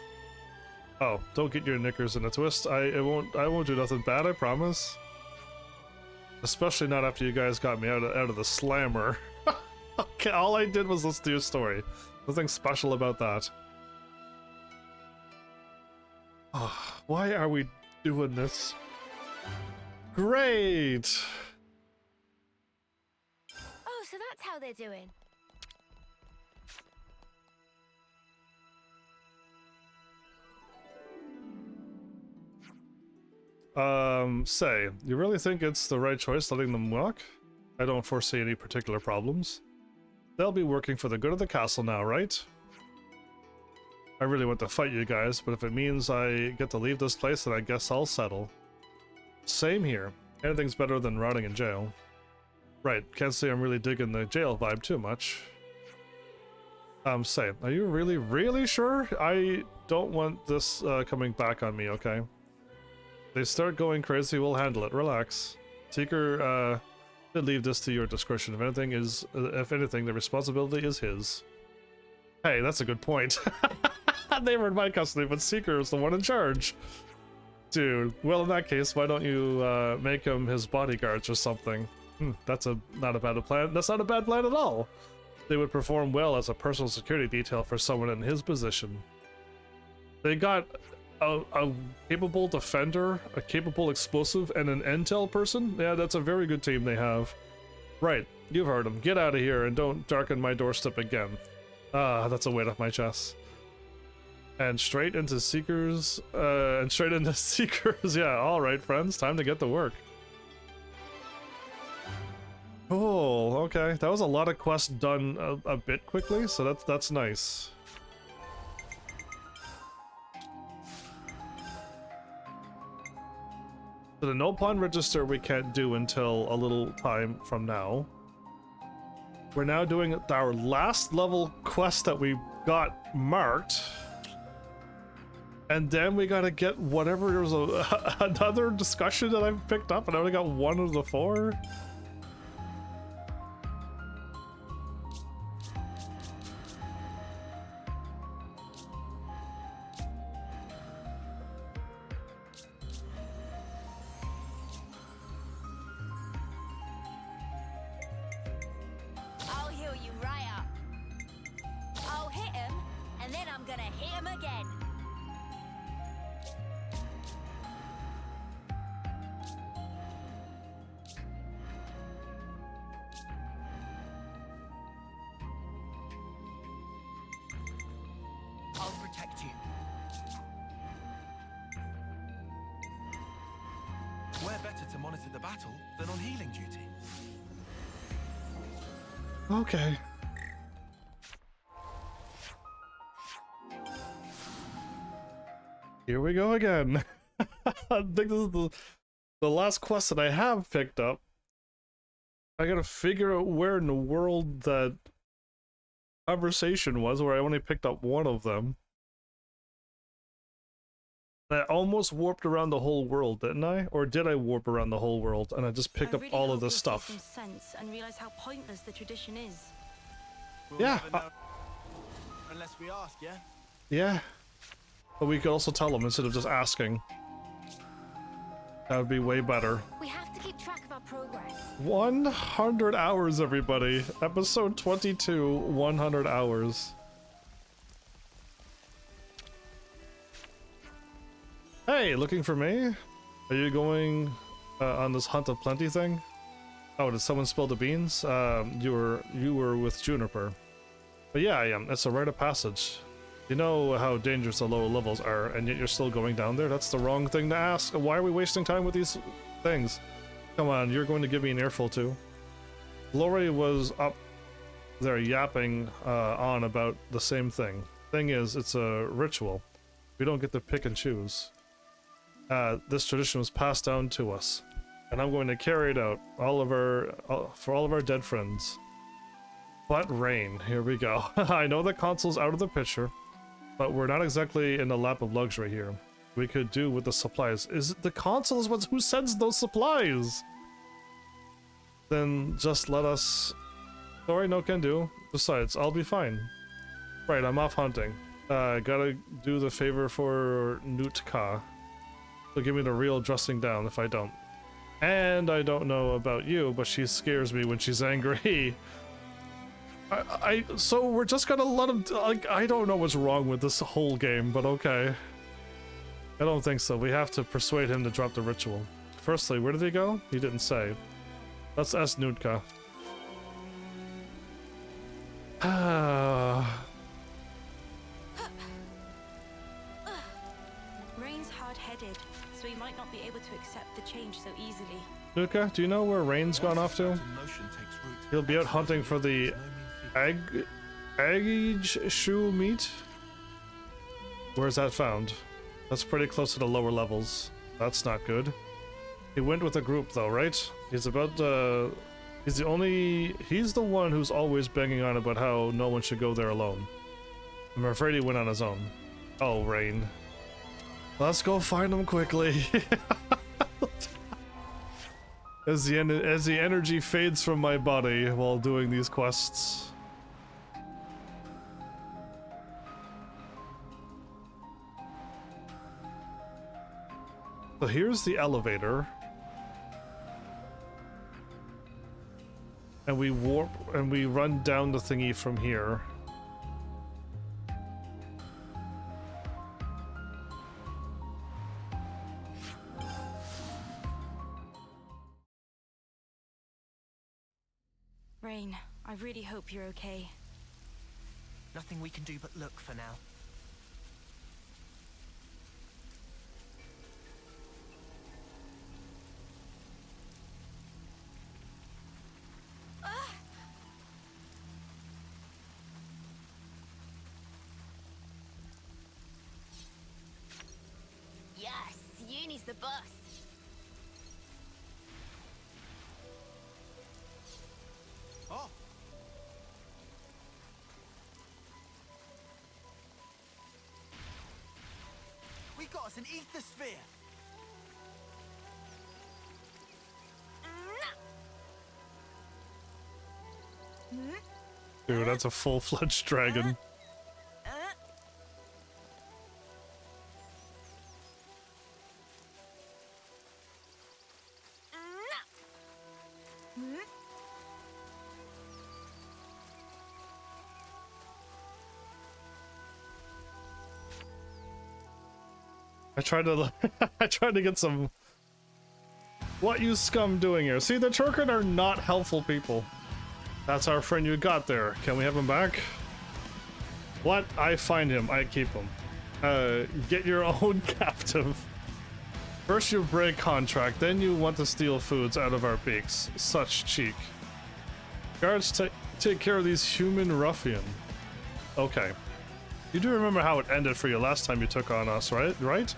Oh, don't get your knickers in a twist. I won't do nothing bad, I promise. Especially not after you guys got me out of the slammer. Okay, all I did was listen to your story. Nothing special about that. Oh, why are we doing this? Great! Oh, so that's how they're doing. Say, you really think it's the right choice letting them walk? I don't foresee any particular problems. They'll be working for the good of the castle now, right? I really want to fight you guys, but if it means I get to leave this place, then I guess I'll settle. Same here. Anything's better than rotting in jail. Right, can't say I'm really digging the jail vibe too much. Say, are you really sure? I don't want this coming back on me, okay? They start going crazy, we'll handle it. Relax. Seeker, leave this to your discretion. If anything, the responsibility is his. Hey, that's a good point. They were in my custody, but Seeker is the one in charge. Dude, well, in that case, why don't you make him his bodyguards or something? That's not a bad plan. That's not a bad plan at all. They would perform well as a personal security detail for someone in his position. They got a capable defender, a capable explosive, and an intel person? Yeah, that's a very good team they have. Right, you've heard them. Get out of here and don't darken my doorstep again. Ah, that's a weight off my chest. And straight into Seekers, yeah, alright friends, time to get to work. Cool, okay. That was a lot of quests done a bit quickly, so that's nice. So the no pawn register we can't do until a little time from now. We're now doing our last level quest that we got marked. And then we gotta get whatever. There's a another discussion that I've picked up, and I only got one of the 4. I'll heal you right up. I'll hit him, and then I'm gonna hit him again. I'll protect you. Where better to monitor the battle than on healing duty? Okay. Here we go again. I think this is the last quest that I have picked up. I gotta figure out where in the world that conversation was, where I only picked up one of them. I almost warped around the whole world, didn't I? Or did I warp around the whole world and I just picked up all of this stuff? Some sense and realize how pointless the tradition is. We'll Yeah, never know unless we ask, yeah? Yeah. But we could also tell them instead of just asking. That would be way better. We have to keep track of our progress. 100 hours, everybody. Episode 22, 100 hours. Hey, looking for me? Are you going on this Hunt of Plenty thing? Oh, did someone spill the beans? You were with Juniper. But yeah, I am. It's a rite of passage. You know how dangerous the lower levels are, and yet you're still going down there? That's the wrong thing to ask. Why are we wasting time with these things? Come on, you're going to give me an earful too. Lori was up there yapping on about the same thing. Thing is, it's a ritual. We don't get to pick and choose. This tradition was passed down to us, and I'm going to carry it out for all of our dead friends. But Rain, here we go. I know the console's out of the picture, but we're not exactly in the lap of luxury here. We could do with the supplies. Is it the console is who sends those supplies? Then just let us. Sorry, no can do. Besides, I'll be fine. Right, I'm off hunting. Gotta do the favor for Nootka. So give me the real dressing down if I don't. And I don't know about you, but she scares me when she's angry. So we're just gonna let him. Like, I don't know what's wrong with this whole game, but okay. I don't think so. We have to persuade him to drop the ritual. Firstly, where did he go? He didn't say. Let's ask Nootka. Rain's hard-headed, so he might not be able to accept the change so easily. Nootka, do you know where Rain's gone off to? Notion takes root. He'll be out hunting for the Agage shoe meat? Where's that found? That's pretty close to the lower levels. That's not good. He went with a group though, right? He's the one who's always banging on about how no one should go there alone. I'm afraid he went on his own. Oh, Rain. Let's go find him quickly. As the energy fades from my body while doing these quests. So here's the elevator. And we warp and we run down the thingy from here. Rain, I really hope you're okay. Nothing we can do but look for now. Yes, Uni's the boss. Oh, got us an ether sphere. Dude, that's a full-fledged dragon. I tried to I tried to get some. What you scum doing here? See, the Turkin are not helpful people. That's our friend you got there. Can we have him back? What? I find him. I keep him. Get your own captive. First you break contract, then you want to steal foods out of our beaks. Such cheek. Guards, take care of these human ruffian. Okay. You do remember how it ended for you last time you took on us, right? Right?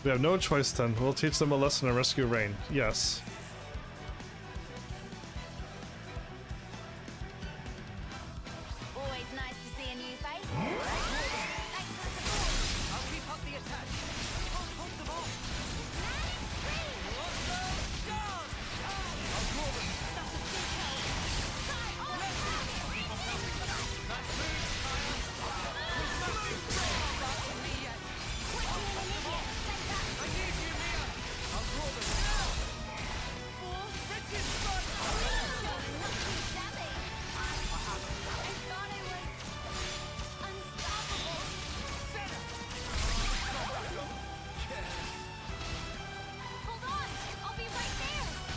We have no choice then. We'll teach them a lesson and rescue Rain. Yes. Always nice to see a new face. Thanks for the support. I'll keep up the attack. Can't hold them off. I'll draw them. That's a big help. Side on. Nice move, I need you, Mia. I'll draw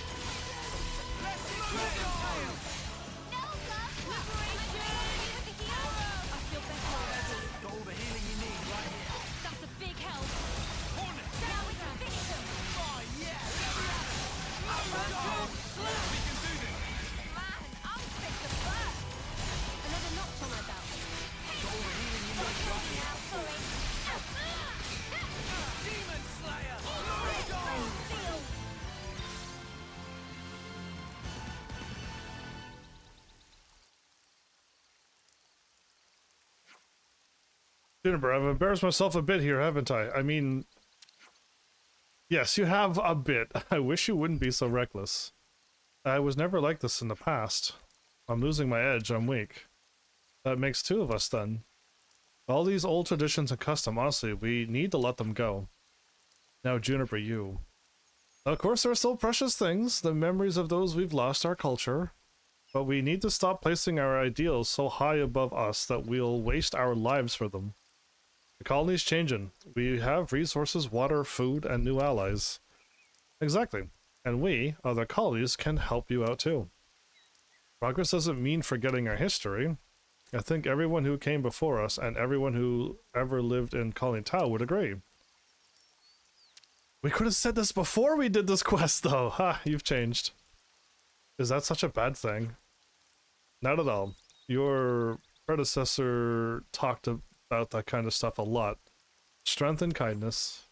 them. Got all the healing you need right here. That's a big help. Now we can finish them. Oh, yeah. Man, I'm fit to burn. Another notch on my belt. Got all the healing you need right here. Now, sorry. Demon Slayer. Feel. Juniper, I've embarrassed myself a bit here, haven't I? I mean, yes, you have a bit. I wish you wouldn't be so reckless. I was never like this in the past. I'm losing my edge, I'm weak. That makes two of us then. All these old traditions and custom, honestly, we need to let them go. Now, Juniper, you. Of course, there are still precious things, the memories of those we've lost, our culture. But we need to stop placing our ideals so high above us that we'll waste our lives for them. The colony's changing. We have resources, water, food, and new allies. Exactly. And we, other colonies, can help you out too. Progress doesn't mean forgetting our history. I think everyone who came before us and everyone who ever lived in Colony Tau would agree. We could have said this before we did this quest though. Ha, you've changed. Is that such a bad thing? Not at all. Your predecessor talked about that kind of stuff a lot. Strength and kindness.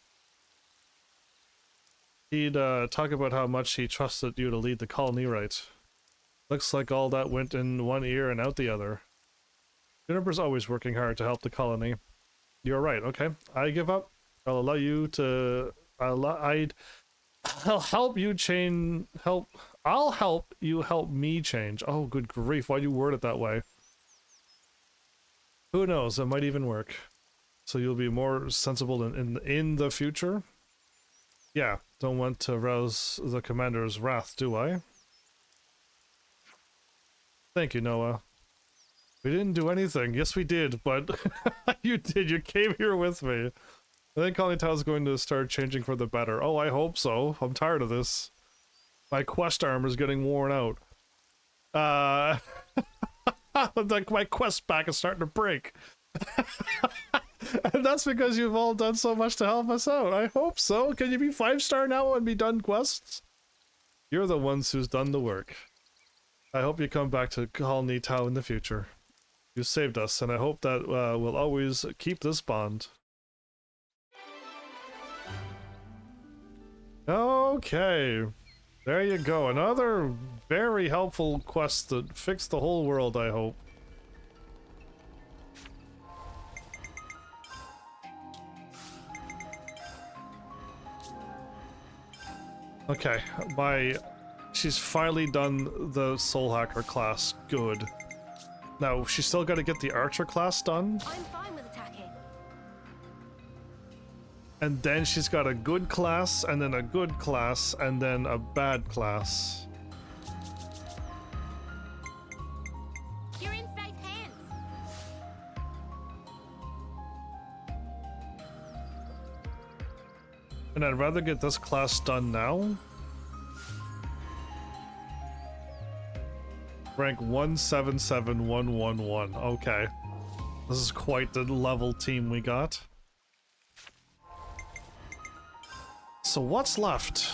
He'd talk about how much he trusted you to lead the colony right. Looks like all that went in one ear and out the other. Juniper's always working hard to help the colony. You're right, okay. I give up. I'll allow you to... I'll help you change... I'll help you help me change. Oh, good grief, why'd you word it that way? Who knows, it might even work. So you'll be more sensible in the future? Yeah, don't want to rouse the commander's wrath, do I? Thank you, Noah. We didn't do anything. Yes, we did, but you did. You came here with me. I think Colony Tau is going to start changing for the better. Oh, I hope so. I'm tired of this. My quest armor is getting worn out. Like my quest back is starting to break. And that's because you've all done so much to help us out. I hope so. Can you be 5-star now and be done quests? You're the ones who's done the work. I hope you come back to Colony Tau in the future. You saved us, and I hope that we'll always keep this bond. Okay. There you go. Another very helpful quest that fixed the whole world, I hope. Okay, she's finally done the Soul Hacker class. Good. Now, she's still got to get the Archer class done. I'm fine with attacking. And then she's got a good class, and then a good class, and then a bad class. You're in safe hands. And I'd rather get this class done now. Rank 177111. Okay. This is quite the level team we got. So what's left?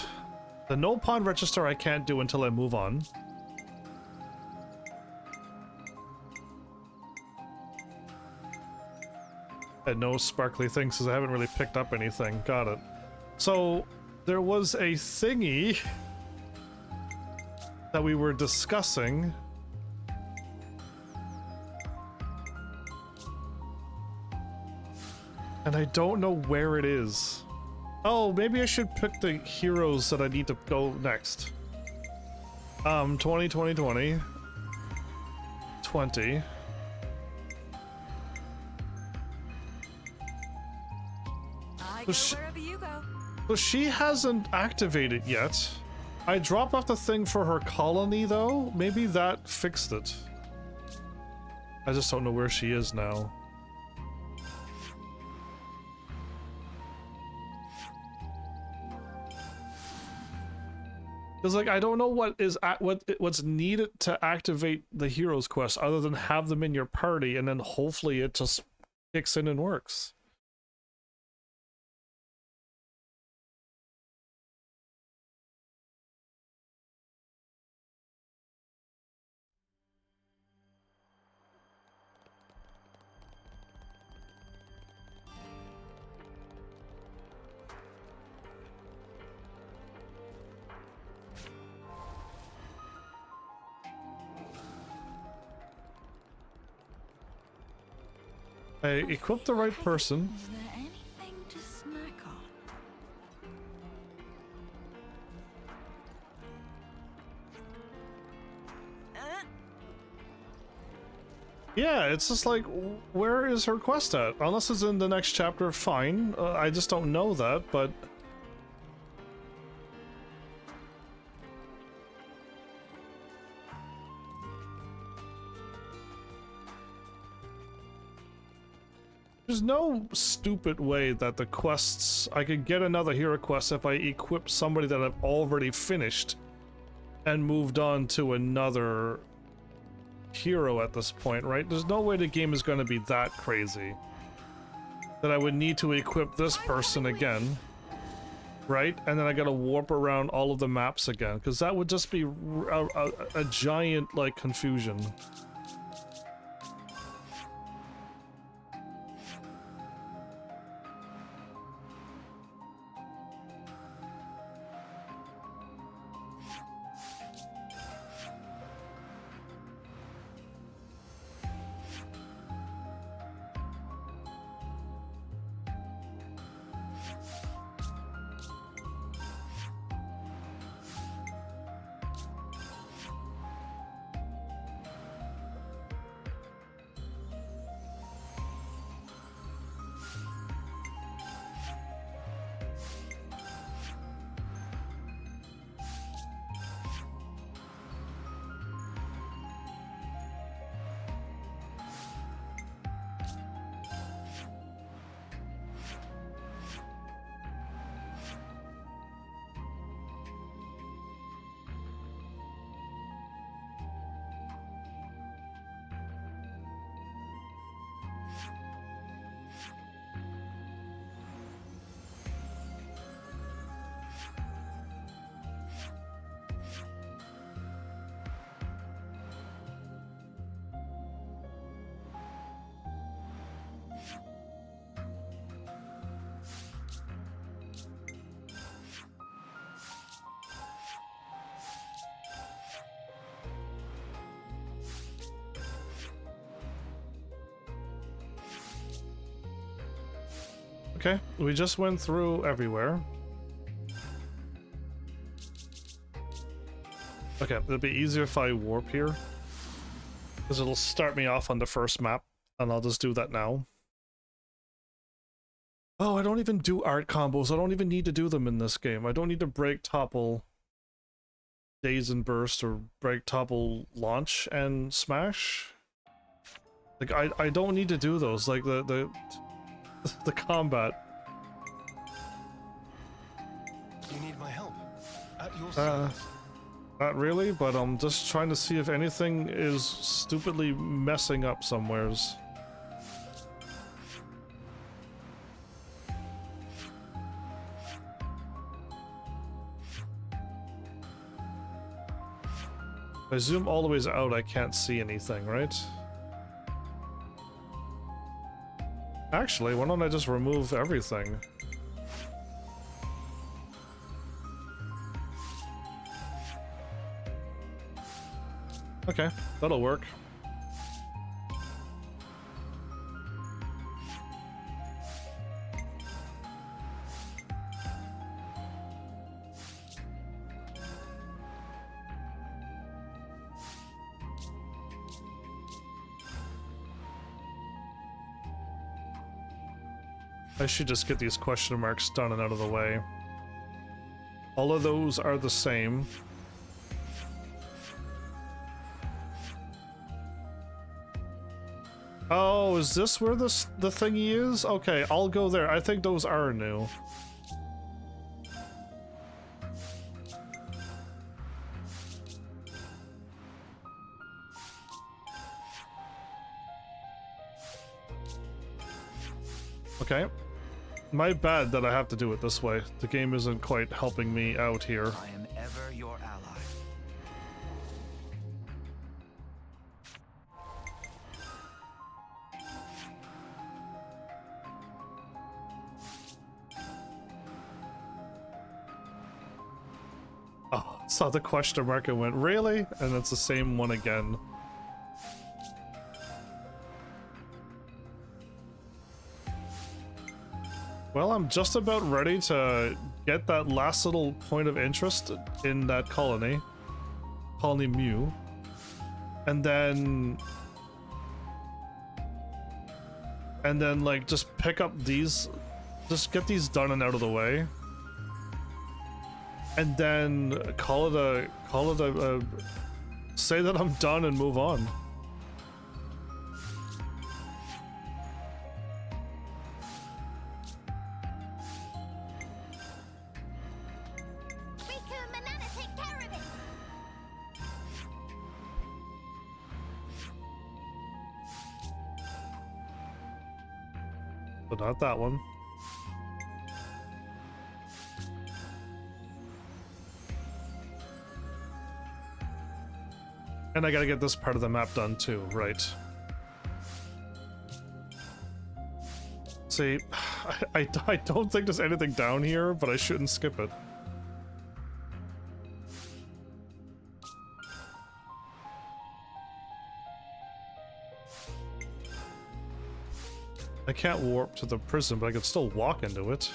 The no pawn register I can't do until I move on. And no sparkly things because I haven't really picked up anything. Got it. So there was a thingy that we were discussing. And I don't know where it is. Oh, maybe I should pick the heroes that I need to go next. 20, 20, 20. 20. I So go she- wherever you go. So she hasn't activated yet. I dropped off the thing for her colony though. Maybe that fixed it. I just don't know where she is now. Because like I don't know what is what's needed to activate the heroes quest other than have them in your party and then hopefully it just kicks in and works. I equipped the right person. Is there anything to snack on? Yeah, it's just like, where is her quest at? Unless it's in the next chapter, fine. I just don't know that, but... There's no stupid way that the quests... I could get another hero quest if I equip somebody that I've already finished and moved on to another hero at this point, right? There's no way the game is going to be that crazy that I would need to equip this person again, right? And then I gotta warp around all of the maps again, because that would just be a giant, like, confusion. Okay, we just went through everywhere. Okay, it'll be easier if I warp here. Because it'll start me off on the first map, and I'll just do that now. Oh, I don't even do art combos. I don't even need to do them in this game. I don't need to break topple Daze and Burst or break topple launch and smash. Like I don't need to do those. Like the combat. You need my help. At your service. Not really, but I'm just trying to see if anything is stupidly messing up somewheres. If I zoom all the ways out, I can't see anything, right? Actually, why don't I just remove everything? Okay, that'll work. I should just get these question marks done and out of the way. All of those are the same. Oh, is this where the thingy is? Okay, I'll go there. I think those are new. Okay. My bad that I have to do it this way. The game isn't quite helping me out here. I am ever your ally. Oh, saw the question mark and went, really? And it's the same one again. Well, I'm just about ready to get that last little point of interest in that colony. Colony Mu. And then, like, just pick up these, just get these done and out of the way. And then say that I'm done and move on. Riku and Manana take care of it. But not that one. And I gotta get this part of the map done too, right? See, I don't think there's anything down here, but I shouldn't skip it. I can't warp to the prison, but I can still walk into it.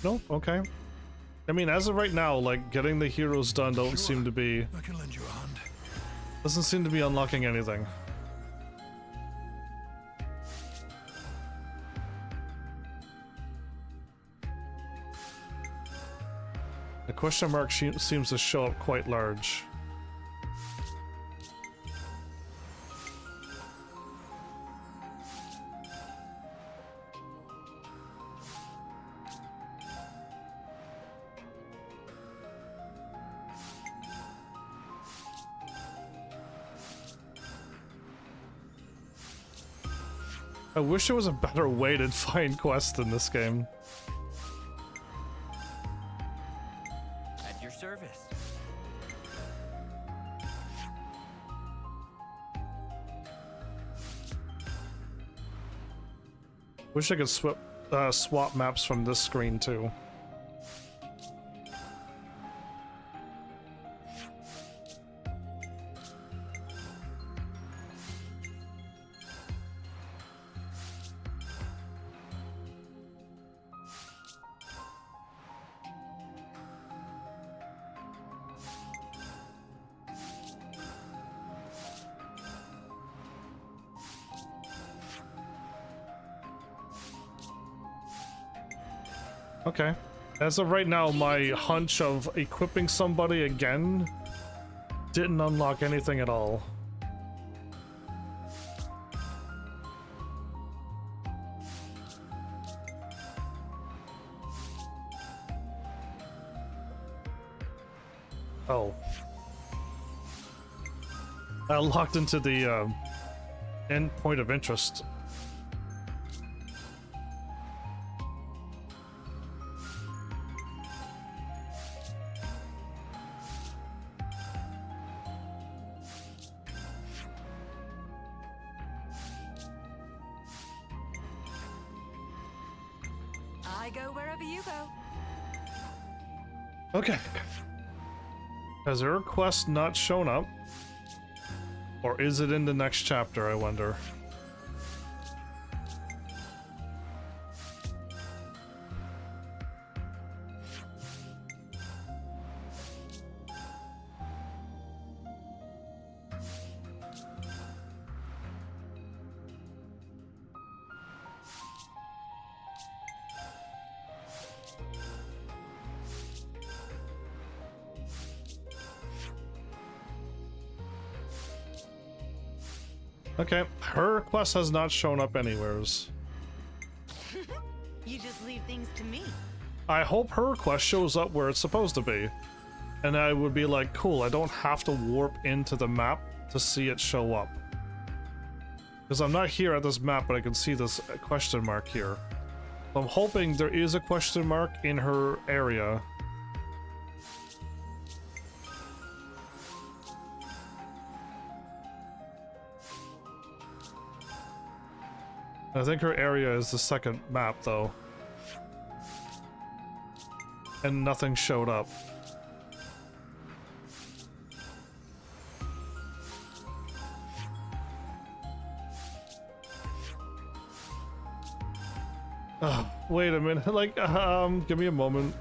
Nope, okay. I mean, as of right now, like, getting the heroes done don't seem to be... I can lend you a hand. Doesn't seem to be unlocking anything. The question mark seems to show up quite large. I wish there was a better way to find quests in this game. At your service. Wish I could swap maps from this screen too. Okay. As of right now, my hunch of equipping somebody again didn't unlock anything at all. Oh. I locked into the end point of interest. I go wherever you go. Okay. Has her quest not shown up? Or is it in the next chapter, I wonder? Okay, her quest has not shown up anywheres. You just leave things to me. I hope her quest shows up where it's supposed to be. And I would be like, cool, I don't have to warp into the map to see it show up. Because I'm not here at this map, but I can see this question mark here. So I'm hoping there is a question mark in her area. I think her area is the second map, though. And nothing showed up. Wait a minute, like, give me a moment.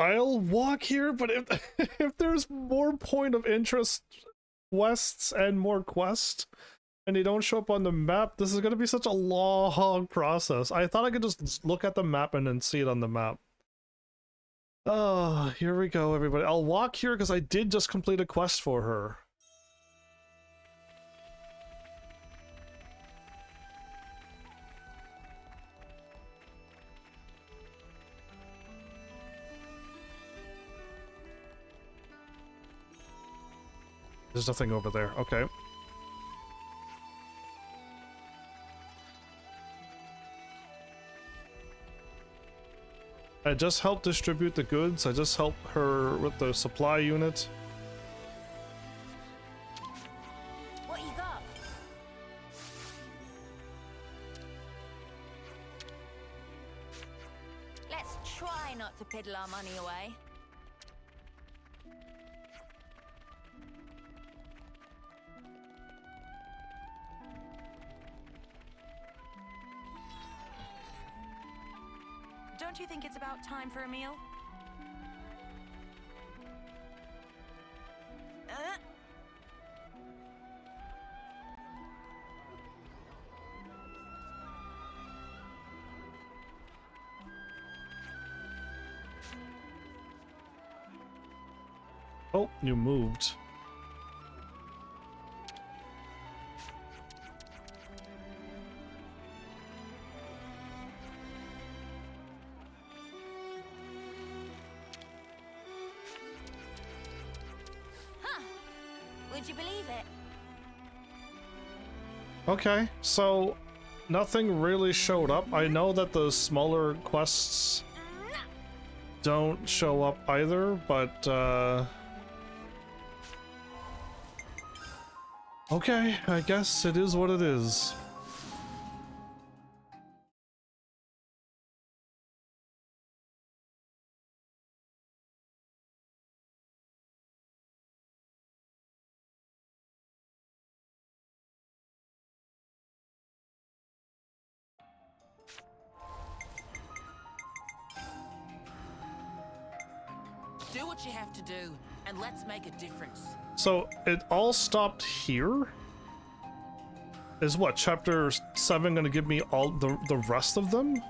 I'll walk here, but if if there's more point of interest quests and more quests, and they don't show up on the map, this is gonna be such a long process. I thought I could just look at the map and then see it on the map. Oh, here we go, everybody. I'll walk here because I did just complete a quest for her. There's nothing over there. Okay. I just helped distribute the goods. I just helped her with the supply unit. What you got? Let's try not to piddle our money away. Don't you think it's about time for a meal? Oh, you moved. Would you believe it? Okay, so nothing really showed up. I know that the smaller quests don't show up either, but okay, I guess it is what it is. Do what you have to do, and let's make a difference. So it all stopped here? Is what, chapter 7 gonna give me all the rest of them?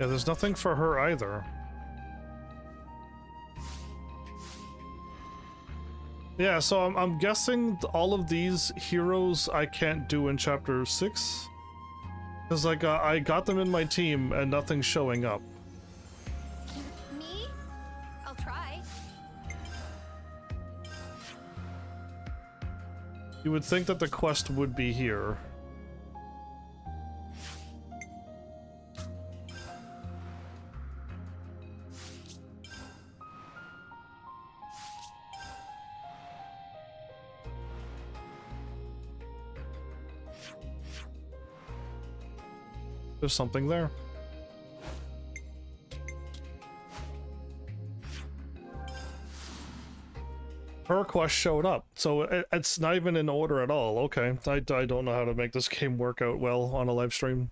Yeah, there's nothing for her either. Yeah, so I'm guessing all of these heroes I can't do in chapter 6. Because, like, I got them in my team and nothing's showing up. Me? I'll try. You would think that the quest would be here. There's something there. Her quest showed up, so it's not even in order at all. Okay, I don't know how to make this game work out well on a live stream.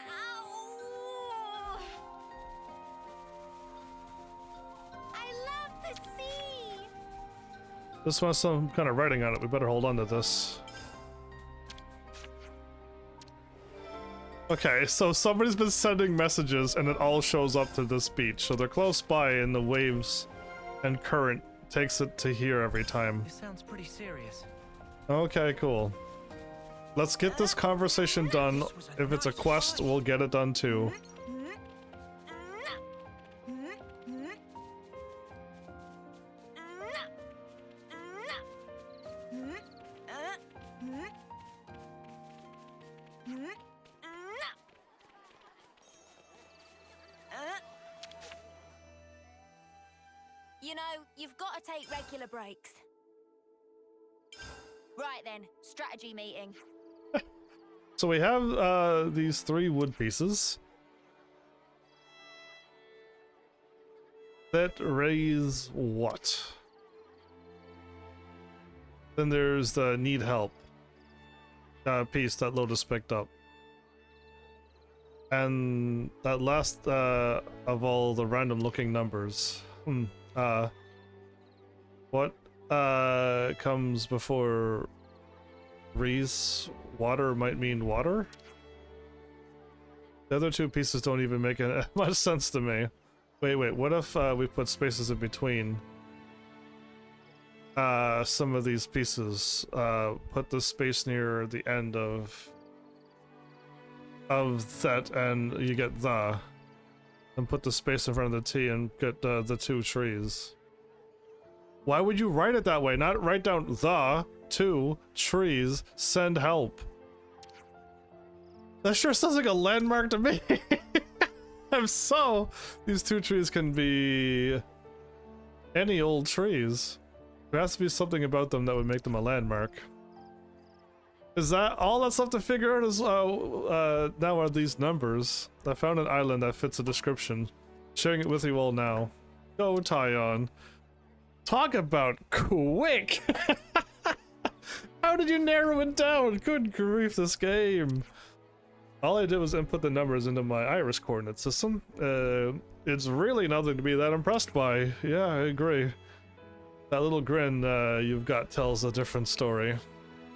Ow! I love the sea. This has some kind of writing on it. We better hold on to this. Okay, so somebody's been sending messages and it all shows up to this beach. So they're close by and the waves and current takes it to here every time. This sounds pretty serious. Okay, cool. Let's get this conversation done. If it's a quest, we'll get it done too. You know, you've got to take regular breaks. Right then, strategy meeting. So we have these 3 wood pieces that raise what? Then there's the need help piece that Lotus picked up. And that last of all the random looking numbers. What comes before Reese? Water might mean water? The other 2 pieces don't even make much sense to me. Wait, what if we put spaces in between some of these pieces? Put the space near the end of that and you get the, and put the space in front of the T and get the 2 trees. Why would you write it that way? Not write down the 2 trees, send help. That sure sounds like a landmark to me. These 2 trees can be any old trees. There has to be something about them that would make them a landmark. Is that all that's left to figure out? Is now are these numbers? I found an island that fits the description. Sharing it with you all now. Go Tyon. Talk about quick! How did you narrow it down? Good grief, this game. All I did was input the numbers into my iris coordinate system. It's really nothing to be that impressed by. Yeah, I agree. That little grin you've got tells a different story.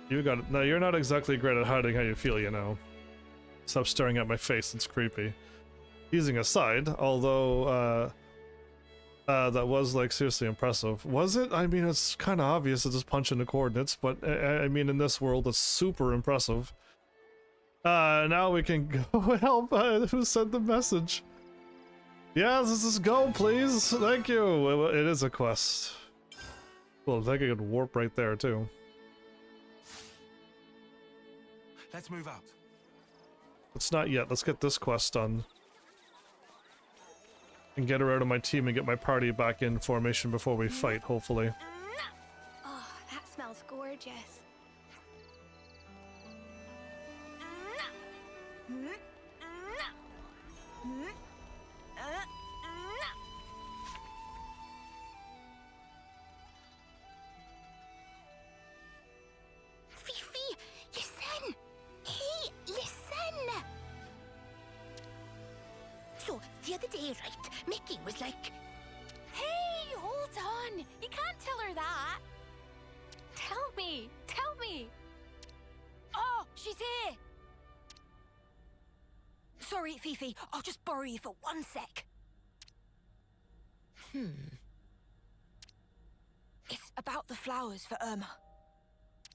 You got it. Now, you're not exactly great at hiding how you feel, you know. Stop staring at my face, it's creepy. Teasing aside, although, that was, like, seriously impressive. Was it? I mean, it's kind of obvious to just punch in the coordinates, but, I mean, in this world, it's super impressive. Now we can go help, who sent the message? Yes, let's just go, please. Thank you. It is a quest. Well, I think I could warp right there, too. Let's move out. It's not yet. Let's get this quest done. And get her out of my team and get my party back in formation before we fight, hopefully. Oh, that smells gorgeous. Fifi, listen! Hey, listen! So, the other day, right, Mickey was like... Hey, hold on! You can't tell her that! Tell me! Tell me! Oh, she's here! Sorry, Fifi, I'll just borrow you for 1 sec. It's about the flowers for Irma.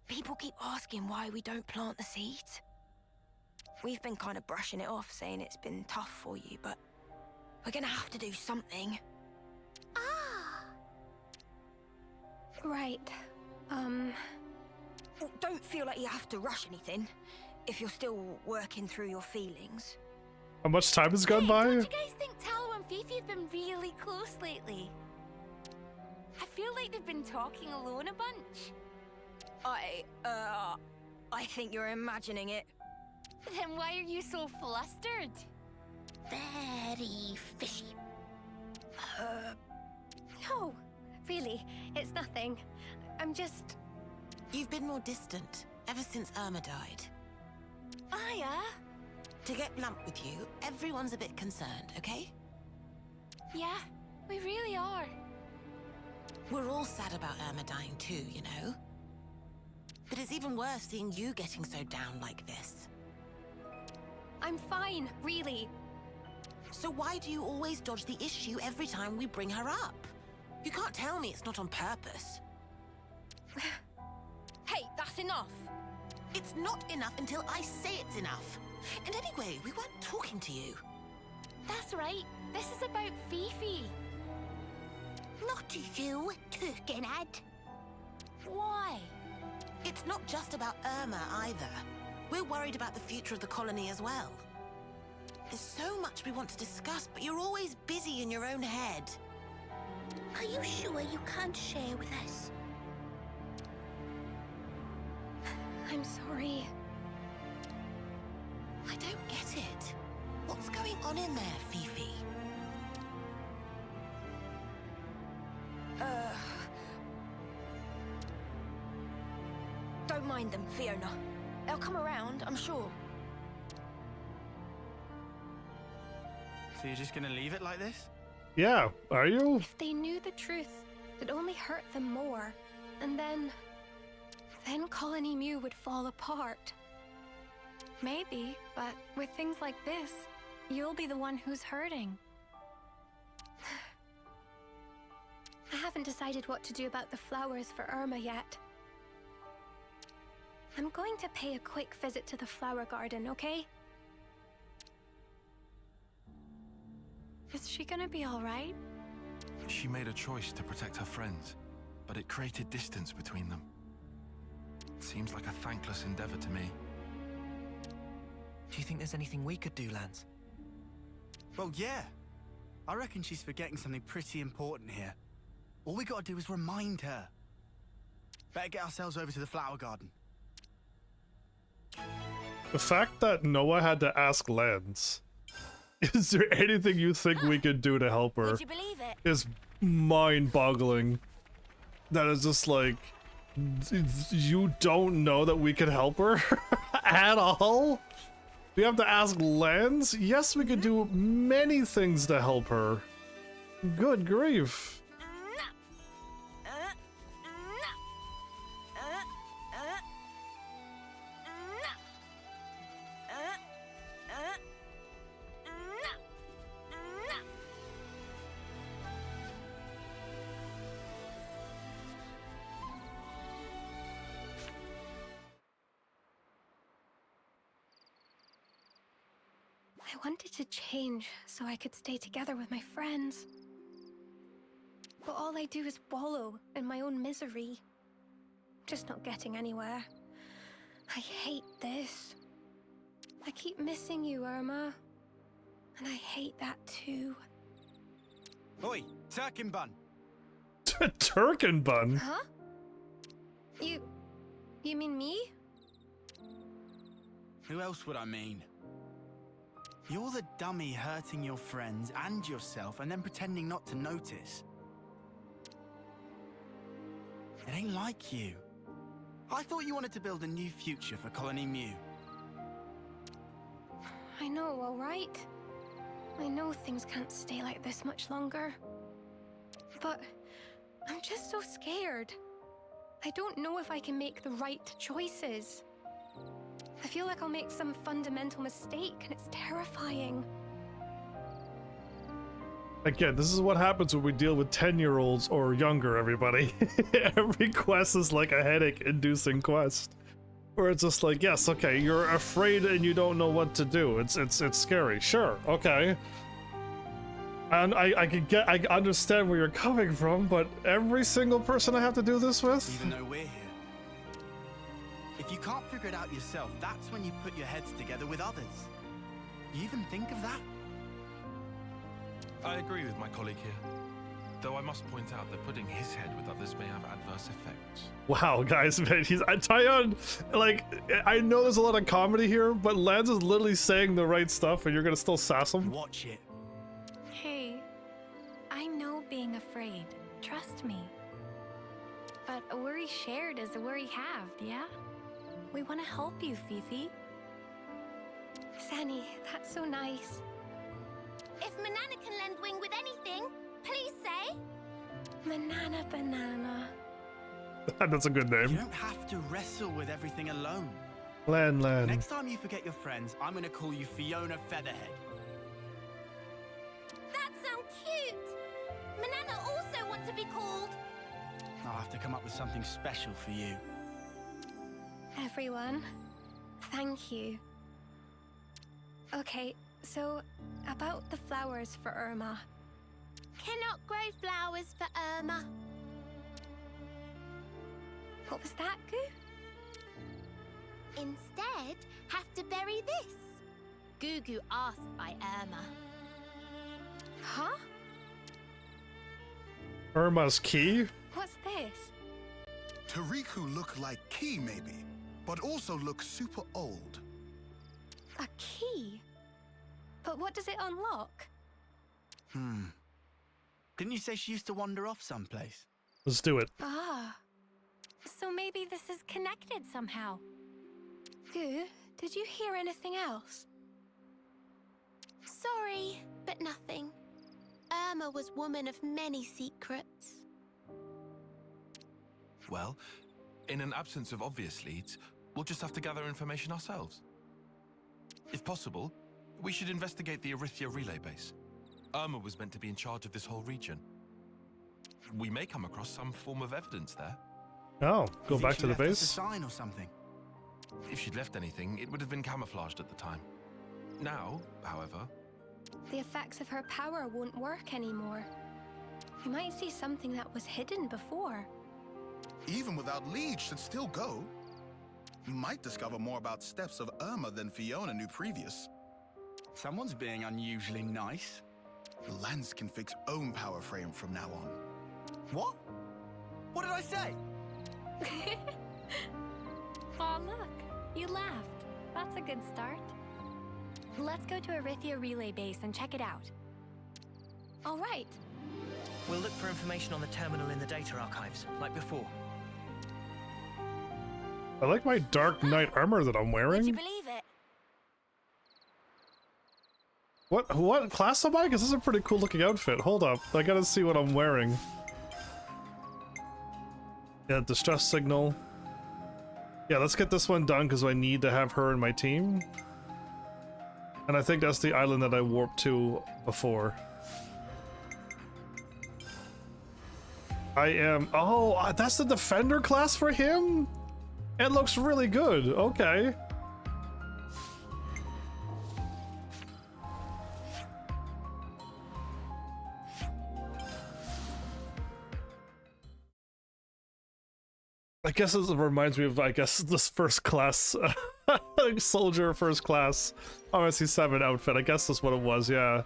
People keep asking why we don't plant the seeds. We've been kind of brushing it off, saying it's been tough for you, but we're gonna have to do something. Ah! Right. Don't feel like you have to rush anything if you're still working through your feelings. How much time has gone by? Don't you guys think Tallow and Fifi have been really close lately? I feel like they've been talking alone a bunch. I think you're imagining it. Then why are you so flustered? Very fishy. No, really, it's nothing. I'm just... You've been more distant ever since Irma died. Aya? To get blunt with you, everyone's a bit concerned, okay? Yeah, we really are. We're all sad about Irma dying too, you know? But it's even worse seeing you getting so down like this. I'm fine, really. So why do you always dodge the issue every time we bring her up? You can't tell me it's not on purpose. Hey, that's enough. It's not enough until I say it's enough. And anyway, we weren't talking to you. That's right. This is about Fifi. Not you, Turkenhead. Why? It's not just about Irma either. We're worried about the future of the colony as well. There's so much we want to discuss, but you're always busy in your own head. Are you sure you can't share with us? I'm sorry. I don't get it. What's going on in there, Fifi? Don't mind them, Fiona. They'll come around, I'm sure. So you're just gonna leave it like this? Yeah, are you? If they knew the truth, it'd only hurt them more. And then Colony Mew would fall apart. Maybe, but with things like this, you'll be the one who's hurting. I haven't decided what to do about the flowers for Irma yet. I'm going to pay a quick visit to the flower garden, okay? Is she gonna be all right? She made a choice to protect her friends, but it created distance between them. Seems like a thankless endeavor to me. Do you think there's anything we could do, Lance? Well, yeah. I reckon she's forgetting something pretty important here. All we gotta do is remind her. Better get ourselves over to the flower garden. The fact that Noah had to ask Lance, is there anything you think we could do to help her, Would you believe it? is mind-boggling. That is just like, you don't know that we could help her at all? We have to ask Lance? Yes, we could do many things to help her. Good grief. I wanted to change so I could stay together with my friends. But all I do is wallow in my own misery. Just not getting anywhere. I hate this. I keep missing you, Irma. And I hate that too. Oi, Turkin Bun! Turkin bun. Huh? You mean me? Who else would I mean? You're the dummy hurting your friends and yourself and then pretending not to notice. It ain't like you. I thought you wanted to build a new future for Colony Mew. I know, all right? I know things can't stay like this much longer. But I'm just so scared. I don't know if I can make the right choices. I feel like I'll make some fundamental mistake, and it's terrifying. Again, this is what happens when we deal with 10-year-olds or younger, everybody. Every quest is like a headache-inducing quest. Where it's just like, yes, okay, you're afraid and you don't know what to do. It's scary. Sure, okay. And I understand where you're coming from, but every single person I have to do this with? Even though we're here. If you can't figure it out yourself, that's when you put your heads together with others. You even think of that? I agree with my colleague here. Though I must point out that putting his head with others may have adverse effects. Wow, guys, man, Tyon, like, I know there's a lot of comedy here, but Lance is literally saying the right stuff and you're gonna still sass him? Watch it. Hey, I know being afraid. Trust me. But a worry shared is a worry halved, yeah? We want to help you, Fifi. Sani, that's so nice. If Manana can lend wing with anything, please say. Manana Banana. That's a good You name. don't have to wrestle with everything alone. Lan. Next time you forget your friends, I'm gonna call you Fiona Featherhead. That sounds cute. Manana also want to be called. I'll have to come up with something special for you. Everyone, thank you. Okay, so about the flowers for Irma. Cannot grow flowers for Irma. What was that, Goo? Instead, have to bury this. Gugu asked by Irma. Huh? Irma's key? What's this? Tariku look like Key, maybe, but also look super old. A key? But what does it unlock? Didn't you say she used to wander off someplace? Let's do it. Ah. So maybe this is connected somehow. Goo, did you hear anything else? Sorry, but nothing. Irma was woman of many secrets. Well, in an absence of obvious leads, we'll just have to gather information ourselves. If possible, we should investigate the Arithia relay base. Irma was meant to be in charge of this whole region. We may come across some form of evidence there. Oh, go You think back she to the left us a base? sign or something. If she'd left anything, it would have been camouflaged at the time. Now, however, The effects of her power won't work anymore. We might see something that was hidden before. Even without leads, should still go. Might discover more about steps of Irma than Fiona knew previous. Someone's being unusually nice. Lance can fix own power frame from now on. What? What did I say? Aw, look. You laughed. That's a good start. Let's go to Arithia Relay Base and check it out. All right. We'll look for information on the terminal in the data archives, like before. I like my Dark Knight armor that I'm Would you wearing. believe it? What class am I? Because this is a pretty cool looking outfit. Hold up, I gotta see what I'm wearing. Yeah, distress signal. Yeah, let's get this one done because I need to have her in my team. And I think that's the island that I warped to before. I am... Oh, that's the defender class for him? It looks really good. Okay. I guess this reminds me of, I guess, this first class soldier first class Pharmacy 7 outfit. I guess that's what it was, yeah.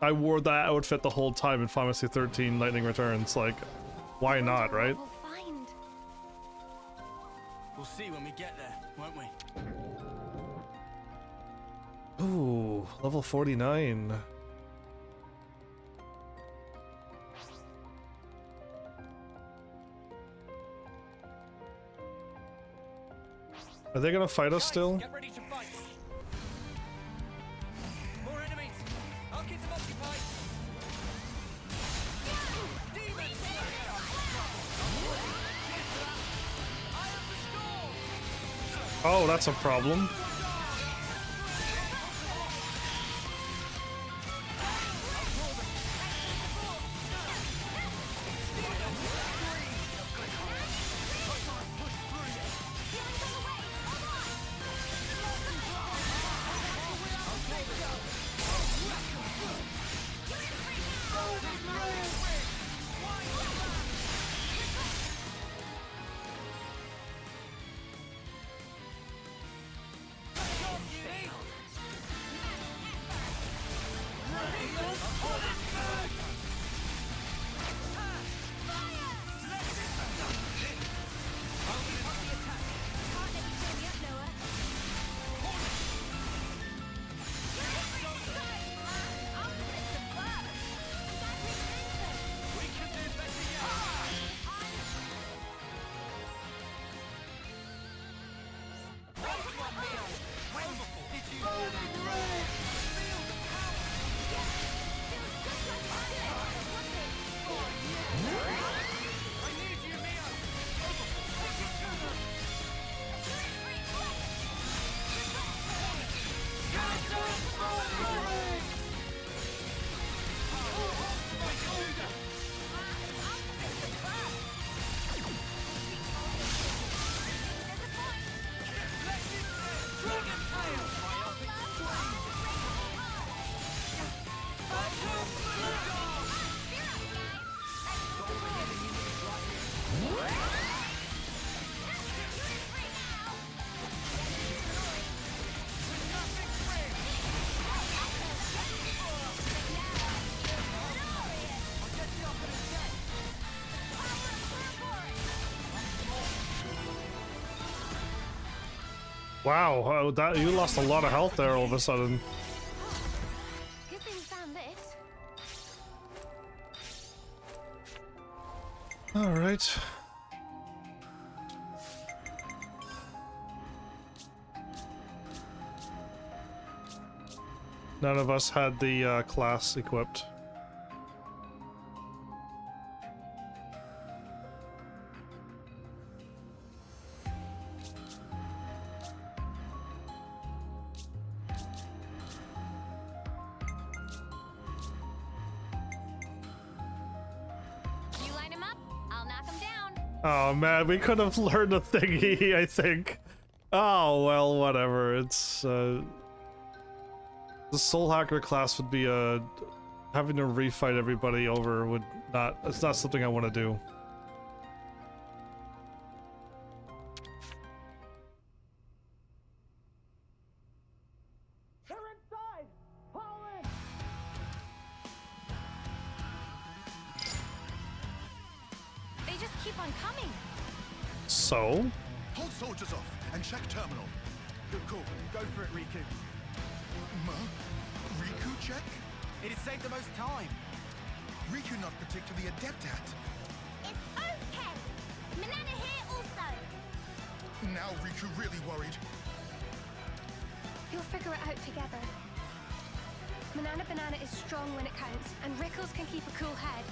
I wore that outfit the whole time in Pharmacy 13 Lightning Returns. Like, why not, right? We'll find. We'll see when we get there, won't we? Ooh, level 49. Are they gonna fight us still? Get ready to fight. More enemies. I'll keep them occupied. Demons! I am restored. Oh, that's a problem. Wow, that you lost a lot of health there all of a sudden. Good thing we found this. All right. None of us had the class equipped. You line him up, I'll knock him down. Oh man, we could have learned a thingy, I think. Oh well, whatever. It's the Soul Hacker class would be having to refight everybody over would not. It's not something I want to do. They're inside. Fall in. They just keep on coming. So? Hold soldiers off and check terminal. Good call. Go for it, Riku. Riku check? It'd save the most time. Riku not particularly adept at. It's okay. Manana here also. Now Riku really worried. You'll figure it out together. Manana Banana is strong when it counts, and Rickles can keep a cool head.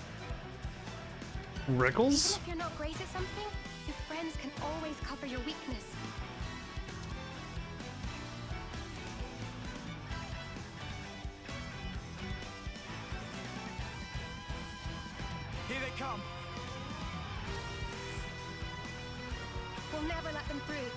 Rickles? Even if you're not great at something, your friends can always cover your weakness. Here they come. We'll never let them through.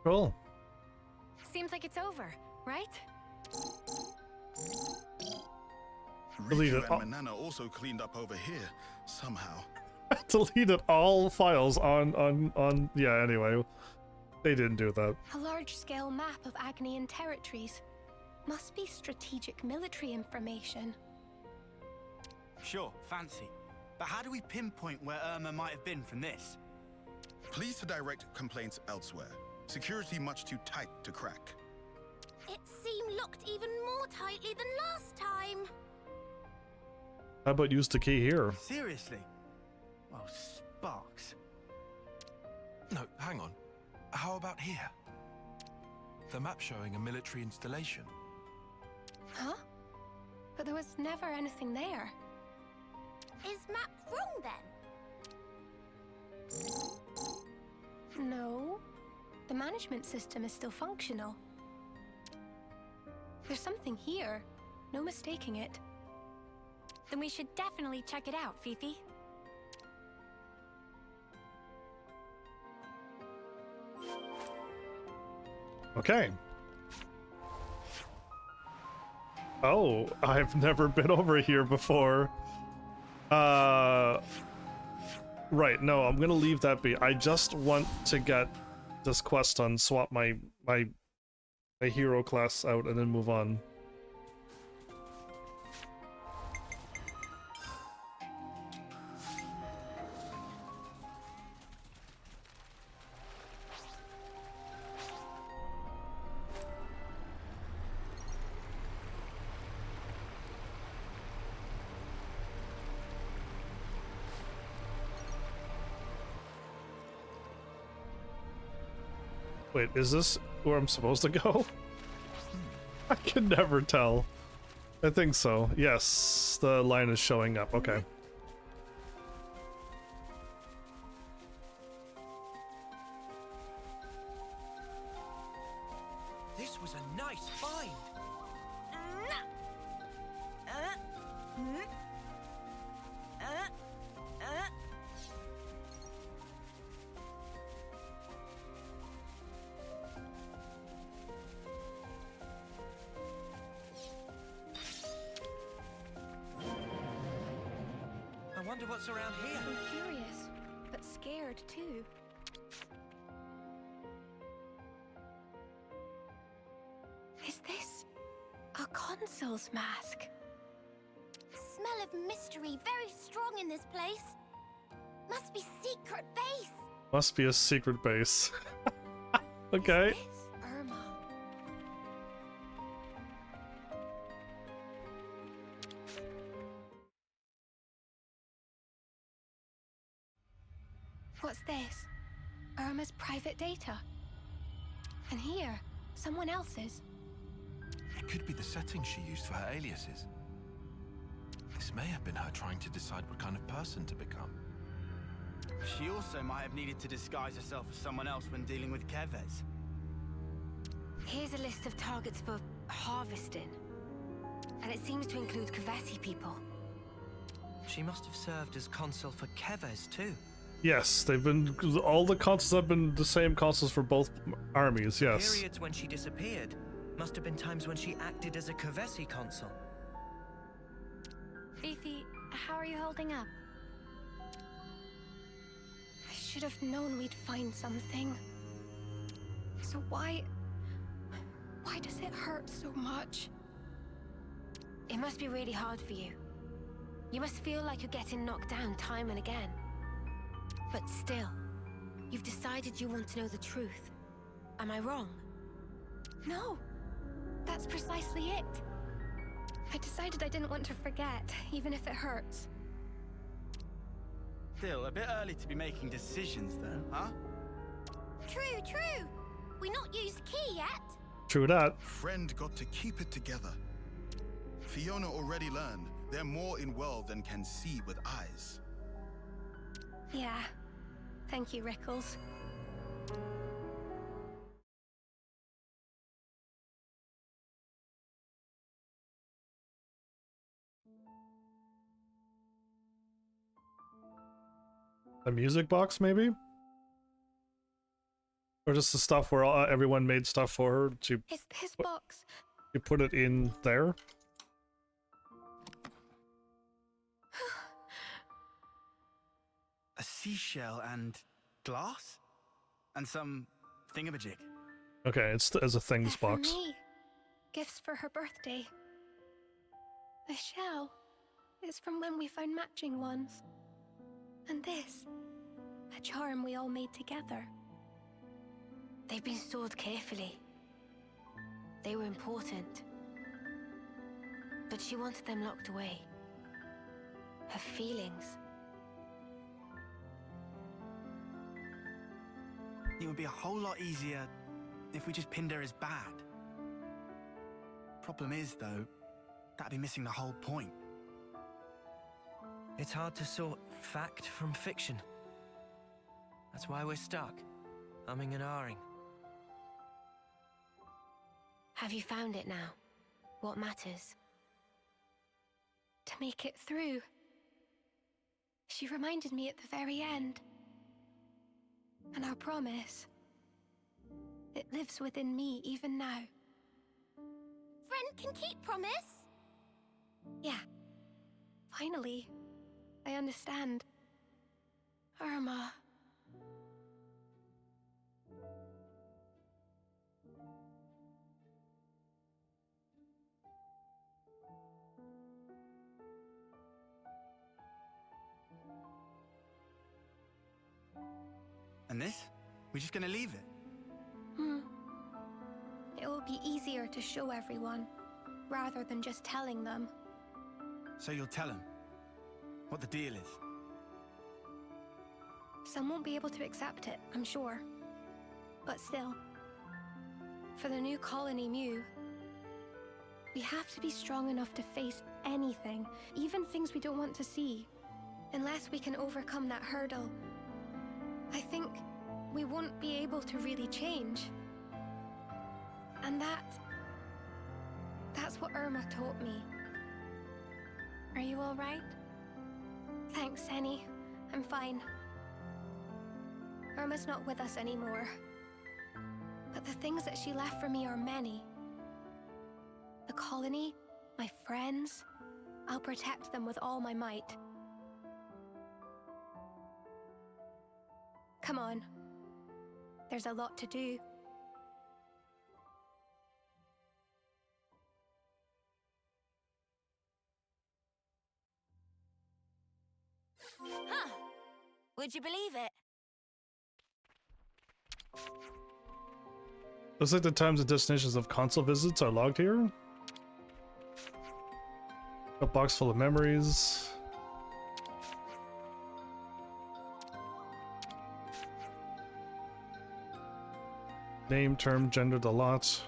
Cool. Seems like it's over, right? Delete Riku it. and Manana also cleaned up over here, somehow. Deleted all files on yeah, anyway. They didn't do that. A large-scale map of Agnian territories. Must be strategic military information. Sure, fancy. But how do we pinpoint where Irma might have been from this? Please to direct complaints elsewhere. Security much too tight to crack. It seemed locked even more tightly than last time. How about use the key here? Seriously? Well, Sparks. No, hang on. How about here? The map showing a military installation. Huh? But there was never anything there. Is map wrong then? No. The management system is still functional. There's something here. No mistaking it. Then we should definitely check it out, Fifi. Okay. Oh, I've never been over here before. Right, no, I'm gonna leave that be. I just want to get this quest done, swap my hero class out, and then move on. Wait, is this where I'm supposed to go? I can never tell. I think so. Yes, the line is showing up. Okay. This was a nice find. I wonder what's around here. I'm curious, but scared too. Is this a consul's mask? Smell of mystery very strong in this place. Must be secret base. Must be a secret base. Okay. Is this Irma? What's this? Irma's private data. And here, someone else's. It could be the settings she used for her aliases. This may have been her trying to decide what kind of person to become. She also might have needed to disguise herself as someone else when dealing with Kevez. Here's a list of targets for harvesting. And it seems to include Kavesi people. She must have served as consul for Kevez too. Yes, they've been. All the consuls have been the same consuls for both armies. Yes. Periods when she disappeared must have been times when she acted as a Kavesi consul. Fifi, how are you holding up? I should have known we'd find something. So why does it hurt so much? It must be really hard for you. You must feel like you're getting knocked down time and again. But still, you've decided you want to know the truth. Am I wrong? No, that's precisely it. I decided I didn't want to forget, even if it hurts. Still, a bit early to be making decisions though, huh? True, true. We not used key yet. True that. Friend got to keep it together. Fiona already learned they're more in world than can see with eyes. Yeah. Thank you, Rickles. A music box, maybe? Or just the stuff where everyone made stuff for her. Is this box? You put it in there. A seashell and glass? And some thingamajig. Okay, it's as a things They're box. For me. Gifts for her birthday. The shell is from when we found matching ones. And this, a charm we all made together. They've been stored carefully. They were important. But she wanted them locked away. Her feelings. It would be a whole lot easier if we just pinned her as bad. Problem is, though, that'd be missing the whole point. It's hard to sort fact from fiction. That's why we're stuck, umming and ahhing. Have you found it now? What matters? To make it through. She reminded me at the very end. And our promise. It lives within me even now. Friend can keep promise. Yeah. Finally, I understand. Irma. And this? We're just gonna leave it? It will be easier to show everyone, rather than just telling them. So you'll tell him what the deal is? Some won't be able to accept it, I'm sure. But still, for the new colony Mew, we have to be strong enough to face anything, even things we don't want to see. Unless we can overcome that hurdle, I think we won't be able to really change. And that's what Irma taught me. Are you all right? Thanks, Henny. I'm fine. Irma's not with us anymore. But the things that she left for me are many. The colony, my friends, I'll protect them with all my might. Come on. There's a lot to do. Huh. Would you believe it? Looks like the times and destinations of console visits are logged here. A box full of memories. Name, term, gendered a lot.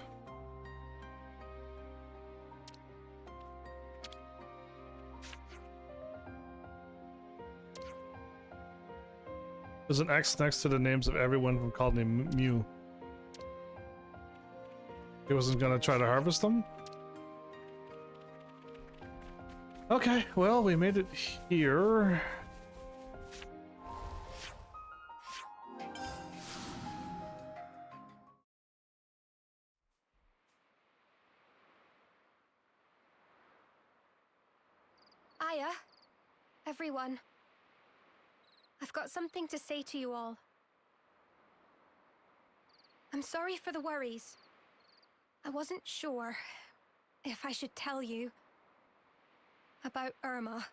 There's an X next to the names of everyone from Colony Mew. He wasn't gonna try to harvest them? Okay, well, we made it here. Aya, everyone. I've got something to say to you all. I'm sorry for the worries. I wasn't sure if I should tell you about Irma.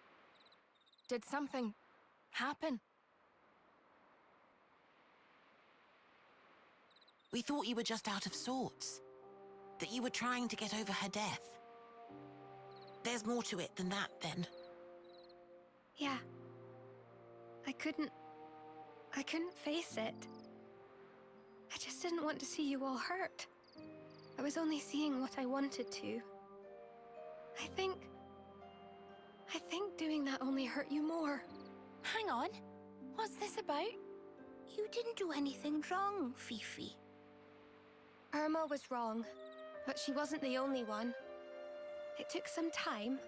Did something happen? We thought you were just out of sorts. That you were trying to get over her death. There's more to it than that, then. Yeah. I couldn't face it. I just didn't want to see you all hurt. I was only seeing what I wanted to. I think doing that only hurt you more. Hang on. What's this about? You didn't do anything wrong, Fifi. Irma was wrong, but she wasn't the only one. It took some time,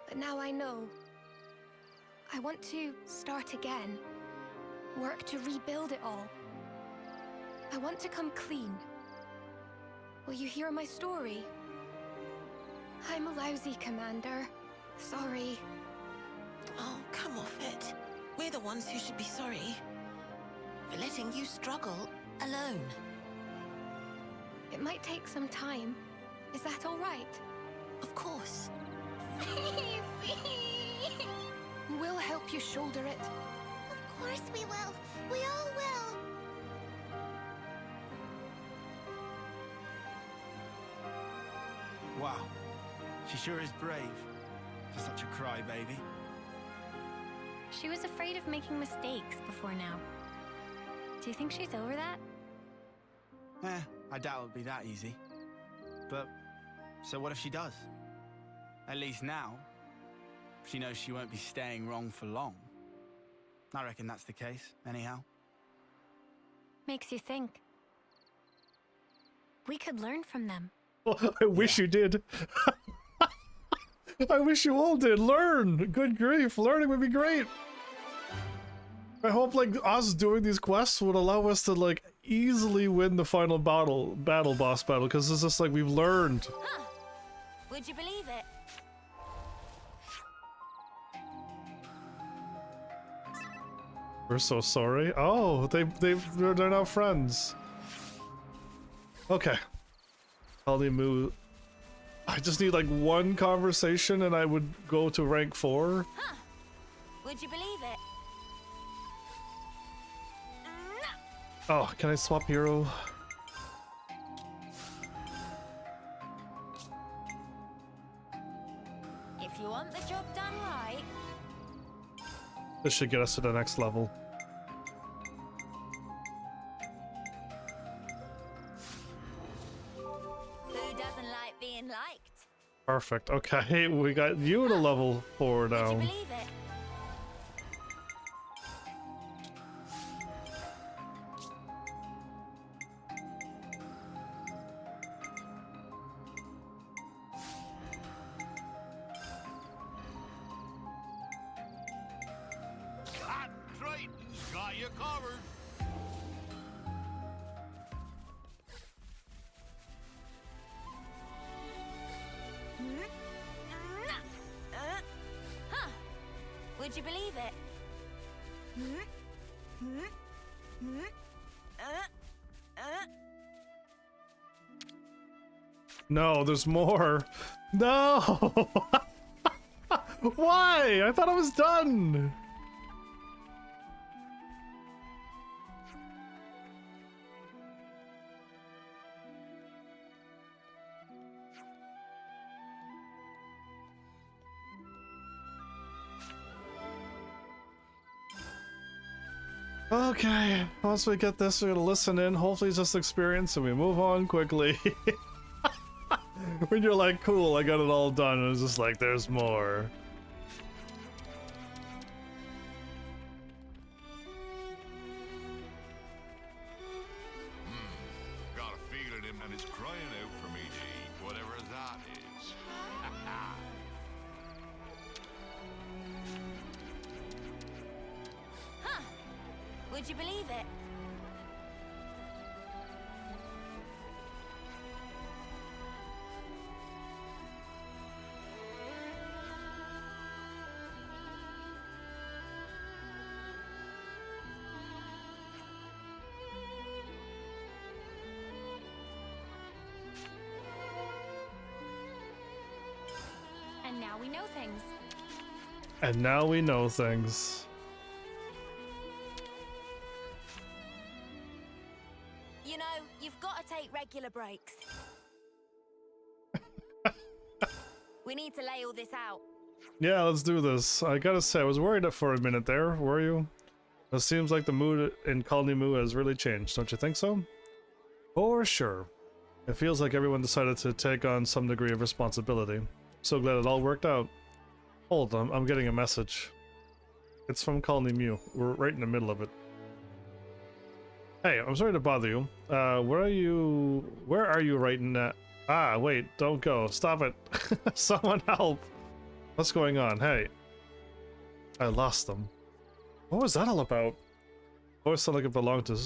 but now I know. I want to start again. Work to rebuild it all. I want to come clean. Will you hear my story? I'm a lousy commander. Sorry. Oh, come off it. We're the ones who should be sorry for letting you struggle alone. It might take some time. Is that all right? Of course. We'll help you shoulder it. Of course we will. We all will. Wow. She sure is brave for such a crybaby. She was afraid of making mistakes before now. Do you think she's over that? I doubt it'll be that easy. But, so what if she does? At least now, she knows she won't be staying wrong for long. I reckon that's the case, anyhow. Makes you think. We could learn from them. I wish you did. I wish you all did. Learn. Good grief. Learning would be great. I hope like us doing these quests would allow us to like easily win the final boss battle, because it's just like we've learned. Huh. Would you believe it? We're so sorry. Oh, they're now friends. Okay. Colony Moo. I just need like one conversation and I would go to rank 4. Huh. Would you believe it? Oh, can I swap hero? If you want the job done right. This should get us to the next level. Who doesn't like being liked? Perfect. Okay, we got you to level 4 Would you now. believe it? Triton's got you covered. Huh. Would you believe it? No, there's more. No! Why? I thought I was done. Okay, once we get this, we're gonna listen in. Hopefully it's just experience and we move on quickly. When you're like, cool, I got it all done, and it's just like, there's more. Got a feeling him and is crying out for me to eat, whatever that is. Huh. Would you believe it? And now we know things. And now we know things. You know, you've got to take regular breaks. We need to lay all this out. Yeah, let's do this. I gotta say, I was worried for a minute there, were you? It seems like the mood in Colony Moo has really changed, don't you think so? For sure. It feels like everyone decided to take on some degree of responsibility. So glad it all worked out. Hold on, I'm getting a message. It's from Colony Moo. We're right in the middle of it. Hey, I'm sorry to bother you. Where are you right now? Ah, wait, don't go. Stop it. Someone help. What's going on? Hey. I lost them. What was that all about? Always sound like it belonged to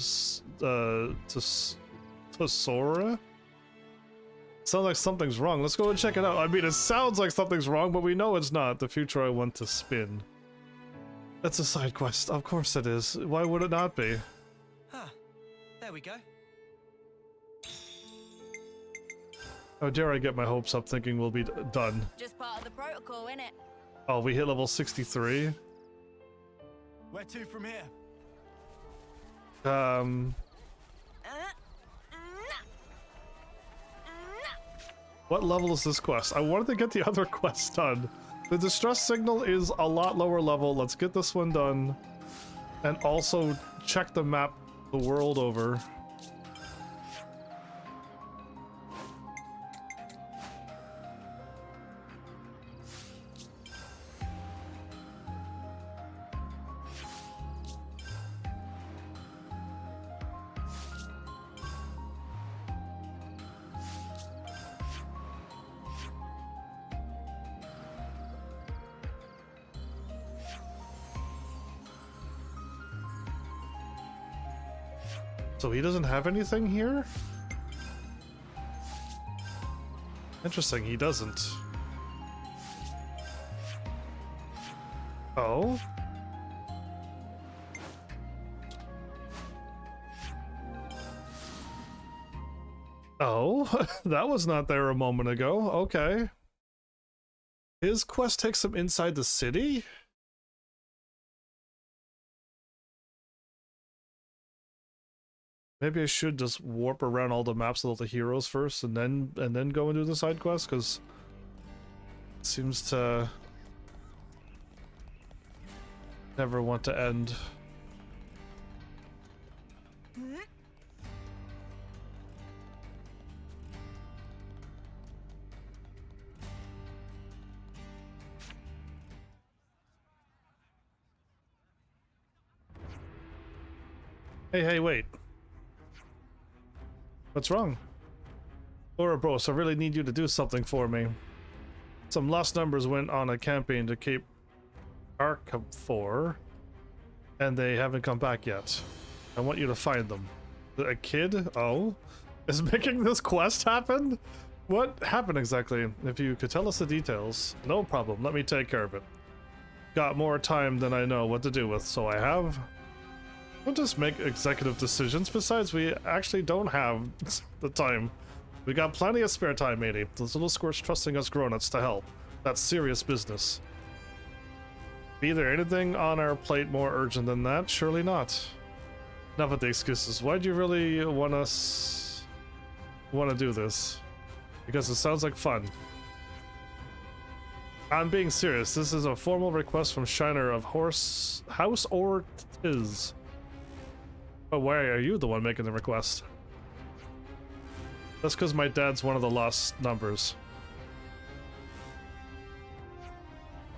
Sora. Sounds like something's wrong. Let's go and check it out. I mean, it sounds like something's wrong, but we know it's not. The future I want to spin. That's a side quest. Of course it is. Why would it not be? Huh. There we go. How dare I get my hopes up thinking we'll be done. Just part of the protocol, innit? Oh, we hit level 63. Where to from here? What level is this quest? I wanted to get the other quest done. The distress signal is a lot lower level. Let's get this one done. And also check the map the world over. So he doesn't have anything here? Interesting, he doesn't. Oh? Oh, that was not there a moment ago. Okay. His quest takes him inside the city? Maybe I should just warp around all the maps of all the heroes first and then go and do the side quest, because it seems to never want to end. Hey, wait. What's wrong? Ouroboros, I really need you to do something for me. Some lost numbers went on a campaign to Cape Arcafor, and they haven't come back yet. I want you to find them. A kid? Oh? Is making this quest happen? What happened exactly? If you could tell us the details. No problem, let me take care of it. Got more time than I know what to do with, so I have. Don't just make executive decisions. Besides, we actually don't have the time. We got plenty of spare time, matey. Those little squirts trusting us grown-ups to help. That's serious business. Be there anything on our plate more urgent than that? Surely not. Enough of the excuses. Why do you really want to do this? Because it sounds like fun. I'm being serious. This is a formal request from Shiner of House Ortiz. But why are you the one making the request? That's because my dad's one of the lost numbers.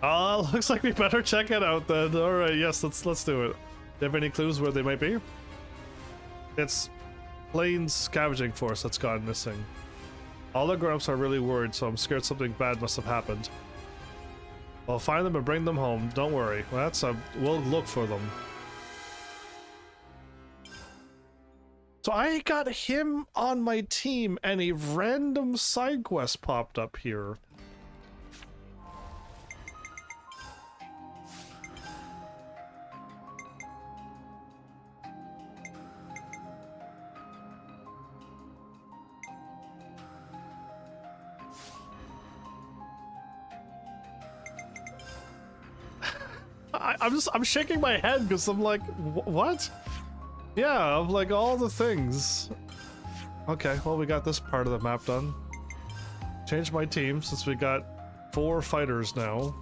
Looks like we better check it out then. Alright, yes, let's do it. Do you have any clues where they might be? It's Plains Scavenging Force that's gone missing. All the grown-ups are really worried, so I'm scared something bad must have happened. I'll find them and bring them home. Don't worry. We'll look for them. So I got him on my team and a random side quest popped up here. I'm shaking my head because I'm like, what? Yeah, of like all the things. Okay, well, we got this part of the map done. Changed my team since we got 4 fighters now.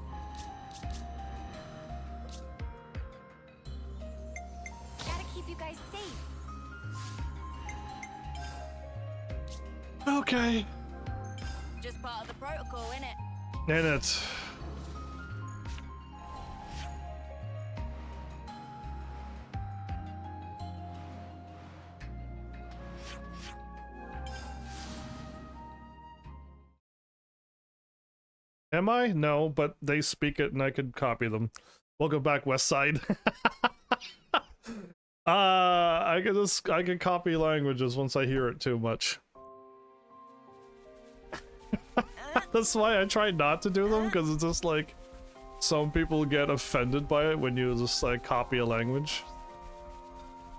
Gotta keep you guys safe. Okay. Just part of the protocol, innit? In it. Am I? No, but they speak it and I could copy them. Welcome back, West Side. I can copy languages once I hear it too much. That's why I try not to do them, because it's just like some people get offended by it when you just like copy a language.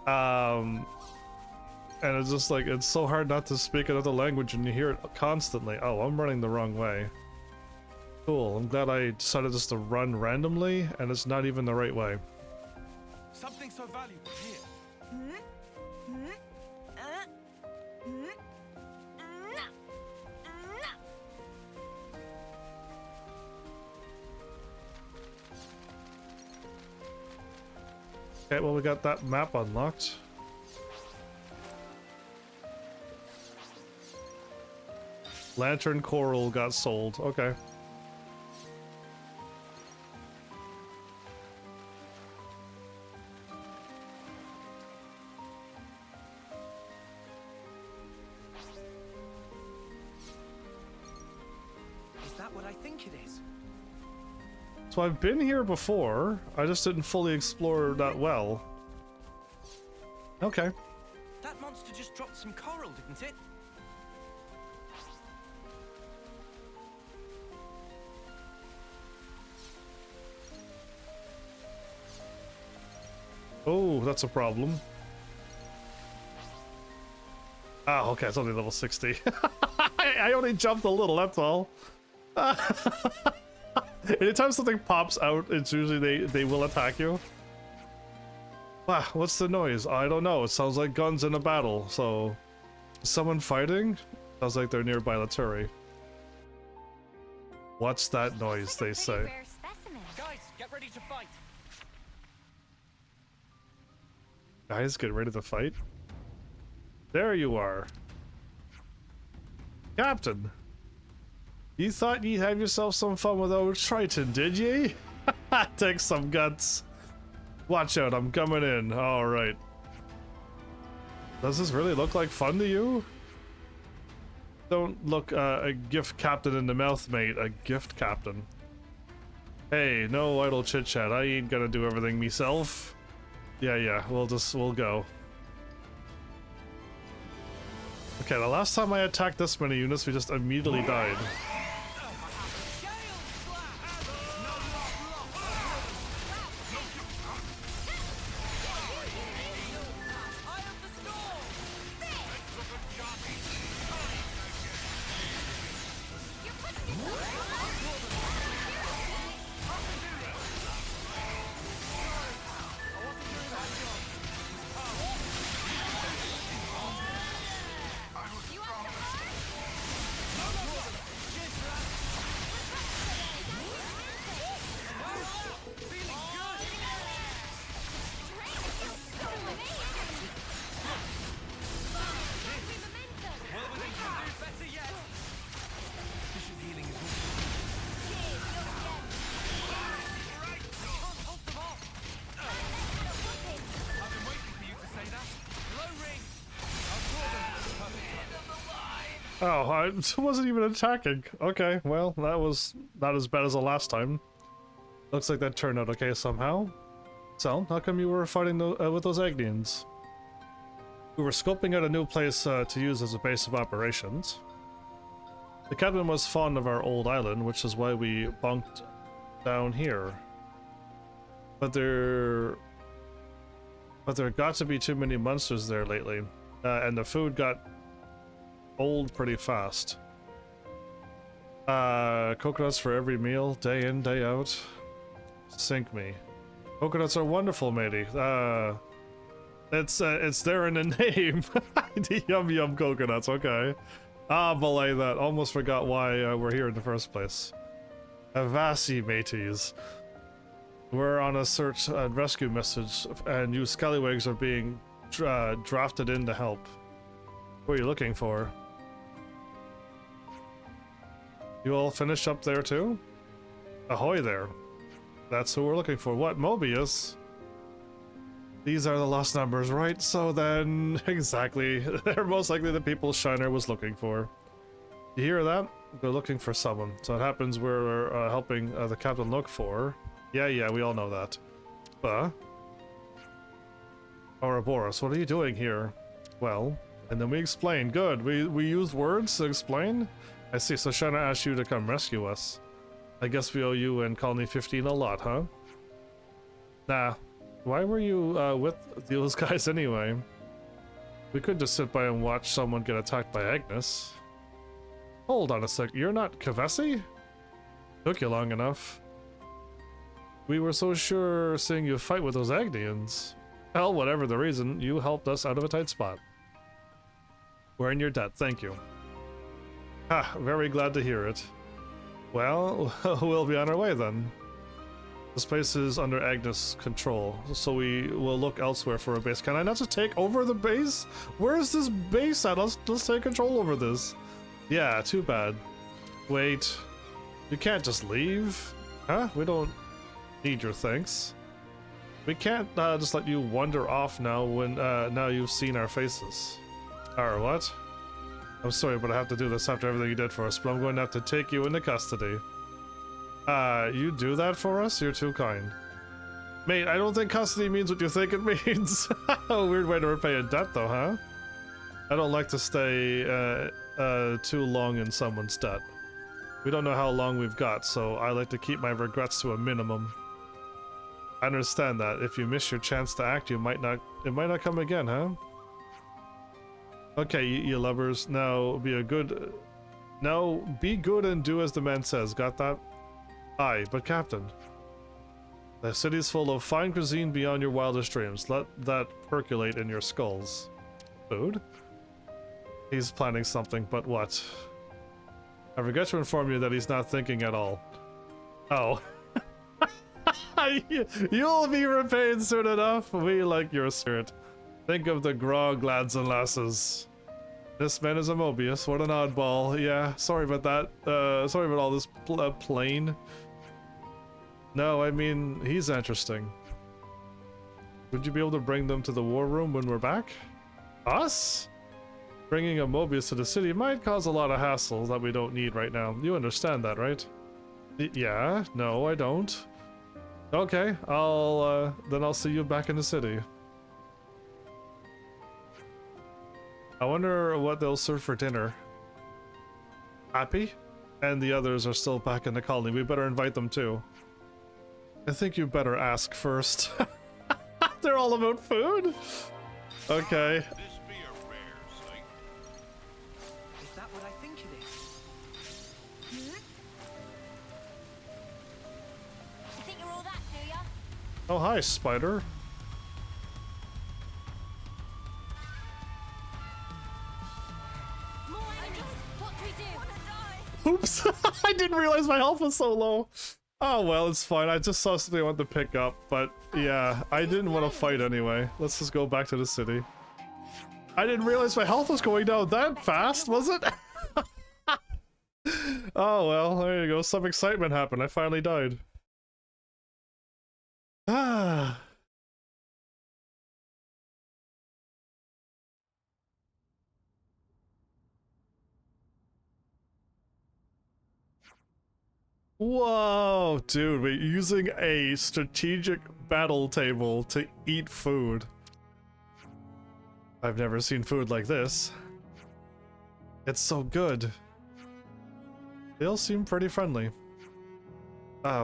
And it's just like it's so hard not to speak another language when you hear it constantly. Oh, I'm running the wrong way. Cool. I'm glad I decided just to run randomly, and it's not even the right way. Something so valuable here. Okay, well, we got that map unlocked. Lantern Coral got sold. Okay. Is that what I think it is? So I've been here before. I just didn't fully explore that well. Okay. That monster just dropped some coral, didn't it? Oh, that's a problem. Oh, okay, it's only level 60. I only jumped a little, that's all. Anytime something pops out, it's usually they will attack you. Wow, what's the noise? I don't know. It sounds like guns in a battle, so... Is someone fighting? Sounds like they're nearby Laturi. What's that noise, they say? Guys, get ready to fight. Guys, get ready to fight? There you are. Captain! You thought you'd have yourself some fun with old Triton, did ye? Take some guts. Watch out, I'm coming in. Alright. Does this really look like fun to you? Don't look a gift captain in the mouth, mate. A gift captain. Hey, no idle chit chat. I ain't gonna do everything myself. Yeah, we'll go. Okay, the last time I attacked this many units, we just immediately died. Oh, I wasn't even attacking. Okay, well, that was not as bad as the last time. Looks like that turned out okay somehow. So, how come you were fighting with those Agnians? We were scoping out a new place to use as a base of operations. The captain was fond of our old island, which is why we bunked down here. But there got to be too many monsters there lately, and the food got old pretty fast. Coconuts for every meal, day in, day out. Sink me. Coconuts are wonderful, matey. It's there in the name. Yum yum coconuts, okay. Ah, belay that. Almost forgot why we're here in the first place. Avasi, mateys. We're on a search and rescue message, and you scallywags are being drafted in to help. What are you looking for? You all finished up there too? Ahoy there. That's who we're looking for. What, Mobius? These are the lost numbers, right? So then, exactly. They're most likely the people Shiner was looking for. You hear that? They're looking for someone. So it happens we're helping the captain look for. Yeah, we all know that. Ouroboros, what are you doing here? Well, and then we explain. Good. We use words to explain? I see, so Shanna asked you to come rescue us. I guess we owe you and Colony 15 a lot, huh? Nah. Why were you with those guys anyway? We could just sit by and watch someone get attacked by Agnes. Hold on a sec, you're not Kavesi? Took you long enough. We were so sure seeing you fight with those Agnians. Hell, whatever the reason, you helped us out of a tight spot. We're in your debt, thank you. Ha, very glad to hear it. Well, we'll be on our way then. This place is under Agnes' control, so we will look elsewhere for a base. Can I not just take over the base? Where is this base at? Let's take control over this. Yeah, too bad. Wait, you can't just leave? Huh? We don't need your thanks. We can't just let you wander off now when now you've seen our faces. Or what? I'm sorry, but I have to do this after everything you did for us, but I'm going to have to take you into custody. You do that for us? You're too kind. Mate, I don't think custody means what you think it means. Weird way to repay a debt though, huh? I don't like to stay too long in someone's debt. We don't know how long we've got, so I like to keep my regrets to a minimum. I understand that. If you miss your chance to act, it might not come again, huh? Okay, you lubbers, now be good and do as the man says, got that? Aye, but Captain, the city's full of fine cuisine beyond your wildest dreams. Let that percolate in your skulls. Food? He's planning something, but what? I forget to inform you that he's not thinking at all. Oh. You'll be repaid soon enough. We like your spirit. Think of the grog, lads and lasses. This man is a Mobius. What an oddball. Yeah, sorry about that. Sorry about all this plane. No, I mean, he's interesting. Would you be able to bring them to the war room when we're back? Us? Bringing a Mobius to the city might cause a lot of hassle that we don't need right now. You understand that, right? Yeah, no, I don't. Okay, then I'll see you back in the city. I wonder what they'll serve for dinner. Happy? And the others are still back in the colony. We better invite them too. I think you better ask first. They're all about food? Okay. This be a rare sight. Is that what I think it is? You think you're all that, do ya? Oh, hi, Spider. More enemies. What do we do? Oops, I didn't realize my health was so low. Oh well, it's fine. I just saw something I wanted to pick up, but yeah, I didn't want to fight anyway. Let's just go back to the city. I didn't realize my health was going down that fast, was it? Oh well, there you go. Some excitement happened. I finally died. Ah. Whoa, dude, we're using a strategic battle table to eat food. I've never seen food like this. It's so good. They all seem pretty friendly.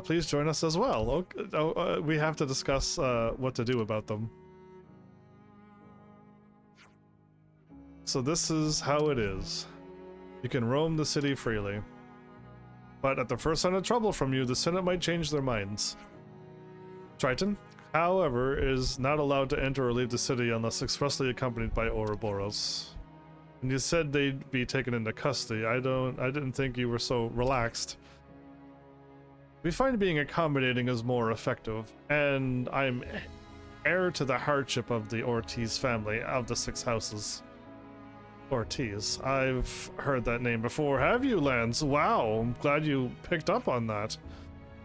Please join us as well. Okay, we have to discuss what to do about them. So this is how it is. You can roam the city freely. But at the first sign of trouble from you, the Senate might change their minds. Triton, however, is not allowed to enter or leave the city unless expressly accompanied by Ouroboros. And you said they'd be taken into custody. I didn't think you were so relaxed. We find being accommodating is more effective, and I'm heir to the hardship of the Ortiz family of the 6 houses. Ortiz. I've heard that name before. Have you, Lance? Wow, I'm glad you picked up on that.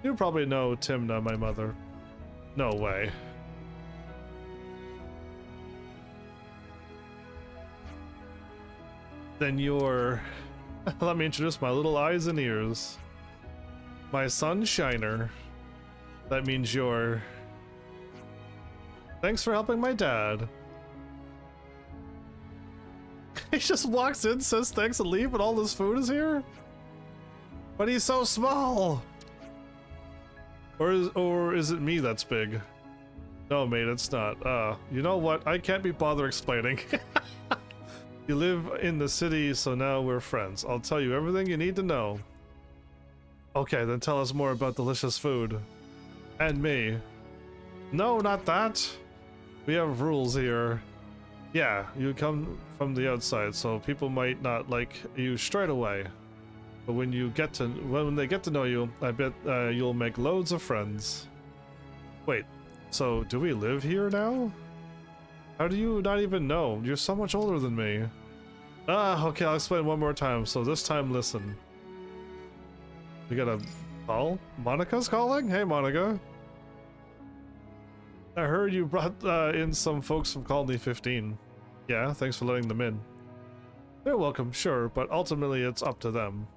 You probably know Timna, my mother. No way. Then you're... Let me introduce my little eyes and ears. My son, Shiner. That means you're... Thanks for helping my dad. He just walks in, says thanks and leave, and all this food is here? But he's so small! Or is it me that's big? No, mate, it's not. You know what? I can't be bothered explaining. You live in the city, so now we're friends. I'll tell you everything you need to know. Okay, then tell us more about delicious food. And me. No, not that. We have rules here. Yeah, you come from the outside, so people might not like you straight away. But when they get to know you, I bet you'll make loads of friends. Wait, so do we live here now? How do you not even know? You're so much older than me. Okay, I'll explain one more time, so this time listen. We got a call? Monica's calling? Hey, Monica. I heard you brought in some folks from Colony 15. Yeah, thanks for letting them in. They're welcome, sure, but ultimately it's up to them.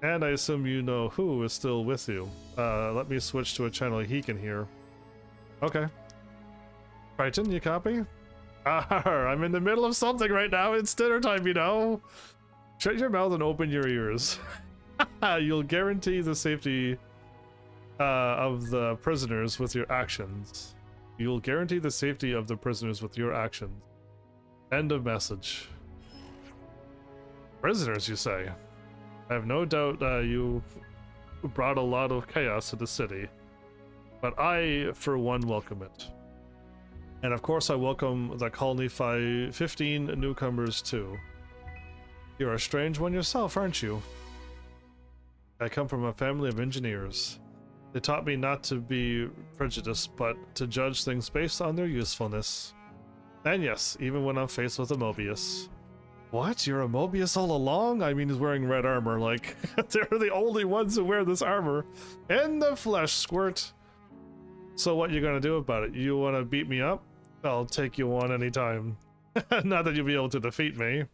And I assume you know who is still with you. Let me switch to a channel he can hear. Okay. Triton, you copy? I'm in the middle of something right now. It's dinner time, you know. Shut your mouth and open your ears. You'll guarantee the safety of the prisoners with your actions. You'll guarantee the safety of the prisoners with your actions. End of message. Prisoners, you say? I have no doubt you brought a lot of chaos to the city, but I, for one, welcome it. And of course I welcome the Colony 15 newcomers too. You're a strange one yourself, aren't you? I come from a family of engineers. They taught me not to be prejudiced, but to judge things based on their usefulness. And yes, even when I'm faced with a Mobius. What? You're a Mobius all along? I mean, he's wearing red armor, like, they're the only ones who wear this armor. In the flesh, squirt. So what you gonna do about it? You wanna beat me up? I'll take you on anytime. Not that you'll be able to defeat me.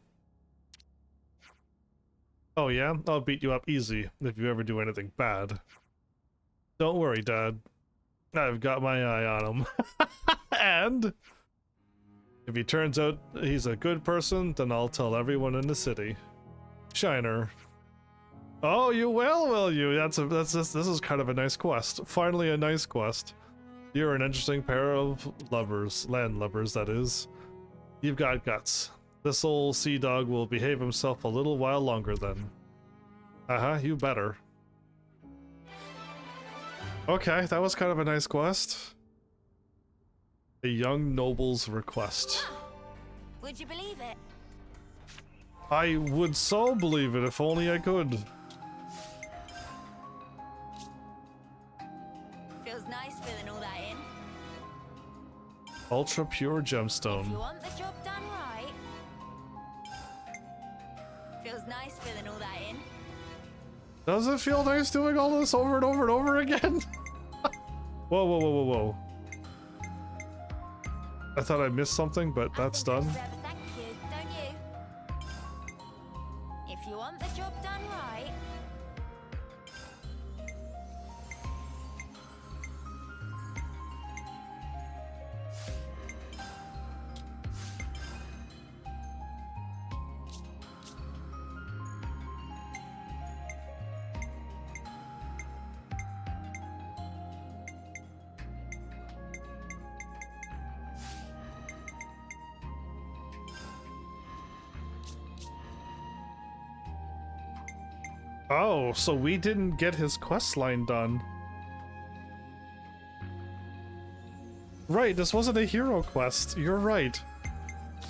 Oh yeah? I'll beat you up easy if you ever do anything bad. Don't worry, Dad. I've got my eye on him. And if he turns out he's a good person, then I'll tell everyone in the city. Shiner. Oh, you will you? This is kind of a nice quest. Finally a nice quest. You're an interesting pair of lovers, land lubbers, that is. You've got guts. This old sea dog will behave himself a little while longer then. You better. Okay, that was kind of a nice quest. A young noble's request. Would you believe it? I would so believe it if only I could. Feels nice filling all that in. Ultra pure gemstone. If you want the job done right. Feels nice filling all that in. Does it feel nice doing all this over and over and over again? Whoa, whoa, whoa, whoa, whoa. I thought I missed something, but that's done. Thank you, don't you? If you want the job done right. Oh, so we didn't get his quest line done. Right, this wasn't a hero quest. You're right.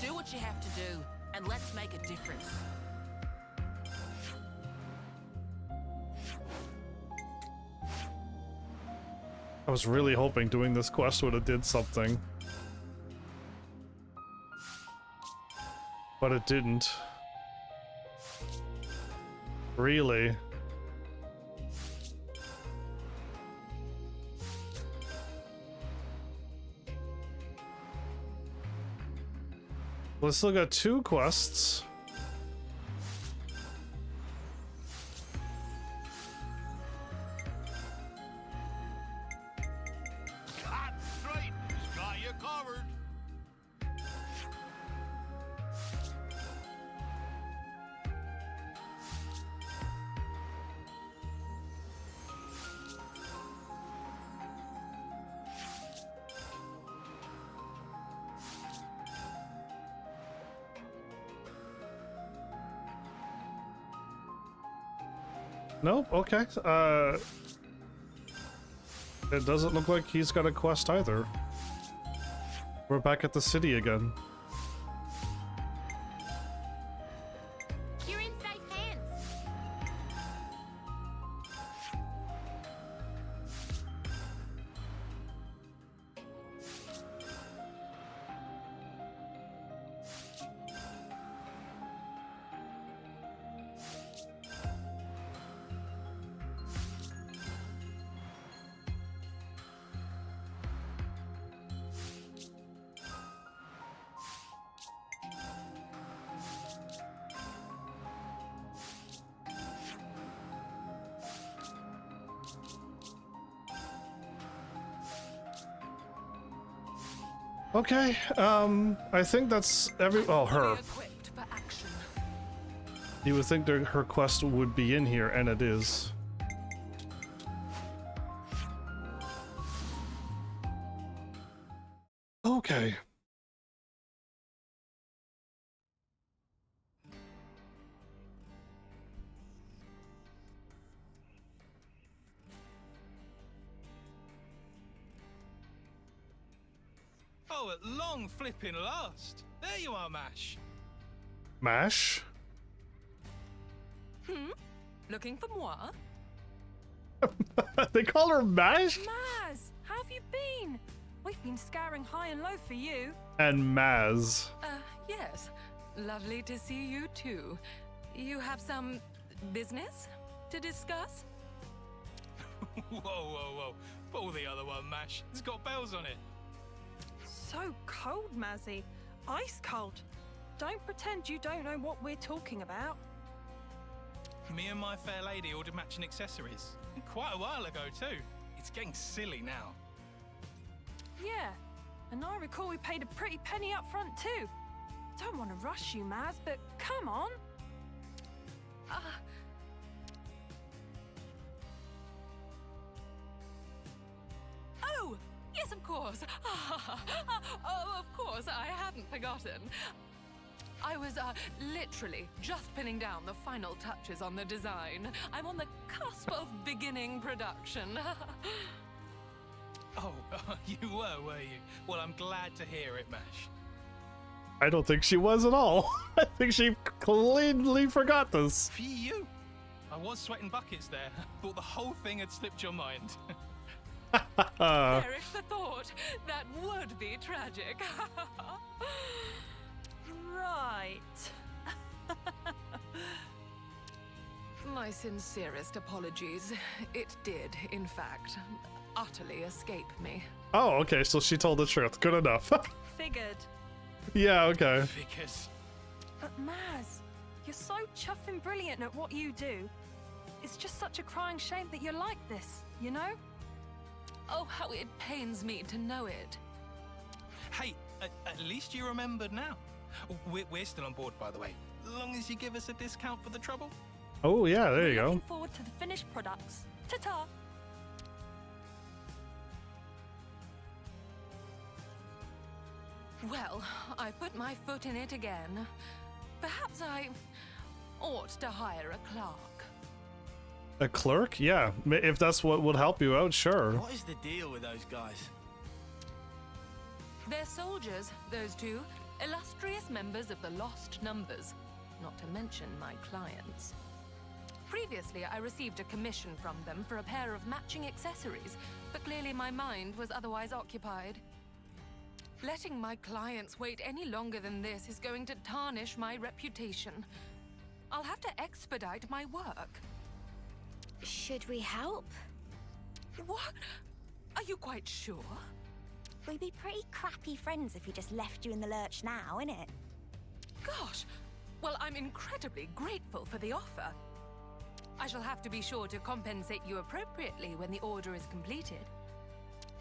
Do what you have to do, and let's make a difference. I was really hoping doing this quest would have did something. But it didn't. Really? Well, I still got 2 quests. That's right. He's got you covered. Nope, okay. It doesn't look like he's got a quest either. We're back at the city again. You're in safe hands. Okay, I think that's her. Equipped for action. You would think her quest would be in here, and it is. Okay. Oh, at long flipping last. There you are, Mash. Mash? Looking for moi? They call her Mash? Maz, how have you been? We've been scouring high and low for you. And Maz. Yes. Lovely to see you too. You have some business to discuss? Whoa, whoa, whoa. Pull the other one, Mash. It's got bells on it. So cold, Mazzy. Ice cold. Don't pretend you don't know what we're talking about. Me and my fair lady ordered matching accessories. Quite a while ago, too. It's getting silly now. Yeah, and I recall we paid a pretty penny up front too. Don't want to rush you, Maz, but come on. Oh, yes, of course. Oh, of course, I hadn't forgotten. I was literally just pinning down the final touches on the design. I'm on the cusp of beginning production. Oh, you were you? Well, I'm glad to hear it, Mash. I don't think she was at all. I think she cleanly forgot this. For you. I was sweating buckets there. Thought the whole thing had slipped your mind. Perish the thought. That would be tragic. Right. My sincerest apologies. It did, in fact, utterly escape me. Oh, okay, so she told the truth. Good enough. Figured. Yeah, okay. Because... But Maz, you're so chuffing brilliant at what you do. It's just such a crying shame that you're like this, you know? Oh, how it pains me to know it. Hey, at least you remembered now. We're still on board, by the way. Long as you give us a discount for the trouble. Oh, yeah, there you go. Looking forward to the finished products. Ta-ta! Well, I put my foot in it again. Perhaps I ought to hire a clerk. A clerk? Yeah, if that's what would help you out, sure. What is the deal with those guys? They're soldiers, those two. Illustrious members of the Lost Numbers. Not to mention my clients. Previously, I received a commission from them for a pair of matching accessories, but clearly my mind was otherwise occupied. Letting my clients wait any longer than this is going to tarnish my reputation. I'll have to expedite my work. Should we help? What? Are you quite sure? We'd be pretty crappy friends if we just left you in the lurch now, innit? Gosh! Well, I'm incredibly grateful for the offer. I shall have to be sure to compensate you appropriately when the order is completed.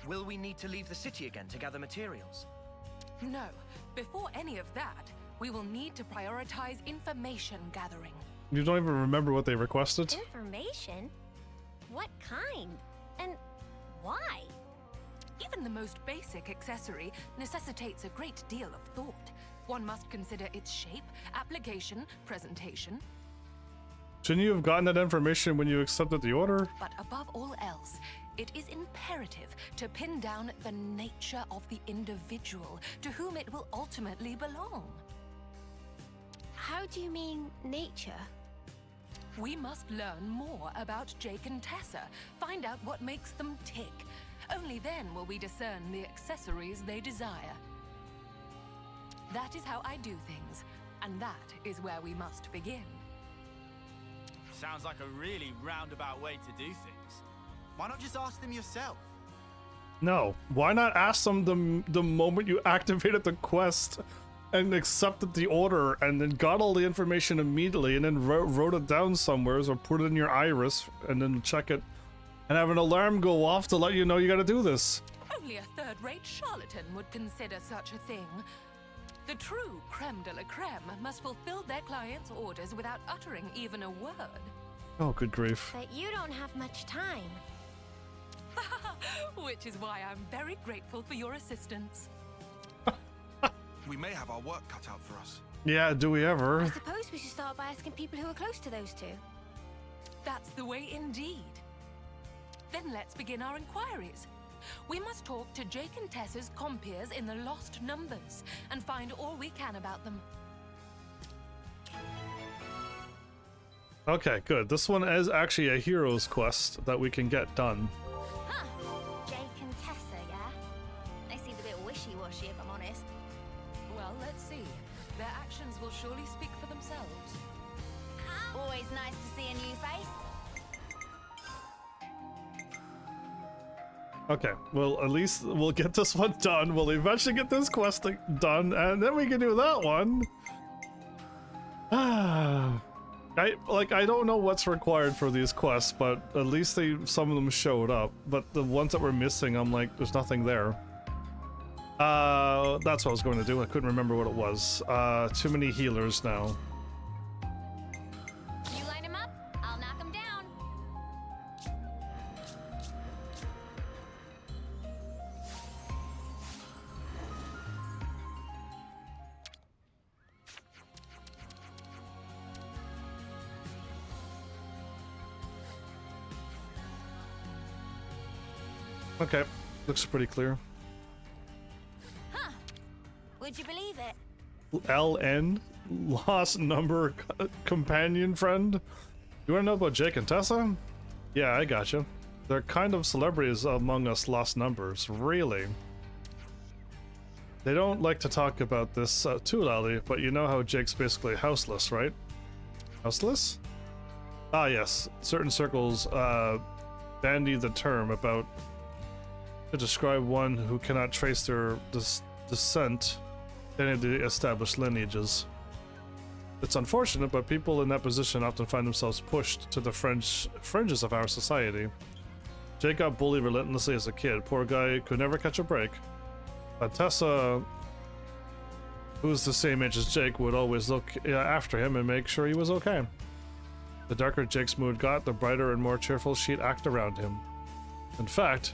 Will we need to leave the city again to gather materials? No. Before any of that, we will need to prioritize information gathering. You don't even remember what they requested? Information? What kind? And why? Even the most basic accessory necessitates a great deal of thought. One must consider its shape, application, presentation. Shouldn't you have gotten that information when you accepted the order? But above all else, it is imperative to pin down the nature of the individual to whom it will ultimately belong. How do you mean, nature? We must learn more about Jake and Tessa, find out what makes them tick. Only then will we discern the accessories they desire. That is how I do things, and that is where we must begin. Sounds like a really roundabout way to do things. Why not just ask them yourself? No. Why not ask them the moment you activated the quest and accepted the order and then got all the information immediately and then wrote it down somewhere or put it in your iris and then check it and have an alarm go off to let you know you gotta do this? Only a third-rate charlatan would consider such a thing. The true creme de la creme must fulfill their clients' orders without uttering even a word. Oh, good grief. But you don't have much time. Which is why I'm very grateful for your assistance. We may have our work cut out for us. Yeah, do we I ever? suppose we should start by asking people who are close to those two. That's the way indeed. Then let's begin our inquiries. We must talk to Jake and Tessa's compeers in the Lost Numbers and find all we can about them. Okay, good. This one is actually a hero's quest that we can get done. Huh. Jake and Tessa, yeah? They seemed a bit wishy-washy, if I'm honest. Well, let's see. Their actions will surely speak for themselves. Always nice to see a new face. Okay, well, at least we'll get this one done. We'll eventually get this quest done, and then we can do that one. I don't know what's required for these quests, but at least some of them showed up. But the ones that were missing, I'm like, there's nothing there. That's what I was going to do. I couldn't remember what it was. Too many healers now. You line him up, I'll knock him down. Okay, looks pretty clear. Huh. Would you believe it? LN, lost number companion friend. You want to know about Jake and Tessa? Yeah, I gotcha. They're kind of celebrities among us lost numbers, really. They don't like to talk about this too loudly, but you know how Jake's basically houseless, right? Houseless? Ah, yes. Certain circles bandy the term about to describe one who cannot trace their descent to any of the established lineages. It's unfortunate, but people in that position often find themselves pushed to the fringes of our society. Jake got bullied relentlessly as a kid. Poor guy could never catch a break. But Tessa, who's the same age as Jake, would always look after him and make sure he was okay. The darker Jake's mood got, the brighter and more cheerful she'd act around him. In fact,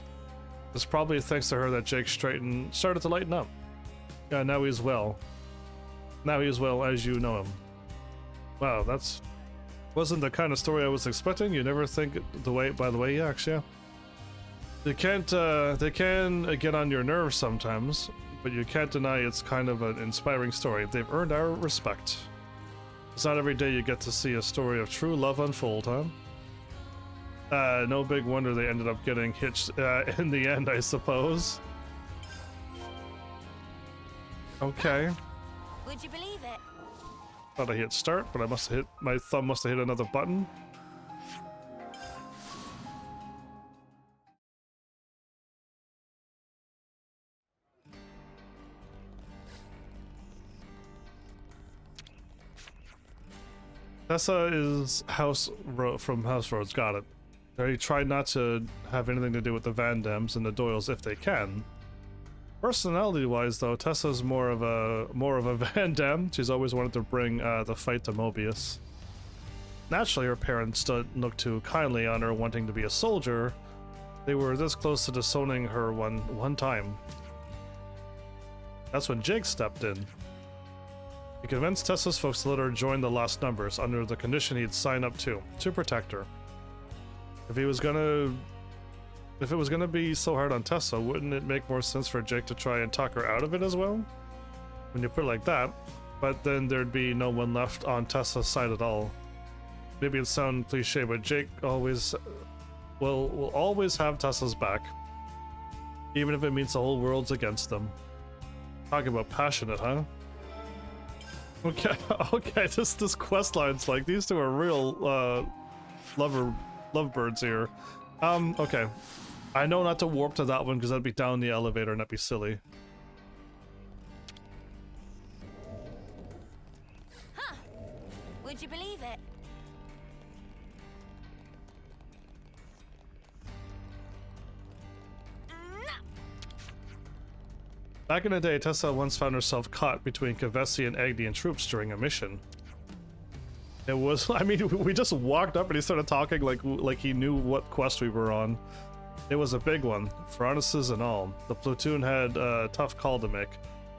it's probably thanks to her that Jake started to lighten up. Yeah, now he's well. Now he's well as you know him. Wow, wasn't the kind of story I was expecting. You never think by the way he acts, yeah. They can get on your nerves sometimes, but you can't deny it's kind of an inspiring story. They've earned our respect. It's not every day you get to see a story of true love unfold, huh? No big wonder they ended up getting hitched in the end, I suppose. Okay. Would you believe it? Thought I hit start, but my thumb must have hit another button. Tessa is from House Roads, got it. They try not to have anything to do with the Van Dams and the Doyles if they can. Personality-wise, though, Tessa's more of a Van Dam. She's always wanted to bring the fight to Mobius. Naturally, her parents didn't look too kindly on her wanting to be a soldier. They were this close to disowning her one time. That's when Jake stepped in. He convinced Tessa's folks to let her join the Lost Numbers under the condition he'd sign up to protect her. If it was gonna be so hard on Tessa, wouldn't it make more sense for Jake to try and talk her out of it as well? When you put it like that, but then there'd be no one left on Tessa's side at all. Maybe it sounds cliche, but Jake always will always have Tessa's back, even if it means the whole world's against them. Talking about passionate, huh? Okay, okay. This quest line's like these two are real lovebirds here. Okay. I know not to warp to that one because that'd be down the elevator and that'd be silly. Huh. Would you believe it? Back in the day, Tessa once found herself caught between Kavesi and Agnian troops during a mission. It was, I mean, we just walked up and he started talking like he knew what quest we were on. It was a big one, furnaces and all. The platoon had a tough call to make,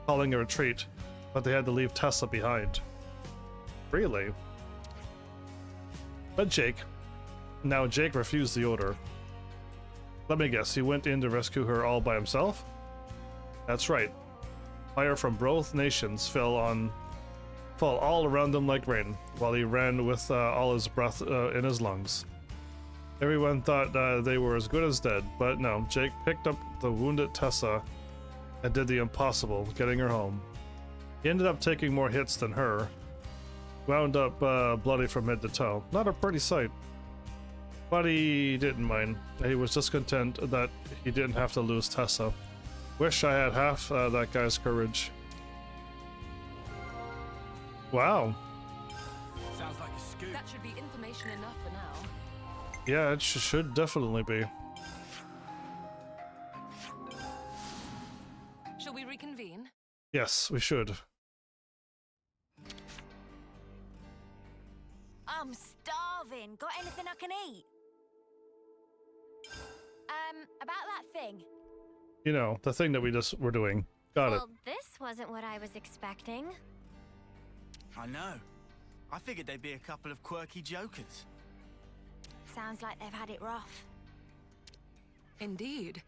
calling a retreat, but they had to leave Tessa behind. Really? But Jake refused the order. Let me guess, he went in to rescue her all by himself? That's right. Fire from both nations fell all around them like rain, while he ran with all his breath in his lungs. Everyone thought they were as good as dead, but no, Jake picked up the wounded Tessa and did the impossible, getting her home. He ended up taking more hits than her, wound up bloody from head to toe. Not a pretty sight. But he didn't mind. He was just content that he didn't have to lose Tessa. Wish I had half that guy's courage. Wow. Sounds like a scoop. That should be information enough for now. Yeah, it should definitely be. Shall we reconvene? Yes, we should. I'm starving. Got anything I can eat? About that thing. You know, the thing that we just were doing. Got it. Well, this wasn't what I was expecting. I know. I figured they'd be a couple of quirky jokers. Sounds like they've had it rough. Indeed.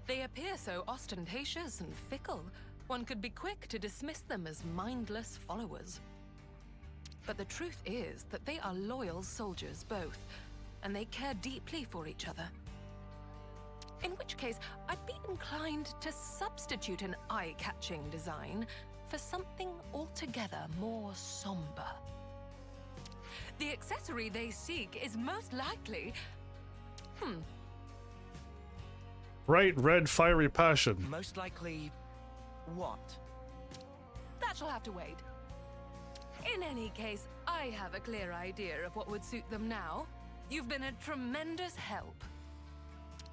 They appear so ostentatious and fickle, one could be quick to dismiss them as mindless followers. But the truth is that they are loyal soldiers both, and they care deeply for each other. In which case, I'd be inclined to substitute an eye-catching design for something altogether more somber. The accessory they seek is most likely... Bright red fiery passion. Most likely... what? That shall have to wait. In any case, I have a clear idea of what would suit them now. You've been a tremendous help.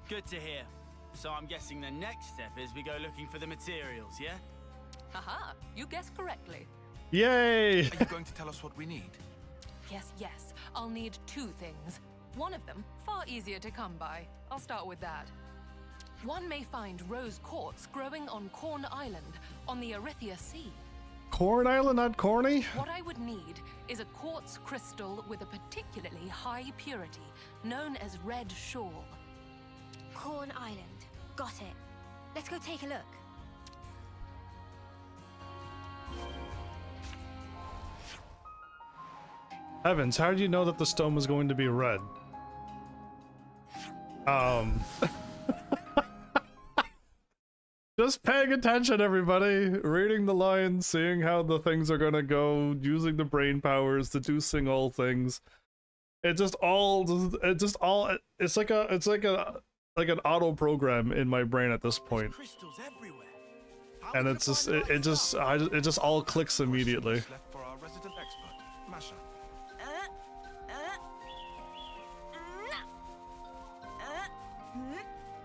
Good to hear. So I'm guessing the next step is we go looking for the materials, yeah? Haha, you guessed correctly. Yay! Are you going to tell us what we need? Yes, I'll need two things. One of them, far easier to come by. I'll start with that. One may find rose quartz growing on Corn Island, on the Arithia Sea. Corn Island, not corny? What I would need is a quartz crystal with a particularly high purity, known as Red Shawl. Corn Island. Got it. Let's go take a look. Heavens, how did you know that the stone was going to be red? Just paying attention, everybody. Reading the lines, seeing how the things are gonna go, using the brain powers, deducing all things. It's like an auto program in my brain at this point. Crystals everywhere. And it's just it just all clicks immediately. Left for our resident expert, Masha.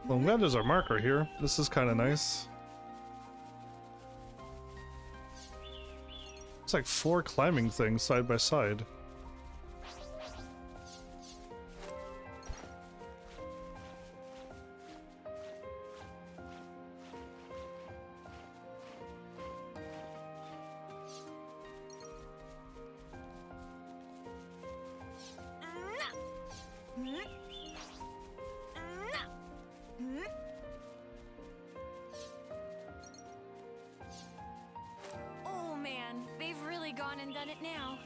Well, I'm glad there's a marker here. This is kind of nice. It's like 4 climbing things side by side. gone and done it now.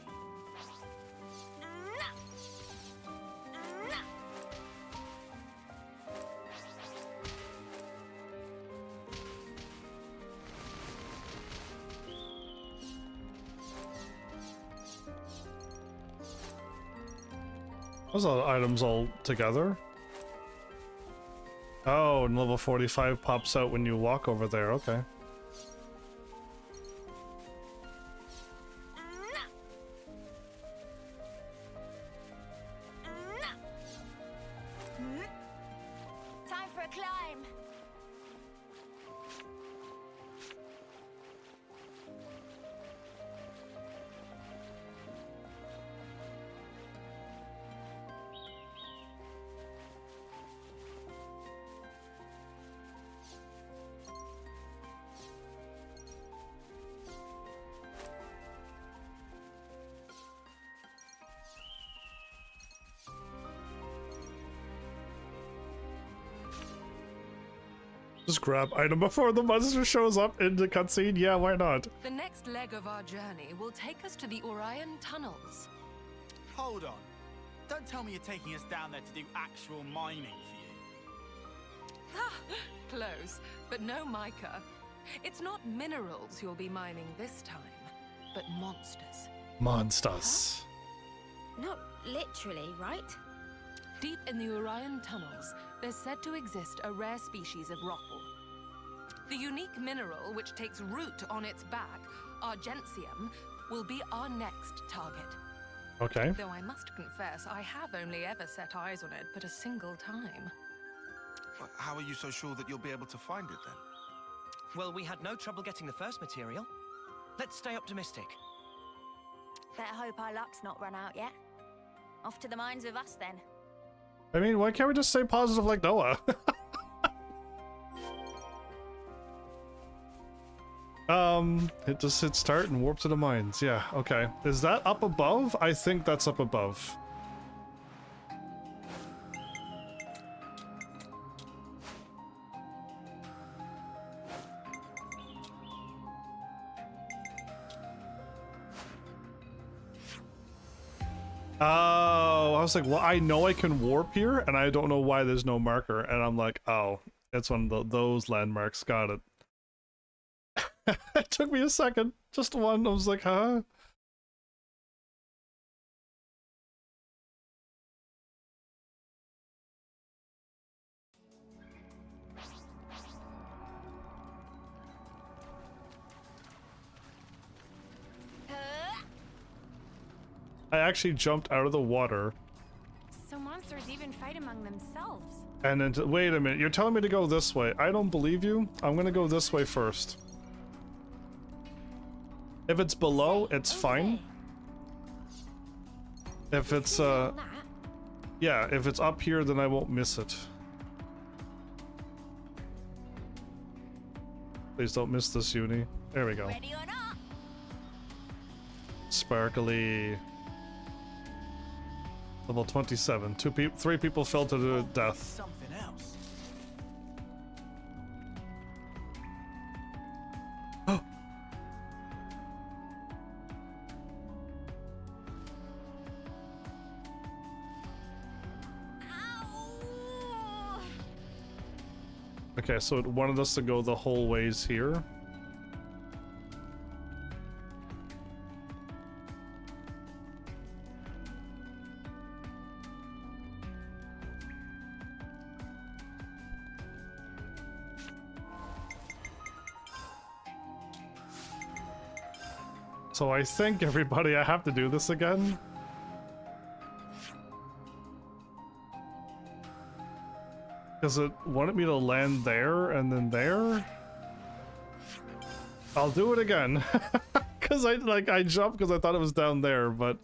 Those are items all together. Oh, and level 45 pops out when you walk over there. Okay. Time for a climb. Just grab item before the monster shows up in the cutscene. Yeah, why not? The next leg of our journey will take us to the Orion tunnels. Hold on. Don't tell me you're taking us down there to do actual mining for you. Close, but no mica. It's not minerals you'll be mining this time, but monsters. Monsters. Not literally, right? Deep in the Orion tunnels, there's said to exist a rare species of rockwall. The unique mineral which takes root on its back, Argentium, will be our next target. Okay. Though I must confess, I have only ever set eyes on it but a single time. Well, how are you so sure that you'll be able to find it then? Well, we had no trouble getting the first material. Let's stay optimistic. Better hope our luck's not run out yet. Off to the mines with us then. I mean, why can't we just say positive like Noah? Just hit start and warp to the mines. Yeah, okay. Is that up above? I think that's up above. Oh, I was like, well, I know I can warp here, and I don't know why there's no marker. And I'm like, oh, it's one of those landmarks. Got it. It took me a second. Just one. I was like, huh? I actually jumped out of the water. So monsters even fight among themselves. And then, wait a minute, you're telling me to go this way. I don't believe you. I'm gonna go this way first. If it's below, it's fine. If it's, yeah, if it's up here, then I won't miss it. Please don't miss this, Uni. There we go. Ready or not? Sparkly. Level 27. 3 people fell to the death. Something else. Okay, so it wanted us to go the whole ways here. So I think, everybody, I have to do this again. Because it wanted me to land there and then there. I'll do it again. Because I jumped because I thought it was down there, but...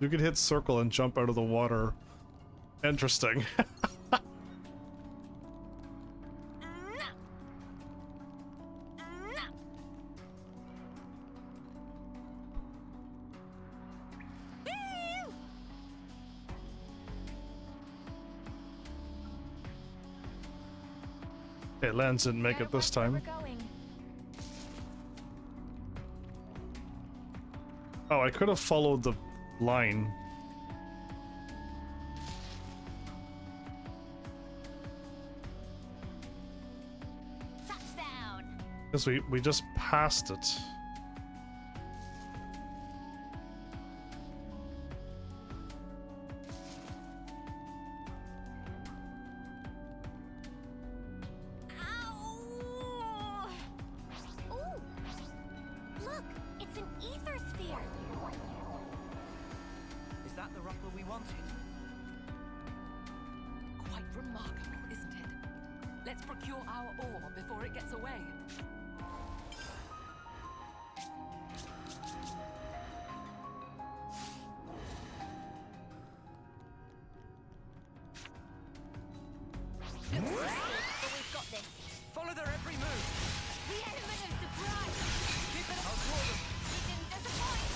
You can hit circle and jump out of the water. Interesting. Okay, Lance didn't make it this time. Oh, I could have followed the line. Touchdown. Because we just passed it. Ooh! Look, it's an ether sphere. Is that the Ruffler we wanted? Quite remarkable, isn't it? Let's procure our ore before it gets away. But we've got this. Follow their every move. The element of surprise. Keep it. I'll call them. We didn't disappoint.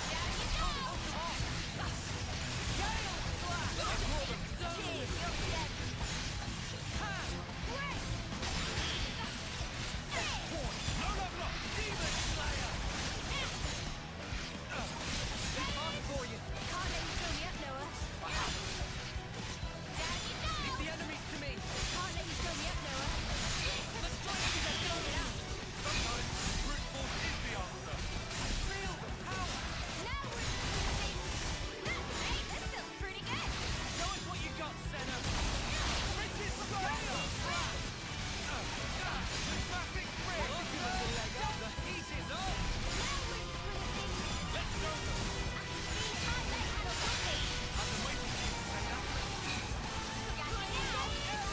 Down you go. Cheers, you're dead. Great. No level up. Demon Slayer. Too fast for you. Can't let you fill me up, Noah. Down you go. Leave the enemies to me. Can't let you fill me up, Noah. The strikers are filling it out. Sometimes brute force is the answer. Feel the power. Now we're moving. Hey, this feels pretty good. Show us what you got, Senna. Princess Slayer. Prismatic Grid. Give us a leg up. The heat is on. Now we're moving. Let's go. I've been waiting for you, Senna.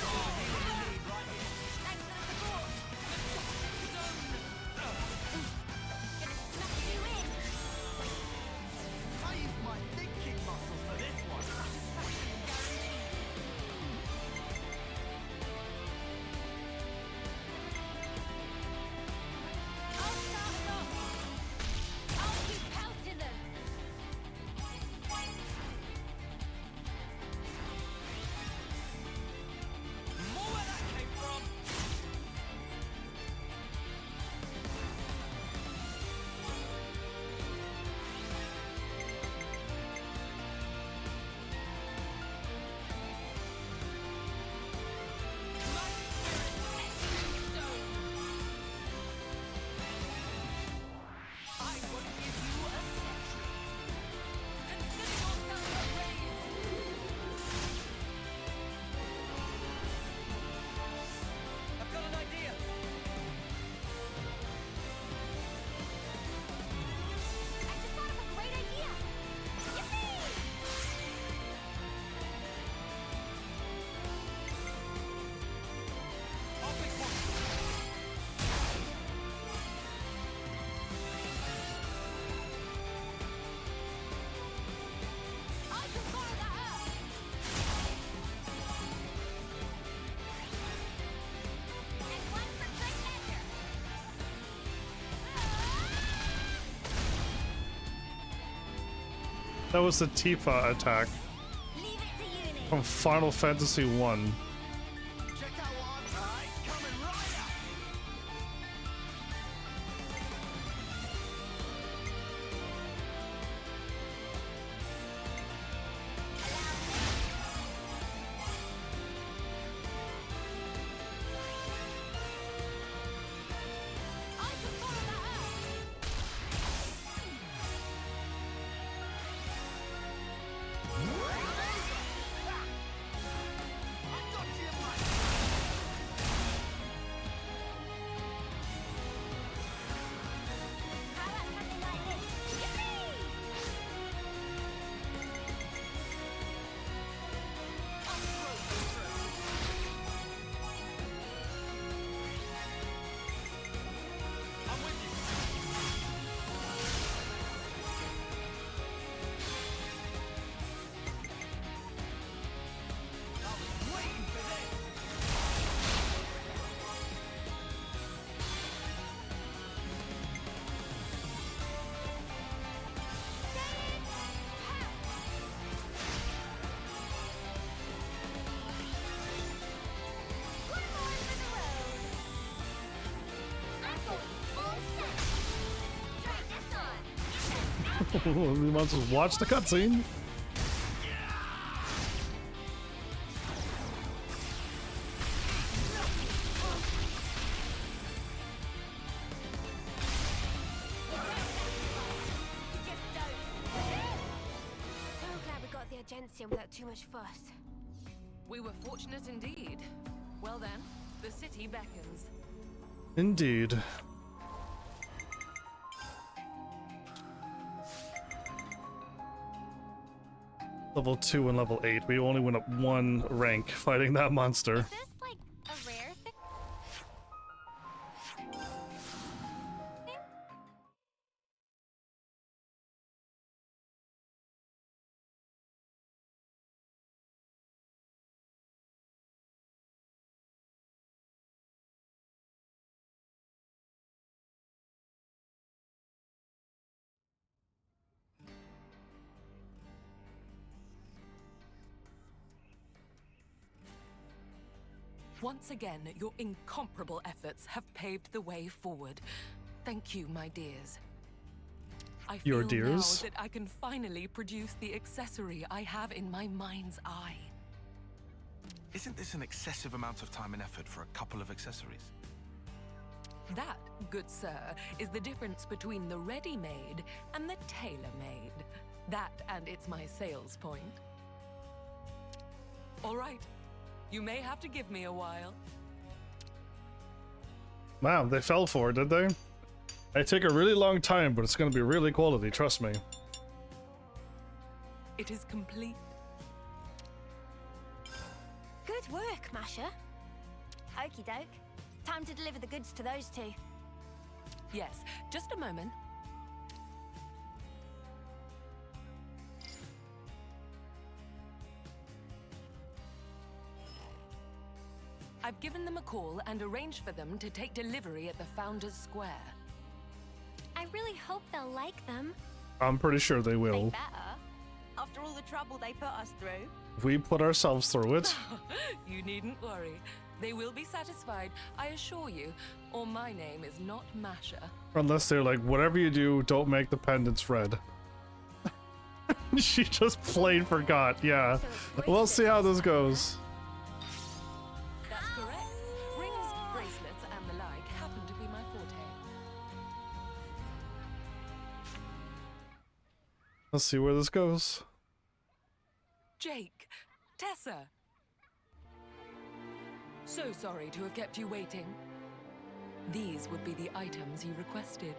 All the healing you need right here. Thanks for the support. Gonna smack you in. I used my thinking muscles for this one. I'll start it off. I'll keep pelting them. More where that came from. I will give you a century. Consider yourself I've got an idea. I just thought of a great idea. Yippee! I'll pick one. I can fire that up. And one for good measure. That was the Tifa attack Leave it to Uni. from Final Fantasy 1. Check out what I'm trying. Coming right up. I can fire that up. I got We might as well watch the cutscene. So glad we got the Agencium without too much fuss. We were fortunate indeed. Well then, the city beckons. Indeed. Level 2 and level 8. We only went up 1 rank fighting that monster. Is this like a rare thing? Once again, your incomparable efforts have paved the way forward. Thank you, my dears. I feel Your dears? now that I can finally produce the accessory I have in my mind's eye. Isn't this an excessive amount of time and effort for a couple of accessories? That, good sir, is the difference between the ready-made and the tailor-made. That, and it's my sales point. All right. You may have to give me a while. Wow, they fell for it, did they? They take a really long time, but it's going to be really quality, trust me. It is complete. Good work, Masha. Okie doke. Time to deliver the goods to those two. Yes, just a moment. I've given them a call and arranged for them to take delivery at the Founders Square. I really hope they'll like them. I'm pretty sure they will. Better. After all the trouble they put us through. If we put ourselves through it. You needn't worry. They will be satisfied, I assure you, or my name is not Masha. Unless they're like, whatever you do, don't make the pendants red. She just plain forgot, yeah. We'll see how this goes. That's correct. Rings, bracelets, and the like happen to be my forte. Let's see where this goes. Jake, Tessa. So sorry to have kept you waiting. These would be the items you requested.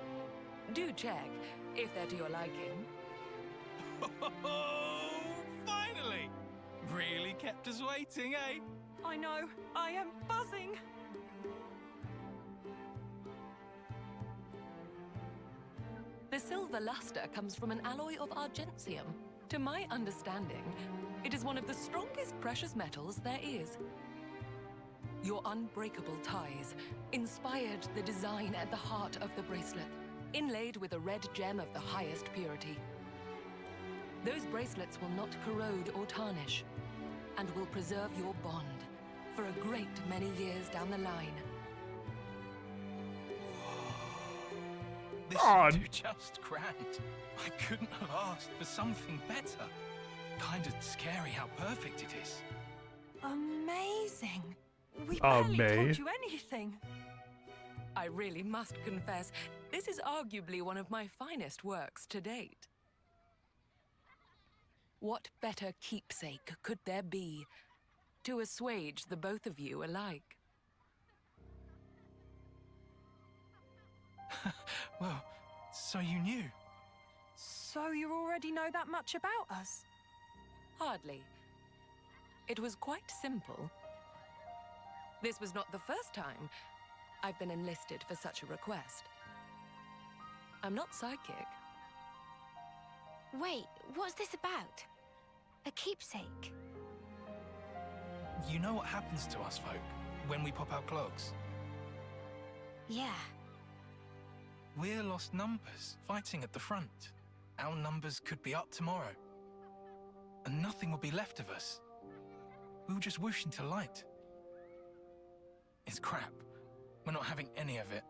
Do check if they're to your liking. Oh, finally! Really kept us waiting, eh? I know. I am buzzing. The silver luster comes from an alloy of argentium. To my understanding, it is one of the strongest precious metals there is. Your unbreakable ties inspired the design at the heart of the bracelet, inlaid with a red gem of the highest purity. Those bracelets will not corrode or tarnish, and will preserve your bond for a great many years down the line. This should do just grand. I couldn't have asked for something better. Kinda scary how perfect it is. Amazing. We barely told you anything. I really must confess, this is arguably one of my finest works to date. What better keepsake could there be to assuage the both of you alike? Well, so you knew. So you already know that much about us? Hardly. It was quite simple. This was not the first time I've been enlisted for such a request. I'm not psychic. Wait, what's this about? A keepsake? You know what happens to us folk when we pop our clogs? Yeah. We're lost numbers, fighting at the front. Our numbers could be up tomorrow. And nothing will be left of us. We'll just whoosh into light. It's crap. We're not having any of it.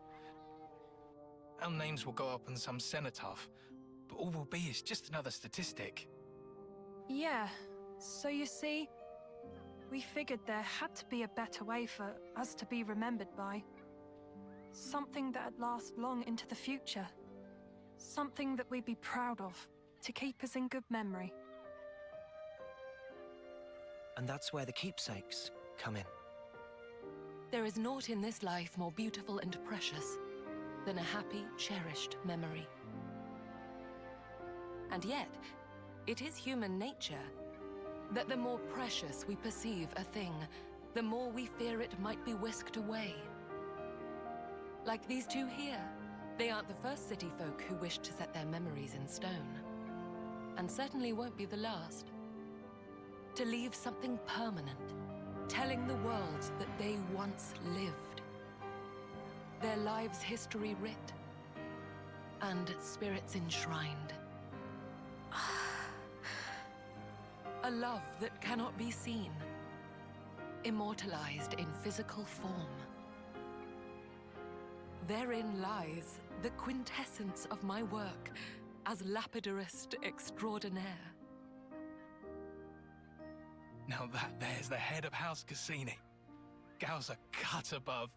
Our names will go up on some cenotaph, but all will be is just another statistic. Yeah, so you see, we figured there had to be a better way for us to be remembered by. Something that'd last long into the future. Something that we'd be proud of, to keep us in good memory. And that's where the keepsakes come in. There is naught in this life more beautiful and precious than a happy, cherished memory. And yet, it is human nature that the more precious we perceive a thing, the more we fear it might be whisked away. Like these two here. They aren't the first city folk who wish to set their memories in stone. And certainly won't be the last. To leave something permanent, telling the world that they once lived. Their lives' history writ, and spirits enshrined. A love that cannot be seen, immortalized in physical form. Therein lies the quintessence of my work as lapidarist extraordinaire. Now there's the head of House Cassini. Gal's a cut above.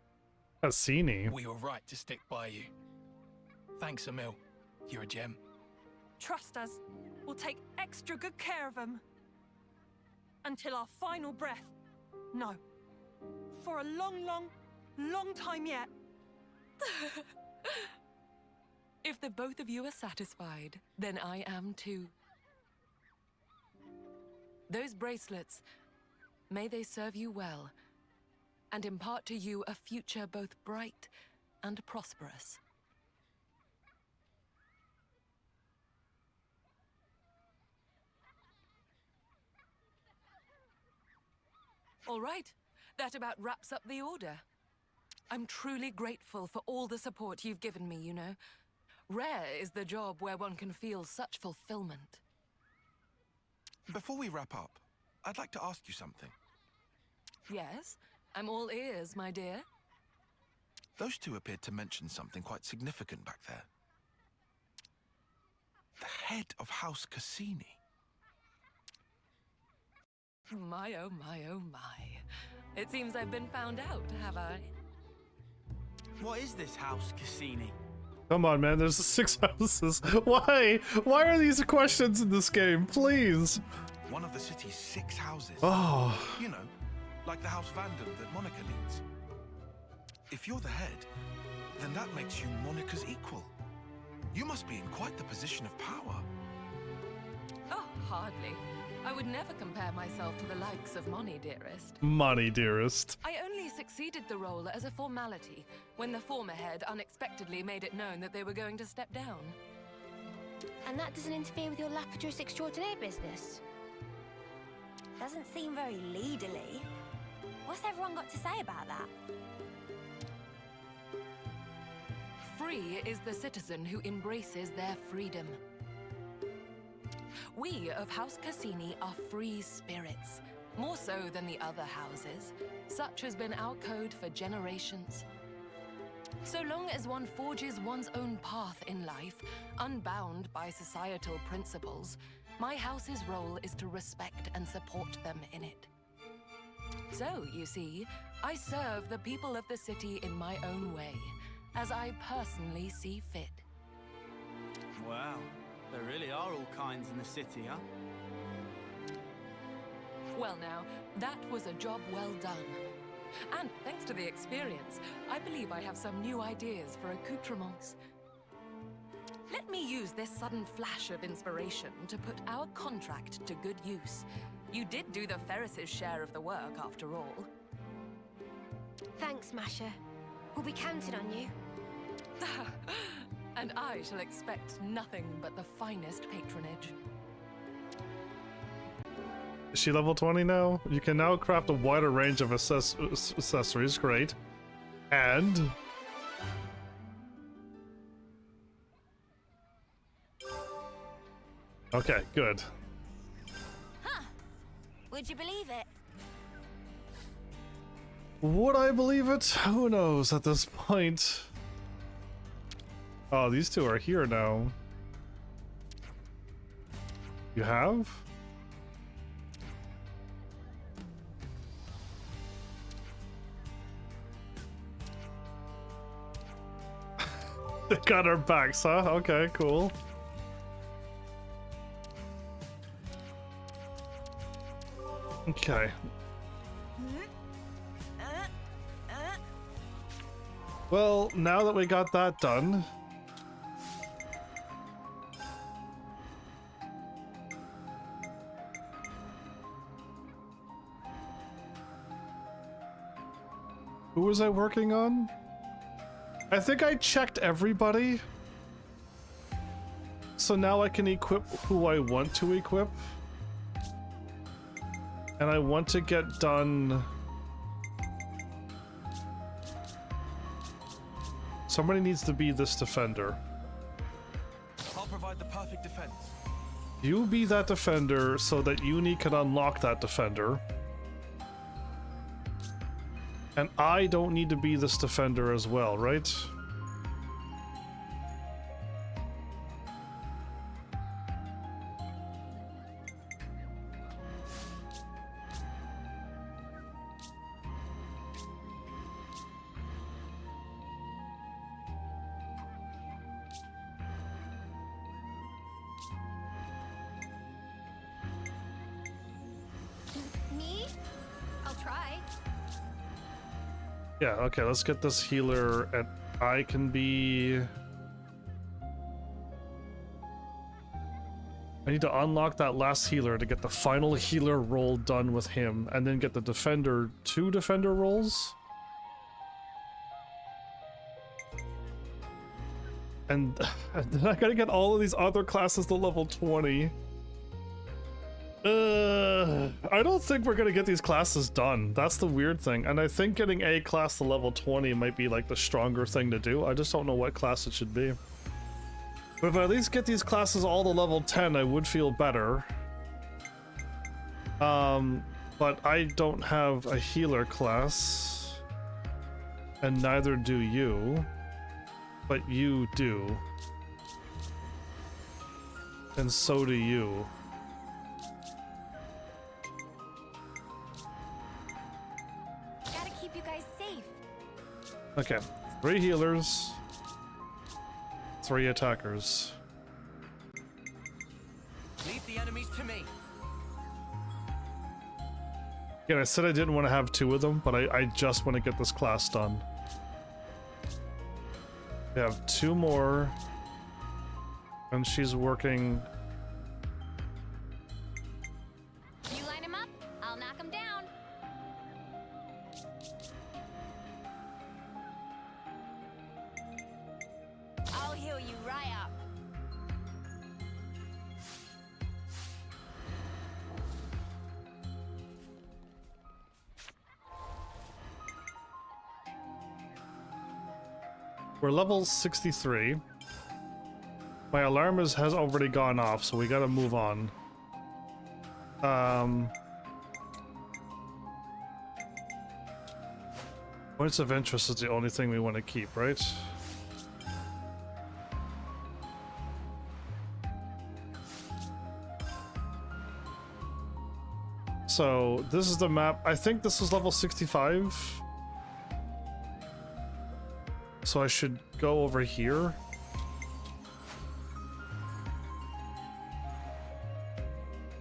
Cassini? We were right to stick by you. Thanks, Emil. You're a gem. Trust us, we'll take extra good care of them. Until our final breath. No. For a long, long, long time yet. If the both of you are satisfied, then I am too. Those bracelets, may they serve you well, and impart to you a future both bright and prosperous. All right, that about wraps up the order. I'm truly grateful for all the support you've given me, you know. Rare is the job where one can feel such fulfillment. Before we wrap up, I'd like to ask you something. Yes, I'm all ears, my dear. Those two appeared to mention something quite significant back there. The head of House Cassini. My, oh my, oh my. It seems I've been found out, have I? What is this House Cassini? Come on, man, there's 6 houses. Why? Why are these questions in this game? Please. One of the city's 6 houses. Oh. You know, like the House Vandam that Monica leads. If you're the head, then that makes you Monica's equal. You must be in quite the position of power. Oh, hardly. I would never compare myself to the likes of Moni, dearest. Money, dearest. I only succeeded the role as a formality when the former head unexpectedly made it known that they were going to step down. And that doesn't interfere with your lapidarist extraordinaire business? Doesn't seem very leaderly. What's everyone got to say about that? Free is the citizen who embraces their freedom. We of House Cassini are free spirits, more so than the other houses. Such has been our code for generations. So long as one forges one's own path in life, unbound by societal principles, my house's role is to respect and support them in it. So, you see, I serve the people of the city in my own way, as I personally see fit. Wow, there really are all kinds in the city, huh? Well now, that was a job well done. And thanks to the experience, I believe I have some new ideas for accoutrements. Let me use this sudden flash of inspiration to put our contract to good use. You did do the Ferris's share of the work, after all. Thanks, Masha. We'll be counting on you. And I shall expect nothing but the finest patronage. Is she level 20 now? You can now craft a wider range of accessories. Great. And... okay, good. Huh. Would you believe it? Would I believe it? Who knows at this point? Oh, these two are here now. You have? They got our backs, huh? Okay, cool. Okay. Well, now that we got that done, who was I working on? I think I checked everybody. So now I can equip who I want to equip. And I want to get done... Somebody needs to be this defender. I'll provide the perfect defense. You be that defender so that Uni can unlock that defender. And I don't need to be this defender as well, right? Me? I'll try. Yeah, okay, let's get this healer, and I can be... I need to unlock that last healer to get the final healer roll done with him, and then get the defender 2 defender rolls. And then I gotta get all of these other classes to level 20. I don't think we're gonna get these classes done. That's the weird thing. And I think getting a class to level 20 might be like the stronger thing to do. I just don't know what class it should be. But if I at least get these classes all to level 10, I would feel better. But I don't have a healer class. And neither do you. But you do. And so do you. Gotta keep you guys safe. Okay, 3 healers, 3 attackers. Leave the enemies to me. Again, I said I didn't want to have 2 of them, but I just want to get this class done. We have 2 more, and she's working. You line him up, I'll knock him down. I'll heal you right up. We're level 63. My alarm has already gone off, so we gotta move on. Points of interest is the only thing we want to keep, right? So, this is the map. I think this is level 65. So I should go over here.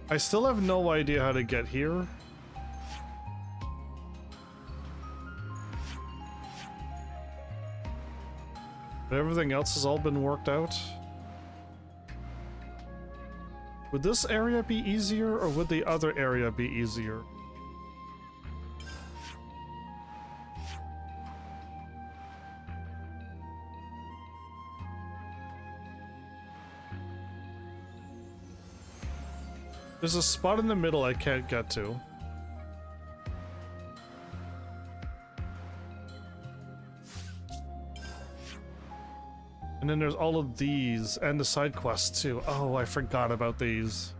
I still have no idea how to get here. But everything else has all been worked out. Would this area be easier, or would the other area be easier? There's a spot in the middle I can't get to. And then there's all of these, and the side quests too. Oh, I forgot about these.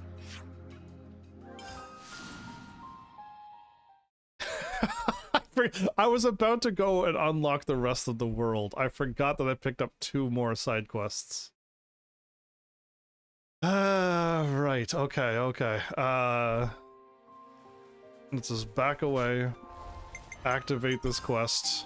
I was about to go and unlock the rest of the world. I forgot that I picked up 2 more side quests. Right, okay. Let's just back away. Activate this quest.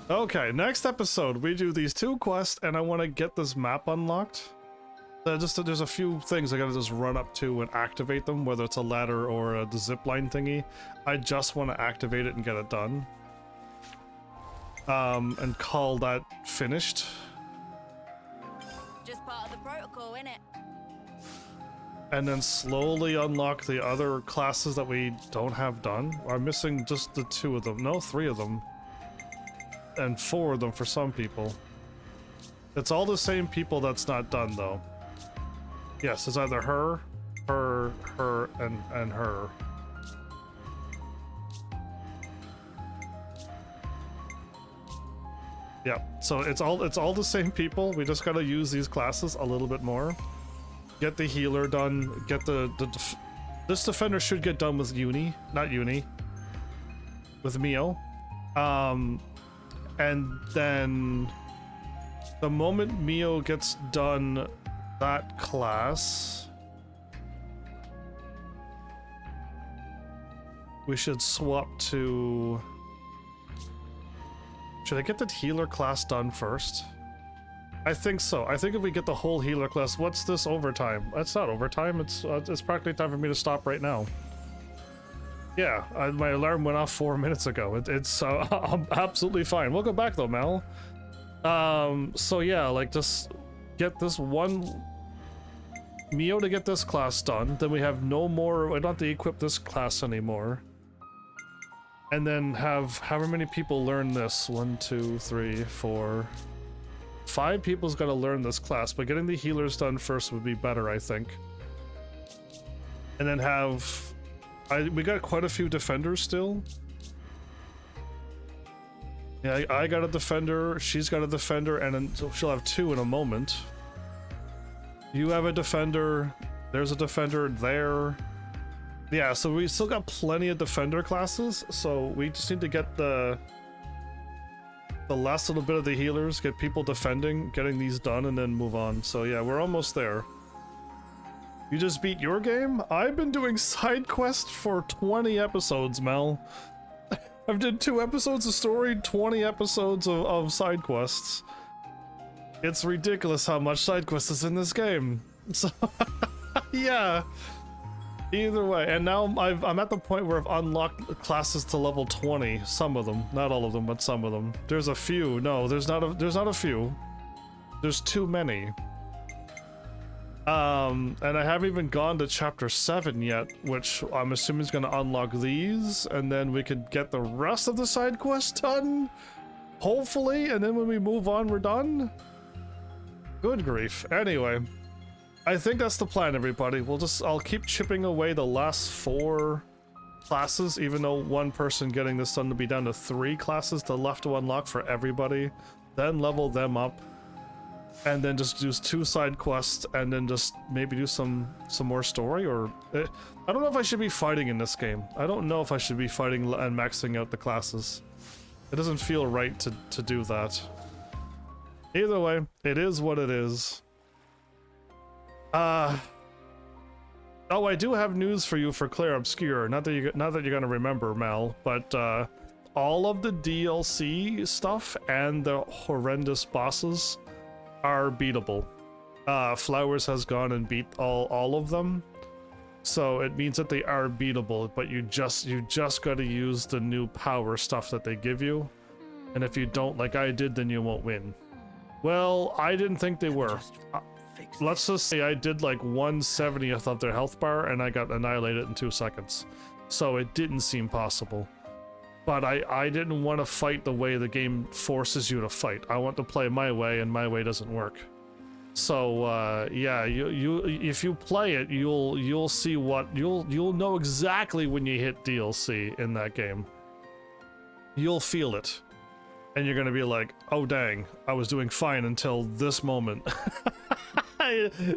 Okay, next episode we do these 2 quests and I want to get this map unlocked. There's a few things I gotta just run up to and activate them, whether it's a ladder or the zipline thingy. I just want to activate it and get it done. And call that finished. Just part of the protocol, innit? And then slowly unlock the other classes that we don't have done. I'm missing just the 2 of them. No, 3 of them. And 4 of them for some people. It's all the same people that's not done, though. Yes, it's either her, and her. Yeah, so it's all the same people. We just gotta use these classes a little bit more. Get the healer done. Get this defender should get done with not Uni. With Mio. And then the moment Mio gets done that class, we should swap to... Should I get the healer class done first? I think so. I think if we get the whole healer class... What's this overtime? That's not overtime. It's practically time for me to stop right now. Yeah, my alarm went off 4 minutes ago. It's I'm absolutely fine. We'll go back though, Mel. So yeah, like just get this one Mio to get this class done. Then we have no more. I don't have to equip this class anymore. And then have however many people learn this. 1, 2, 3, 4, 5 people's got to learn this class. But getting the healers done first would be better, I think. And then have. We got quite a few defenders still. Yeah, I got a defender, she's got a defender, and then so she'll have 2 in a moment. You have a defender, there's a defender there. Yeah, so we still got plenty of defender classes, so we just need to get the last little bit of the healers, get people defending, getting these done, and then move on. So yeah, we're almost there. You just beat your game? I've been doing side quests for 20 episodes, Mel. I've did 2 episodes of story, 20 episodes of side quests. It's ridiculous how much side quests is in this game. So, yeah. Either way, and now I'm at the point where I've unlocked classes to level 20. Some of them, not all of them, but some of them. There's a few. No, there's not a few. There's too many. And I haven't even gone to chapter 7 yet, which I'm assuming is going to unlock these, and then we could get the rest of the side quest done, hopefully, and then when we move on, we're done. Good grief. Anyway, I think that's the plan, everybody. I'll keep chipping away the last 4 classes, even though one person getting this done to be down to 3 classes left to unlock for everybody, then level them up. And then just do 2 side quests, and then just maybe do some more story, or... I don't know if I should be fighting in this game. I don't know if I should be fighting and maxing out the classes. It doesn't feel right to do that. Either way, it is what it is. Oh, I do have news for you for Claire Obscure. Not that you're gonna remember, Mel, but all of the DLC stuff and the horrendous bosses are beatable. Flowers has gone and beat all of them, so it means that they are beatable, but you just got to use the new power stuff that they give you, and if you don't, like I did, then you won't win. Well, I didn't think they were. Let's just say I did like 1/70th of their health bar and I got annihilated in 2 seconds, so it didn't seem possible. But I didn't want to fight the way the game forces you to fight. I want to play my way, and my way doesn't work. So yeah, if you play it, you'll see what you'll know exactly when you hit DLC in that game. You'll feel it, and you're gonna be like, "Oh dang, I was doing fine until this moment."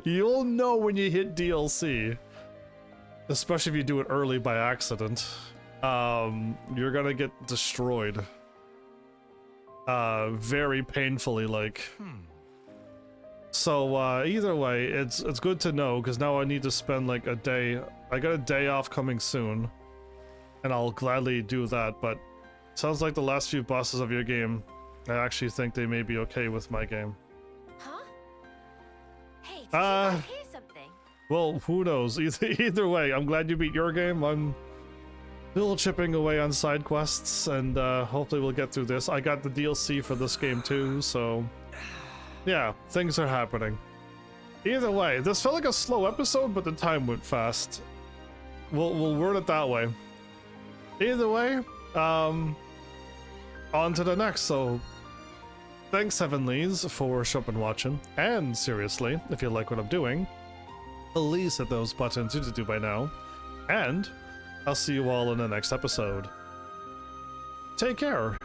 You'll know when you hit DLC, especially if you do it early by accident. You're gonna get destroyed. very painfully, like. So either way, it's good to know, because now I need to spend like a day. I got a day off coming soon, and I'll gladly do that. But sounds like the last few bosses of your game, I actually think they may be okay with my game. Huh? Hey, did you guys hear something? Well, who knows? Either way, I'm glad you beat your game. I'm still chipping away on side quests, and hopefully we'll get through this. I got the DLC for this game too, so yeah, things are happening. Either way, this felt like a slow episode, but the time went fast. We'll word it that way. Either way, on to the next. So thanks, Heavenlies, for showing and watching. And seriously, if you like what I'm doing, please hit those buttons you need to do by now. And I'll see you all in the next episode. Take care.